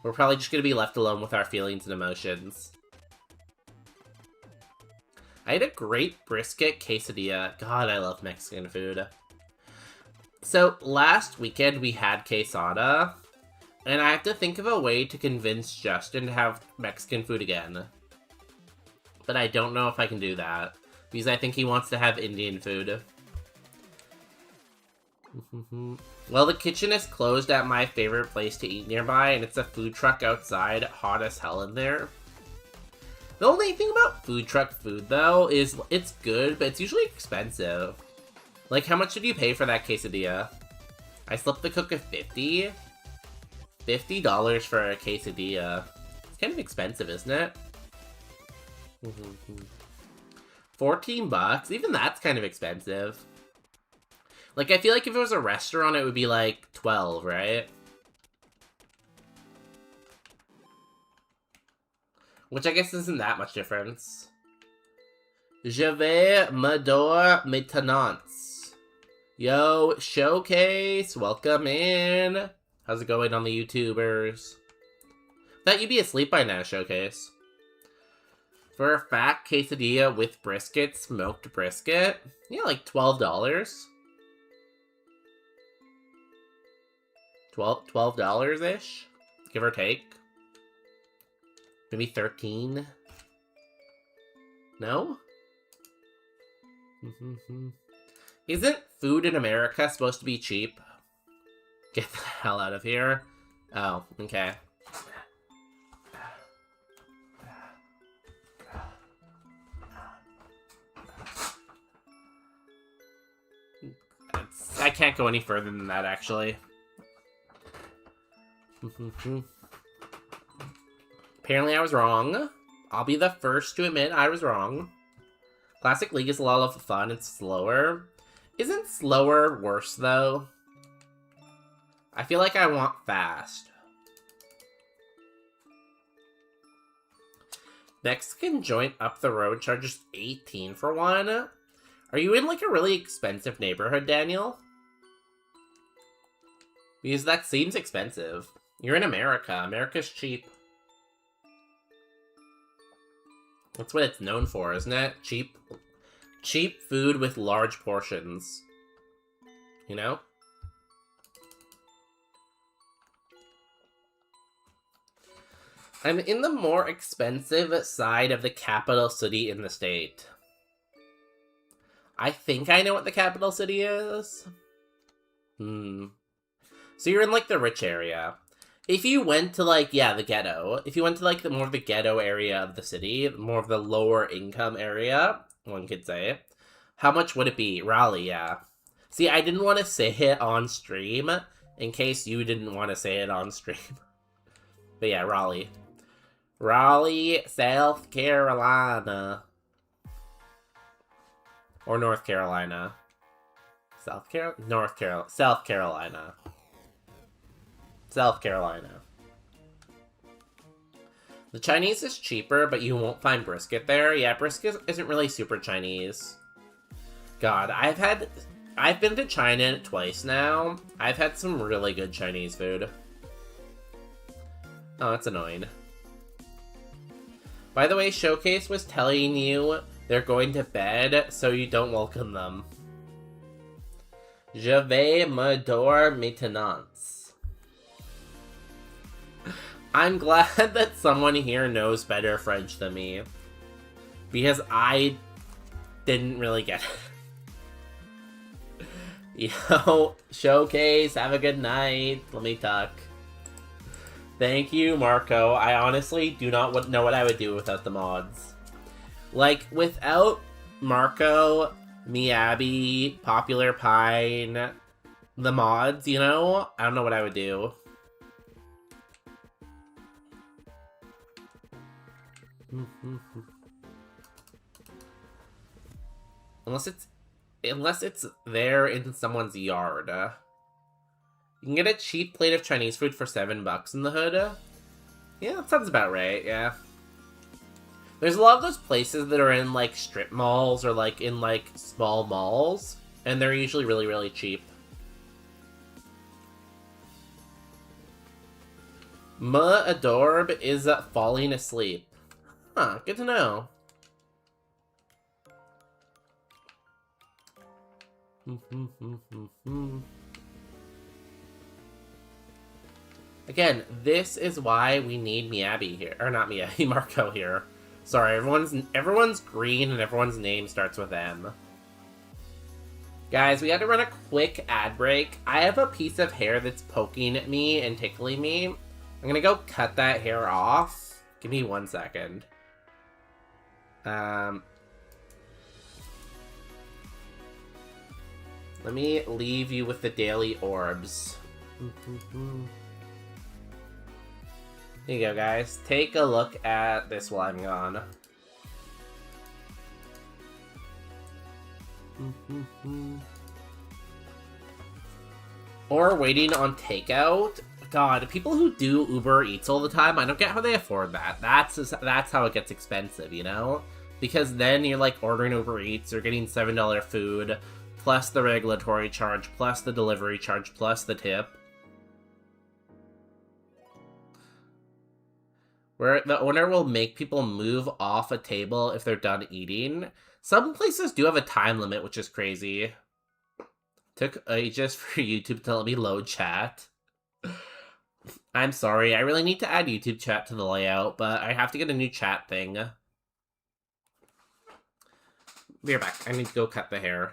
We're probably just gonna be left alone with our feelings and emotions. I had a great brisket quesadilla. God, I love Mexican food. So, last weekend we had quesada, and I have to think of a way to convince Justin to have Mexican food again. But I don't know if I can do that, because I think he wants to have Indian food. Well, the kitchen is closed at my favorite place to eat nearby, and it's a food truck outside, hot as hell in there. The only thing about food truck food, though, is it's good, but it's usually expensive. Like, how much did you pay for that quesadilla? I slipped the cook of $50? $50 for a quesadilla. It's kind of expensive, isn't it? 14 bucks? Even that's kind of expensive. Like, I feel like if it was a restaurant, it would be like 12, right? Which I guess isn't that much difference. Je vais m'adore maintenant. Yo, Showcase, welcome in. How's it going on the YouTubers? Thought you'd be asleep by now, Showcase. For a fat quesadilla with brisket, smoked brisket? Yeah, like $12. $12-ish? Give or take. Maybe 13? No? Isn't food in America supposed to be cheap? Get the hell out of here. Oh, okay. I can't go any further than that, actually. Apparently I was wrong. I'll be the first to admit I was wrong. Classic League is a lot of fun. It's slower. Isn't slower worse, though? I feel like I want fast. Mexican joint up the road charges $18 for one. Are you in, like, a really expensive neighborhood, Daniel? Because that seems expensive. You're in America. America's cheap. That's what it's known for, isn't it? Cheap food with large portions. You know? I'm in the more expensive side of the capital city in the state. I think I know what the capital city is. So you're in, like, the rich area. If you went to, like, yeah, the ghetto. If you went to, like, the more of the ghetto area of the city, more of the lower income area, one could say, how much would it be? Raleigh, yeah. See, I didn't want to say it on stream, in case you didn't want to say it on stream. But yeah, Raleigh. Raleigh, South Carolina. Or North Carolina. South Carolina. South Carolina. South Carolina. The Chinese is cheaper, but you won't find brisket there. Yeah, brisket isn't really super Chinese. God, I've been to China twice now. I've had some really good Chinese food. Oh, that's annoying. By the way, Showcase was telling you they're going to bed, so you don't welcome them. Je vais m'adore maintenant. I'm glad that someone here knows better French than me. Because I didn't really get it. Yo, Showcase, have a good night. Let me tuck. Thank you, Marco. I honestly do not know what I would do without the mods. Like, without Marco, Miyabi, Popular Pine, the mods, you know? I don't know what I would do. Unless it's there in someone's yard. You can get a cheap plate of Chinese food for $7 in the hood. Yeah, that sounds about right, yeah. There's a lot of those places that are in, like, strip malls or, like, in, like, small malls. And they're usually really, really cheap. Ma Adorb is falling asleep. Huh, good to know. Again, this is why we need Miyabi here. Or not Miyabi, Marco here. Sorry, everyone's green and everyone's name starts with M. Guys, we had to run a quick ad break. I have a piece of hair that's poking at me and tickling me. I'm gonna go cut that hair off. Give me 1 second. Let me leave you with the daily orbs. Here you go, guys. Take a look at this while I'm gone. Or waiting on takeout. God, people who do Uber Eats all the time, I don't get how they afford that. That's how it gets expensive, you know? Because then you're like ordering Uber Eats, you're getting $7 food, plus the regulatory charge, plus the delivery charge, plus the tip. Where the owner will make people move off a table if they're done eating. Some places do have a time limit, which is crazy. Took ages for YouTube to let me load chat. I'm sorry, I really need to add YouTube chat to the layout, but I have to get a new chat thing. Be right back. I need to go cut the hair.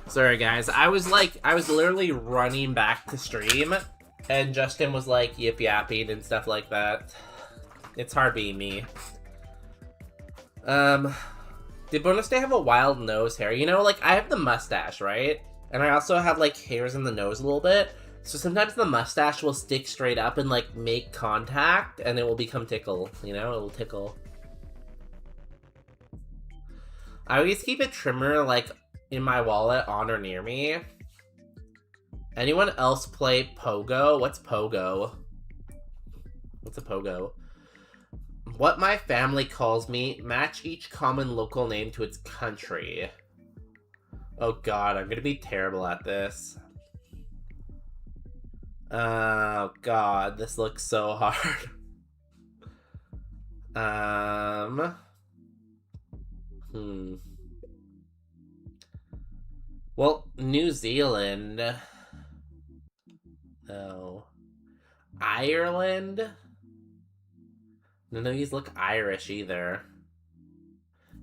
Sorry guys, I was literally running back to stream, and Justin was like yip yapping and stuff like that. It's hard being me. Did Bonus Day have a wild nose hair? You know, like, I have the mustache, right? And I also have, like, hairs in the nose a little bit. So sometimes the mustache will stick straight up and, like, make contact, and it will become tickle, you know? It will tickle. I always keep a trimmer, like, in my wallet on or near me. Anyone else play Pogo? What's Pogo? What's a Pogo? What my family calls me, match each common local name to its country. Oh god, I'm gonna be terrible at this. Oh god, this looks so hard. Well, New Zealand. Oh. Ireland? None of these look Irish either.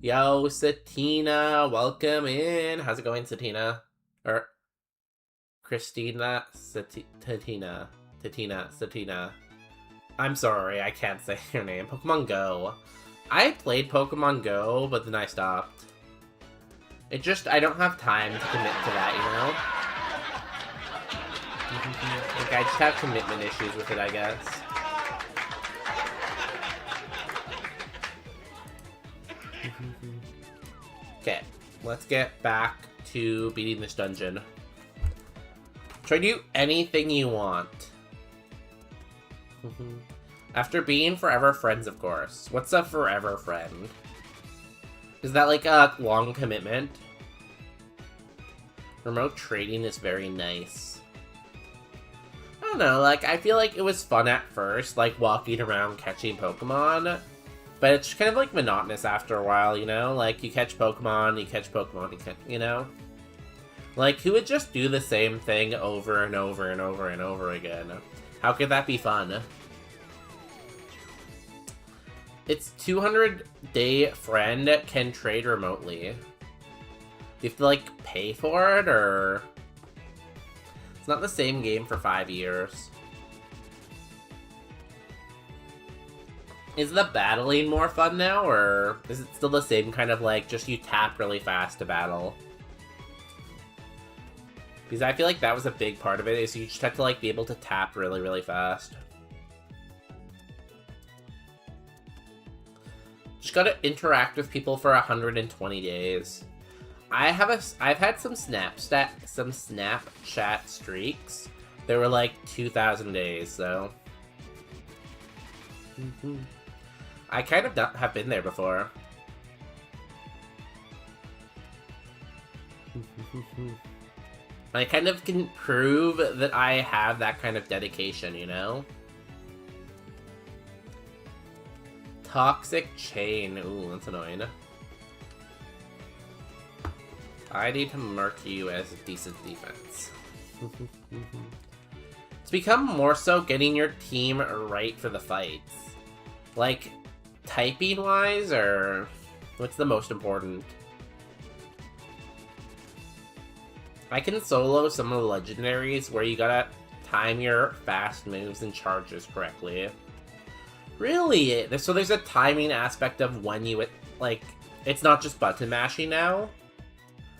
Yo, Satina, welcome in. How's it going, Satina? Or Christina, Satina. I'm sorry, I can't say your name. Pokemon Go. I played Pokemon Go, but then I stopped. It just, I don't have time to commit to that, you know? Like, I just have commitment issues with it, I guess. Okay, let's get back to beating this dungeon. Try to do anything you want. After being forever friends, of course. What's a forever friend? Is that like a long commitment? Remote trading is very nice. I don't know, like, I feel like it was fun at first, like, walking around catching Pokemon. But it's kind of, like, monotonous after a while, you know? Like, you catch Pokemon, you know? Like, who would just do the same thing over and over and over and over again? How could that be fun? It's 200-day friend can trade remotely. Do you have to, like, pay for it, or... It's not the same game for 5 years. Is the battling more fun now, or is it still the same kind of, like, just you tap really fast to battle? Because I feel like that was a big part of it, is you just have to, like, be able to tap really, really fast. Just gotta interact with people for 120 days. I've had some Snapchat streaks. They were like 2,000 days, so... I kind of have been there before. I kind of can prove that I have that kind of dedication, you know? Toxic Chain. Ooh, that's annoying. I need to mark you as a decent defense. It's become more so getting your team right for the fights. Like, typing-wise, or what's the most important? I can solo some of the legendaries where you gotta time your fast moves and charges correctly. Really? So there's a timing aspect of when you, like, it's not just button mashing now?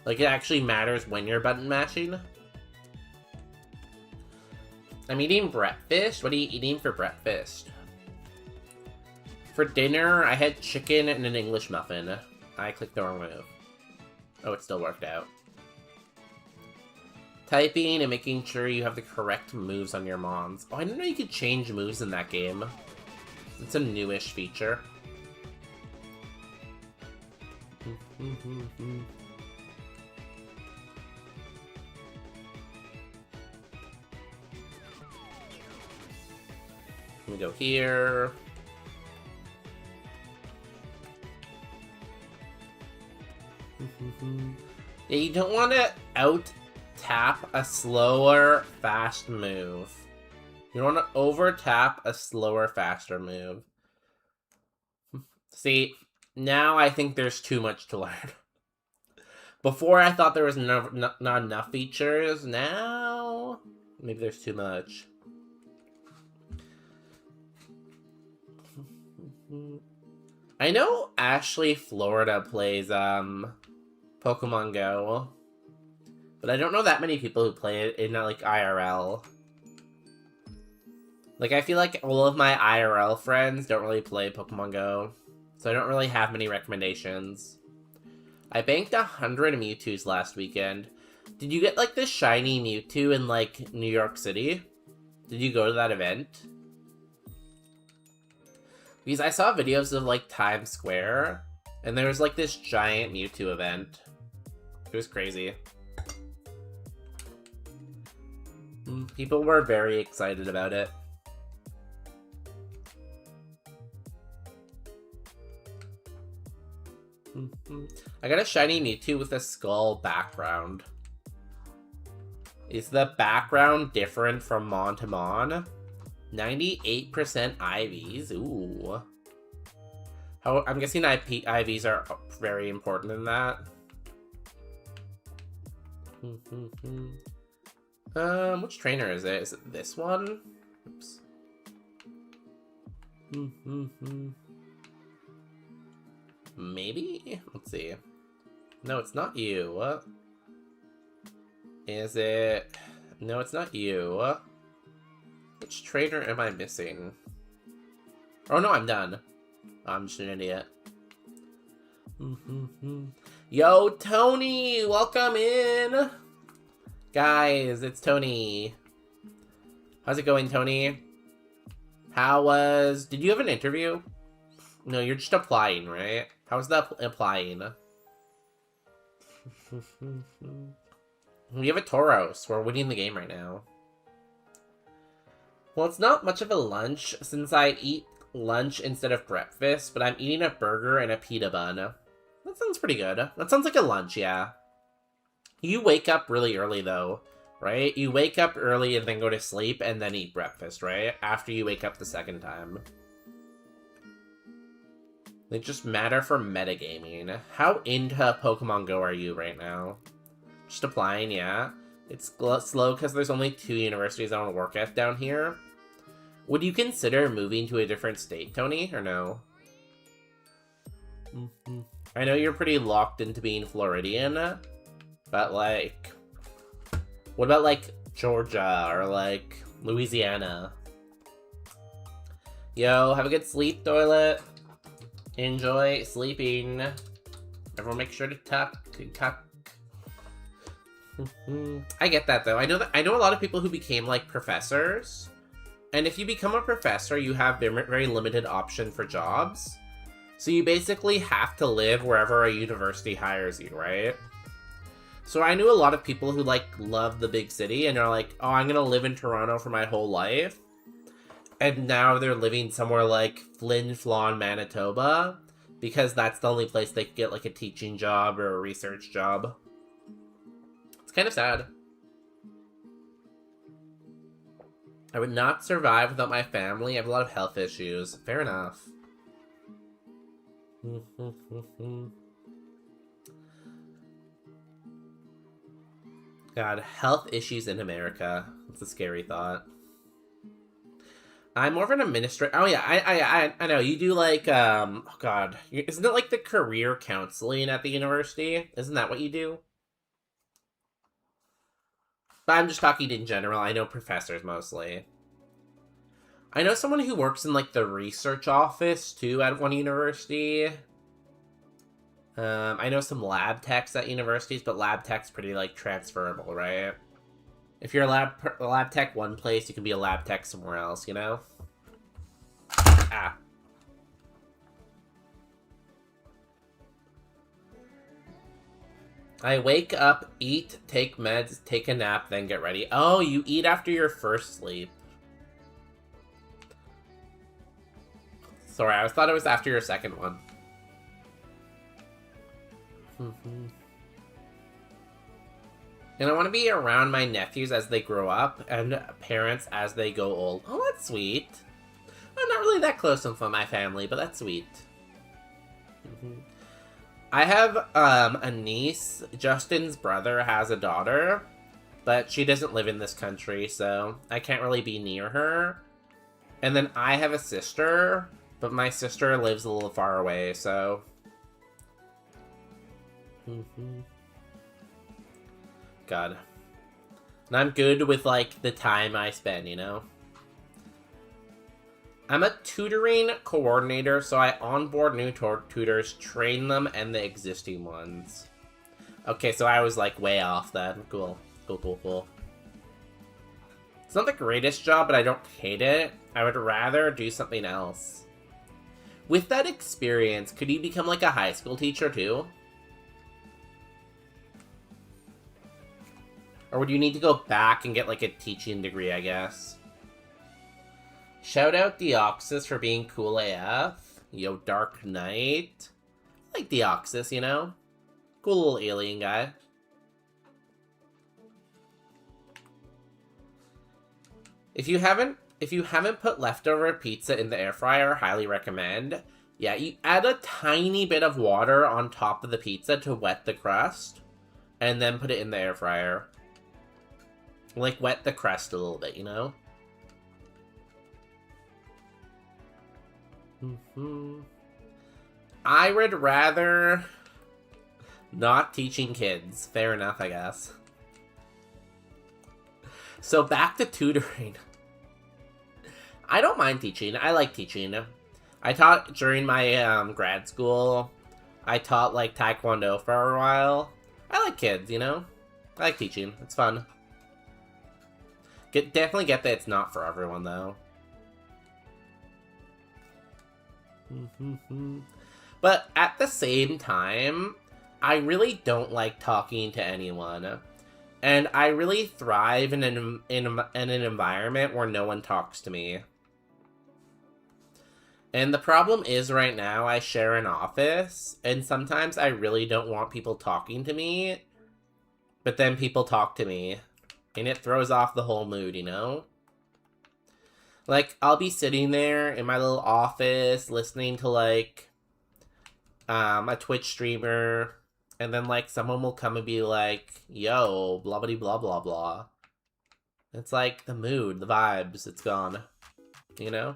Like, it actually matters when you're button mashing? I'm eating breakfast? What are you eating for breakfast? For dinner, I had chicken and an English muffin. I clicked the wrong move. Oh, it still worked out. Typing and making sure you have the correct moves on your mons. Oh, I didn't know you could change moves in that game. It's a newish feature. Let me go here. Yeah, you don't want to out-tap a slower, fast move. You don't want to over-tap a slower, faster move. See, now I think there's too much to learn. Before I thought there was not enough features. Now, maybe there's too much. I know Ashley Florida plays Pokemon Go, but I don't know that many people who play it in like IRL. Like, I feel like all of my IRL friends don't really play Pokemon Go, so I don't really have many recommendations. I banked 100 Mewtwo's last weekend. Did you get like the shiny Mewtwo in like New York City? Did you go to that event? Because I saw videos of, like, Times Square, and there was, like, this giant Mewtwo event. It was crazy. People were very excited about it. I got a shiny Mewtwo with a skull background. Is the background different from Mon to Mon? 98% IVs. Ooh. I'm guessing IVs are very important in that. Which trainer is it? Is it this one? Oops. Maybe? Let's see. No, it's not you. Is it? No, it's not you. Which trainer am I missing? Oh no, I'm done. I'm just an idiot. Yo, Tony! Welcome in! Guys, it's Tony. How's it going, Tony? Did you have an interview? No, you're just applying, right? How was that applying? We have a Tauros. We're winning the game right now. Well, it's not much of a lunch since I eat lunch instead of breakfast, but I'm eating a burger and a pita bun. That sounds pretty good. That sounds like a lunch, yeah. You wake up really early, though, right? You wake up early and then go to sleep and then eat breakfast, right? After you wake up the second time. They just matter for metagaming. How into Pokemon Go are you right now? Just applying, yeah. It's slow because there's only 2 universities I want to work at down here. Would you consider moving to a different state, Tony, or no? I know you're pretty locked into being Floridian, but, like... What about, like, Georgia, or, like, Louisiana? Yo, have a good sleep, toilet. Enjoy sleeping. Everyone make sure to tuck. I get that, though. I know a lot of people who became, like, professors. And if you become a professor, you have very limited option for jobs. So you basically have to live wherever a university hires you, right? So I knew a lot of people who, like, love the big city and are like, oh, I'm gonna live in Toronto for my whole life. And now they're living somewhere like Flin Flon, Manitoba, because that's the only place they can get, like, a teaching job or a research job. It's kind of sad. I would not survive without my family. I have a lot of health issues. Fair enough. God, health issues in America. It's a scary thought. I'm more of an administrator. Oh yeah, I know. You do like, oh god. Isn't it like the career counseling at the university? Isn't that what you do? But I'm just talking in general. I know professors mostly. I know someone who works in, like, the research office, too, at one university. I know some lab techs at universities, but lab tech's pretty, like, transferable, right? If you're a lab tech one place, you can be a lab tech somewhere else, you know? Ah. I wake up, eat, take meds, take a nap, then get ready. Oh, you eat after your first sleep. Sorry, I thought it was after your second one. And I want to be around my nephews as they grow up, and parents as they go old. Oh, that's sweet. I'm not really that close with my family, but that's sweet. I have a niece. Justin's brother has a daughter, but she doesn't live in this country, so I can't really be near her. And then I have a sister, but my sister lives a little far away, so... God. And I'm good with, like, the time I spend, you know? I'm a tutoring coordinator, so I onboard new tutors, train them, and the existing ones. Okay, so I was, like, way off then. Cool. Cool. It's not the greatest job, but I don't hate it. I would rather do something else. With that experience, could you become, like, a high school teacher, too? Or would you need to go back and get, like, a teaching degree, I guess? Shout out Deoxys for being cool AF. Yo, Dark Knight. I like Deoxys, you know? Cool little alien guy. If you haven't put leftover pizza in the air fryer, highly recommend. Yeah, you add a tiny bit of water on top of the pizza to wet the crust, and then put it in the air fryer. Like, wet the crust a little bit, you know? I would rather not teaching kids. Fair enough, I guess. So back to tutoring. I don't mind teaching. I like teaching. I taught during my grad school. I taught, like, Taekwondo for a while. I like kids, you know? I like teaching. It's fun. Definitely get that it's not for everyone, though. But at the same time, I really don't like talking to anyone. And I really thrive in an environment where no one talks to me. And the problem is right now I share an office, and sometimes I really don't want people talking to me, but then people talk to me, and it throws off the whole mood, you know? Like, I'll be sitting there in my little office listening to, like, a Twitch streamer, and then, like, someone will come and be like, yo, blah, blah, blah, blah, blah. It's like the mood, the vibes, it's gone, you know?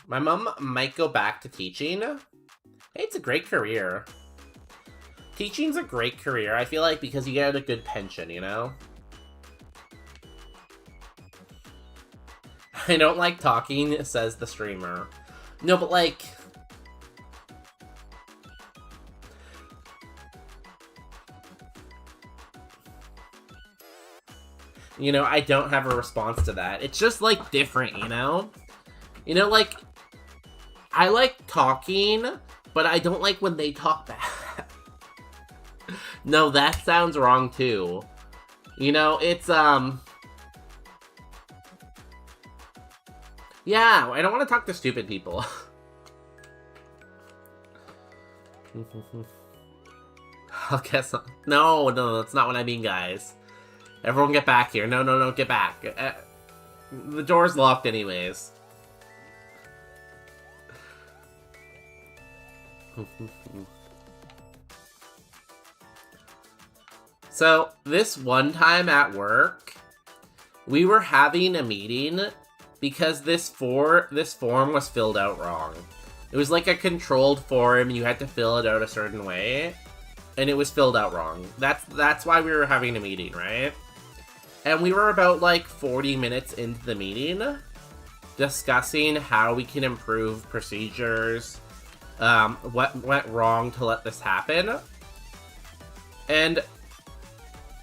My mom might go back to teaching. Hey, it's a great career. Teaching's a great career, I feel like, because you get a good pension, you know? I don't like talking, says the streamer. No, but like... You know, I don't have a response to that. It's just, like, different, you know? You know, like, I like talking, but I don't like when they talk back. No, that sounds wrong, too. You know, it's, yeah, I don't want to talk to stupid people. I'll guess... No, that's not what I mean, guys. Everyone get back here. No, get back. The door's locked anyways. So, this one time at work, we were having a meeting because this form was filled out wrong. It was like a controlled form, and you had to fill it out a certain way, and it was filled out wrong. That's why we were having a meeting, right? And we were about, like, 40 minutes into the meeting, discussing how we can improve procedures, what went wrong to let this happen. And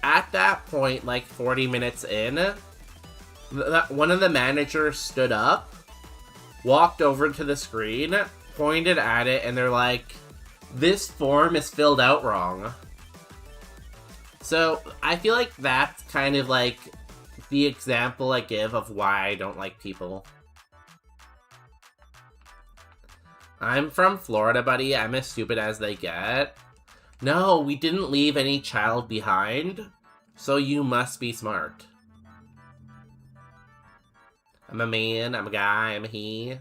at that point, like, 40 minutes in, one of the managers stood up, walked over to the screen, pointed at it, and they're like, this form is filled out wrong. So, I feel like that's kind of like the example I give of why I don't like people. I'm from Florida, buddy. I'm as stupid as they get. No, we didn't leave any child behind, so you must be smart. I'm a man, I'm a guy, I'm a he.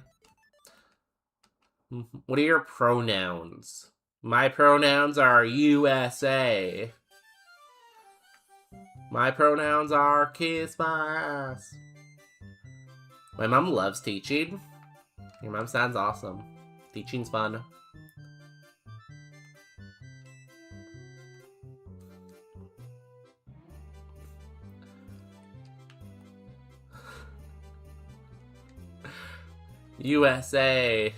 What are your pronouns? My pronouns are USA. My pronouns are kiss my ass. My mom loves teaching. Your mom sounds awesome. Teaching's fun. USA.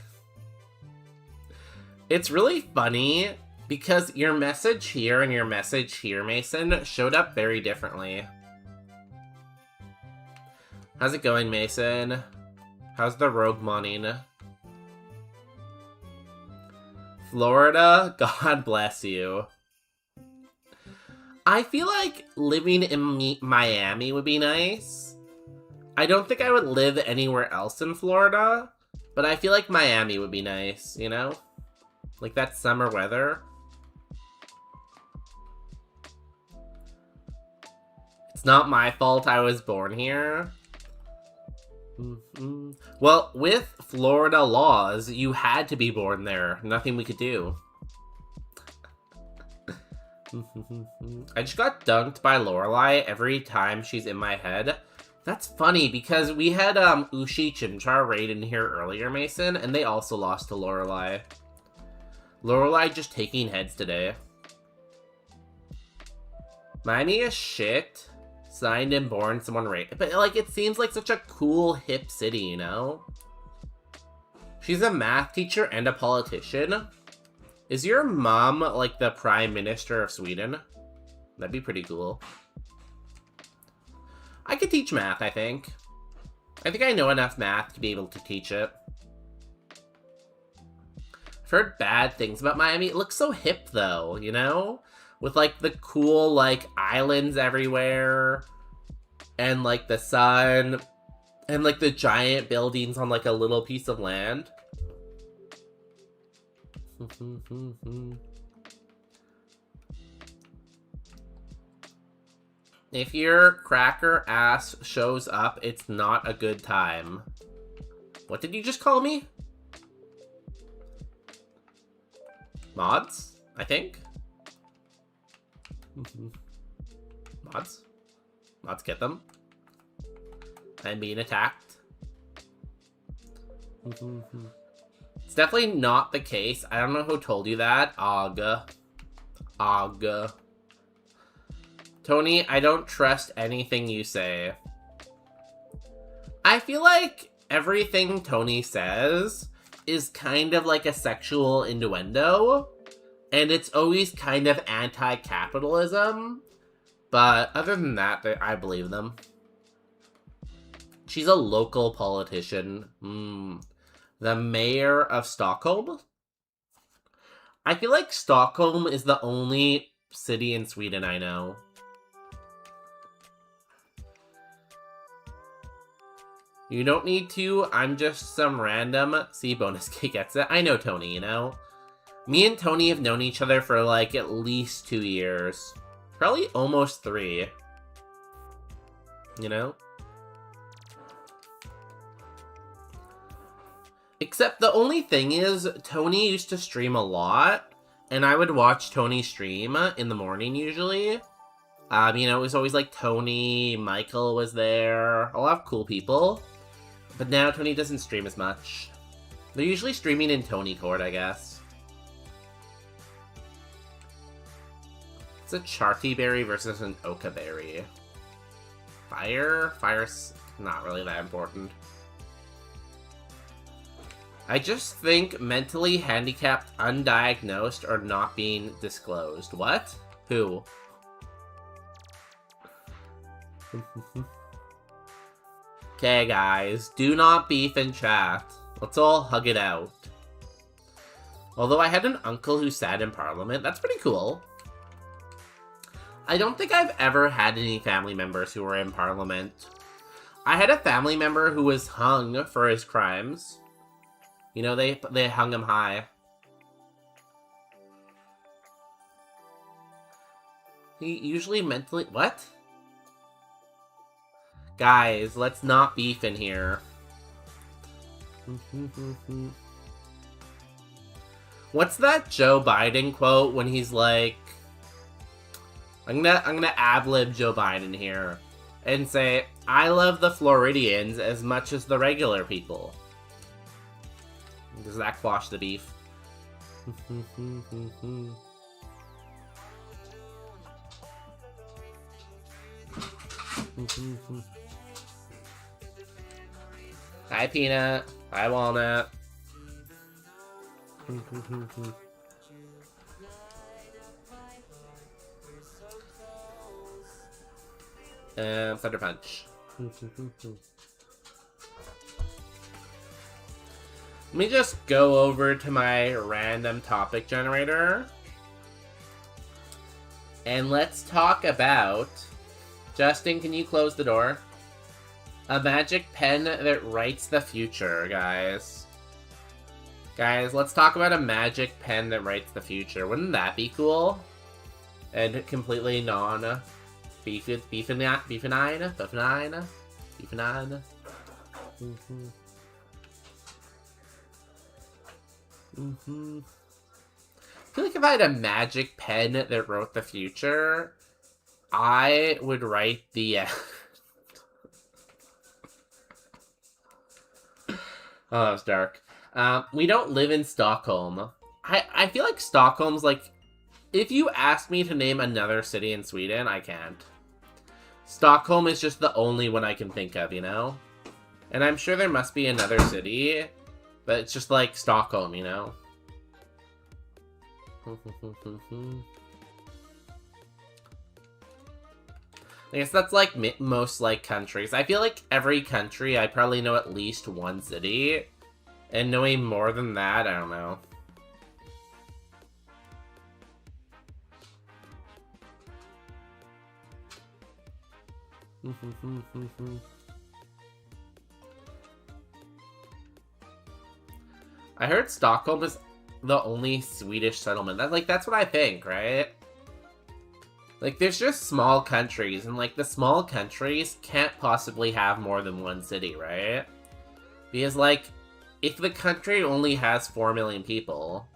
It's really funny because your message here and your message here, Mason, showed up very differently. How's it going, Mason? How's the Roguemon? Florida? God bless you. I feel like living in Miami would be nice. I don't think I would live anywhere else in Florida, but I feel like Miami would be nice, you know? Like that summer weather. It's not my fault I was born here. Well, with Florida laws, you had to be born there. Nothing we could do. I just got dunked by Lorelai every time she's in my head. That's funny, because we had Ushi Chimchar raid in here earlier, Mason, and they also lost to Lorelai. Lorelai just taking heads today. Miami is shit. Signed and born, someone raid. But, like, it seems like such a cool, hip city, you know? She's a math teacher and a politician. Is your mom, like, the Prime Minister of Sweden? That'd be pretty cool. I could teach math, I think. I think I know enough math to be able to teach it. I've heard bad things about Miami. It looks so hip, though, you know? With, like, the cool, like, islands everywhere. And, like, the sun. And, like, the giant buildings on, like, a little piece of land. If your cracker ass shows up, it's not a good time. What did you just call me? Mods, I think. Mods? Mods, get them. I'm being attacked. It's definitely not the case. I don't know who told you that. Aga. Tony, I don't trust anything you say. I feel like everything Tony says is kind of like a sexual innuendo, and it's always kind of anti-capitalism, but other than that, I believe them. She's a local politician. The mayor of Stockholm? I feel like Stockholm is the only city in Sweden I know. You don't need to, I'm just some random... See, Bonus K gets it. I know Tony, you know? Me and Tony have known each other for, like, at least 2 years. Probably almost 3. You know? Except the only thing is, Tony used to stream a lot, and I would watch Tony stream in the morning, usually. You know, it was always, like, Tony, Michael was there, a lot of cool people. But now Tony doesn't stream as much. They're usually streaming in Tony Court, I guess. It's a Charty berry versus an Oka berry. Fire? Fire's not really that important. I just think mentally handicapped, undiagnosed, or not being disclosed. What? Who? Okay, guys, do not beef in chat. Let's all hug it out. Although I had an uncle who sat in Parliament, that's pretty cool. I don't think I've ever had any family members who were in Parliament. I had a family member who was hung for his crimes. You know, they hung him high. He usually mentally... What? Guys, let's not beef in here. What's that Joe Biden quote when he's like... I'm gonna ad-lib Joe Biden here and say, I love the Floridians as much as the regular people. Does that quash the beef? Hi, Peanut. Hi, Walnut. Thunder Punch. Let me just go over to my random topic generator. And let's talk about... Justin, can you close the door? A magic pen that writes the future, guys. Guys, let's talk about a magic pen that writes the future. Wouldn't that be cool? And completely beefinine. I feel like if I had a magic pen that wrote the future, I would write the... Oh, that was dark. We don't live in Stockholm. I feel like Stockholm's like... If you ask me to name another city in Sweden, I can't. Stockholm is just the only one I can think of, you know? And I'm sure there must be another city, but it's just like Stockholm, you know? I guess that's like most like countries. I feel like every country I probably know at least one city. And knowing more than that, I don't know. I heard Stockholm is the only Swedish settlement. That's what I think, right? Like, there's just small countries, and like the small countries can't possibly have more than one city, right? Because like, if the country only has 4 million people,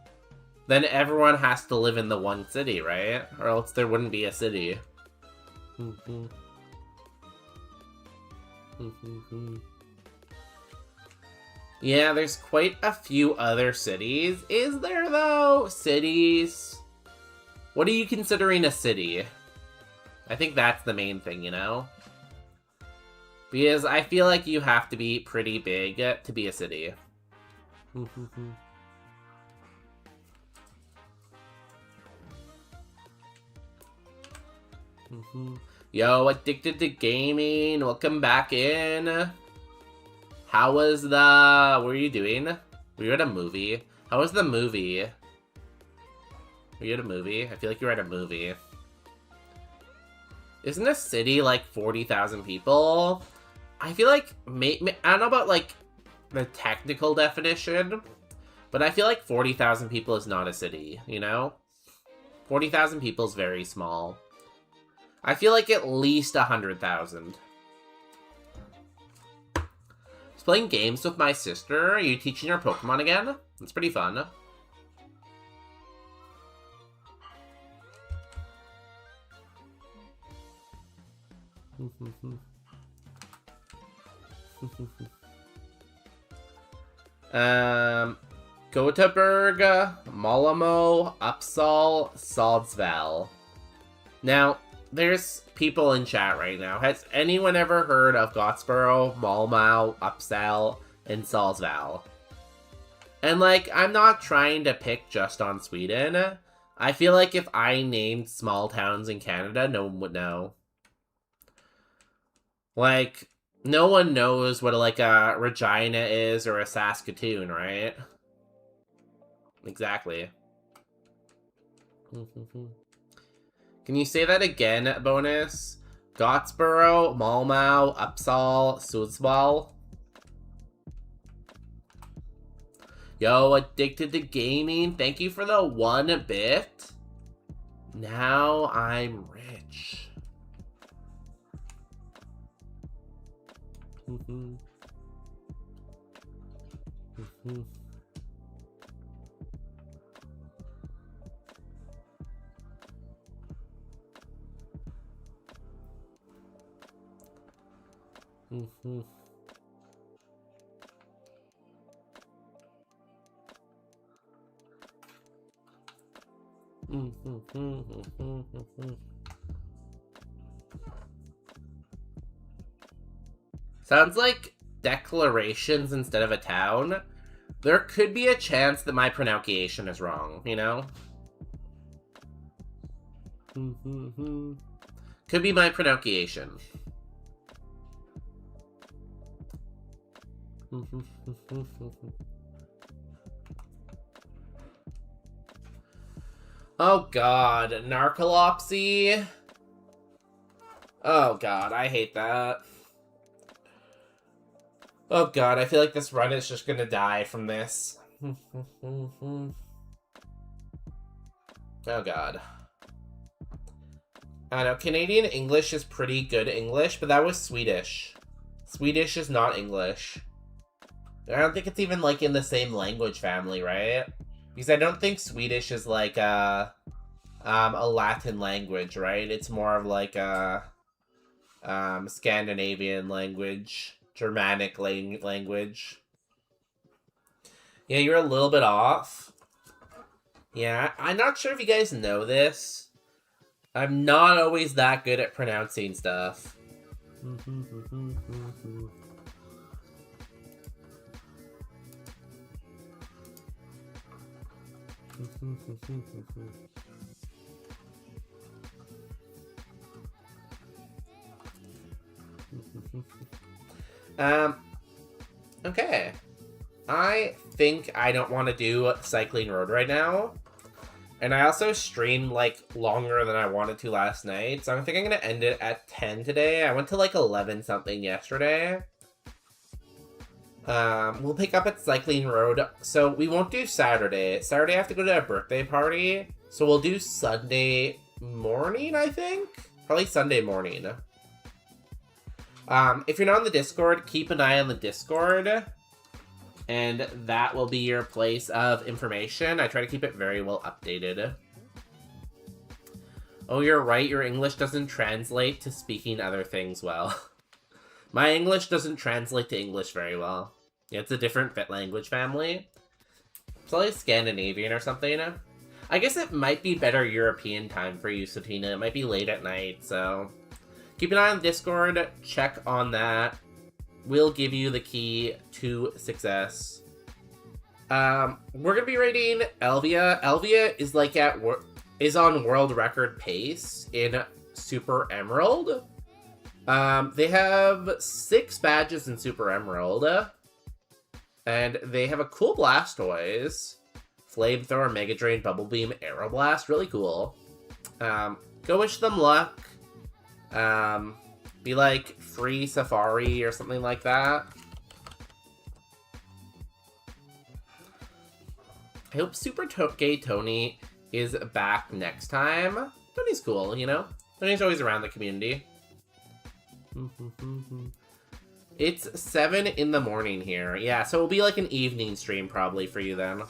then everyone has to live in the one city, right? Or else there wouldn't be a city. Yeah, there's quite a few other cities. Is there, though? Cities? What are you considering a city? I think that's the main thing, you know? Because I feel like you have to be pretty big to be a city. Yo, Addicted to Gaming, welcome back in. How was the... What were you doing? Were you at a movie? How was the movie? Were you at a movie? I feel like you were at a movie. Isn't a city like 40,000 people? I feel like... I don't know about like the technical definition, but I feel like 40,000 people is not a city, you know? 40,000 people is very small. I feel like at least 100,000. I was playing games with my sister. Are you teaching her Pokemon again? It's pretty fun. Göteborg, Malmö, Uppsala, Sundsvall. Now, there's people in chat right now. Has anyone ever heard of Göteborg, Malmö, Uppsala, and Sundsvall? And like, I'm not trying to pick just on Sweden. I feel like if I named small towns in Canada, no one would know. Like, no one knows what like a Regina is or a Saskatoon, right? Exactly. Can you say that again, Bonus? Göteborg, Malmö, Uppsala, Sundsvall. Yo, Addicted to Gaming, thank you for the 1 bit. Now I'm rich. Sounds like declarations instead of a town. There could be a chance that my pronunciation is wrong, you know? Could be my pronunciation. Oh god, narcolepsy. Oh god, I hate that. Oh god, I feel like this run is just gonna die from this. Oh god. I know, Canadian English is pretty good English, but that was Swedish. Swedish is not English. I don't think it's even, like, in the same language family, right? Because I don't think Swedish is, like, a Latin language, right? It's more of, like, a Scandinavian language. Germanic language. Yeah, you're a little bit off. Yeah, I'm not sure if you guys know this. I'm not always that good at pronouncing stuff. Okay. I think I don't want to do Cycling Road right now. And I also streamed, like, longer than I wanted to last night. So I think I'm going to end it at 10 today. I went to, like, 11 something yesterday. We'll pick up at Cycling Road. So we won't do Saturday. Saturday I have to go to a birthday party. So we'll do Sunday morning, I think? Probably Sunday morning. If you're not on the Discord, keep an eye on the Discord. And that will be your place of information. I try to keep it very well updated. Oh, you're right. Your English doesn't translate to speaking other things well. My English doesn't translate to English very well. Yeah, it's a different language family. It's probably Scandinavian or something. I guess it might be better European time for you, Satina. It might be late at night, so... Keep an eye on Discord. Check on that. We'll give you the key to success. We're gonna be rating Elvia. Elvia is like is on world record pace in Super Emerald. They have 6 badges in Super Emerald. And they have a cool Blastoise. Flamethrower, Mega Drain, Bubble Beam, Aeroblast. Really cool. Go wish them luck. Be like free Safari or something like that. I hope Super Gay Tony is back next time. Tony's cool, you know? Tony's always around the community. It's 7 in the morning here. Yeah, so it'll be like an evening stream probably for you then.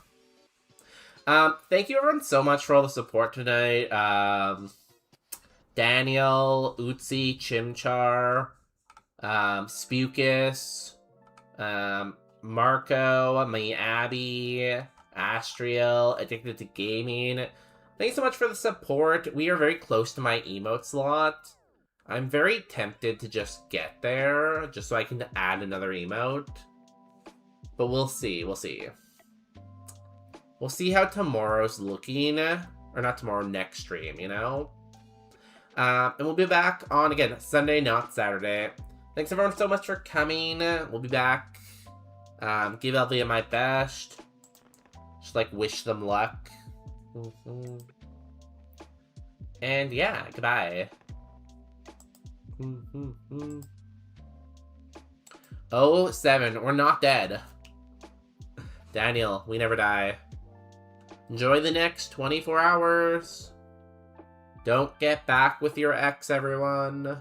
Thank you everyone so much for all the support tonight. Daniel, Utsi, Chimchar, Spukus, Marco, Abby, Astriel, Addicted to Gaming. Thanks so much for the support. We are very close to my emote slot. I'm very tempted to just get there, just so I can add another emote. But we'll see, we'll see. We'll see how tomorrow's looking. Or not tomorrow, next stream, you know? And we'll be back on, again, Sunday, not Saturday. Thanks everyone so much for coming. We'll be back. Give Elvia my best. Just, like, wish them luck. And, yeah, goodbye. Oh, 7. We're not dead. Daniel, we never die. Enjoy the next 24 hours. Don't get back with your ex, everyone.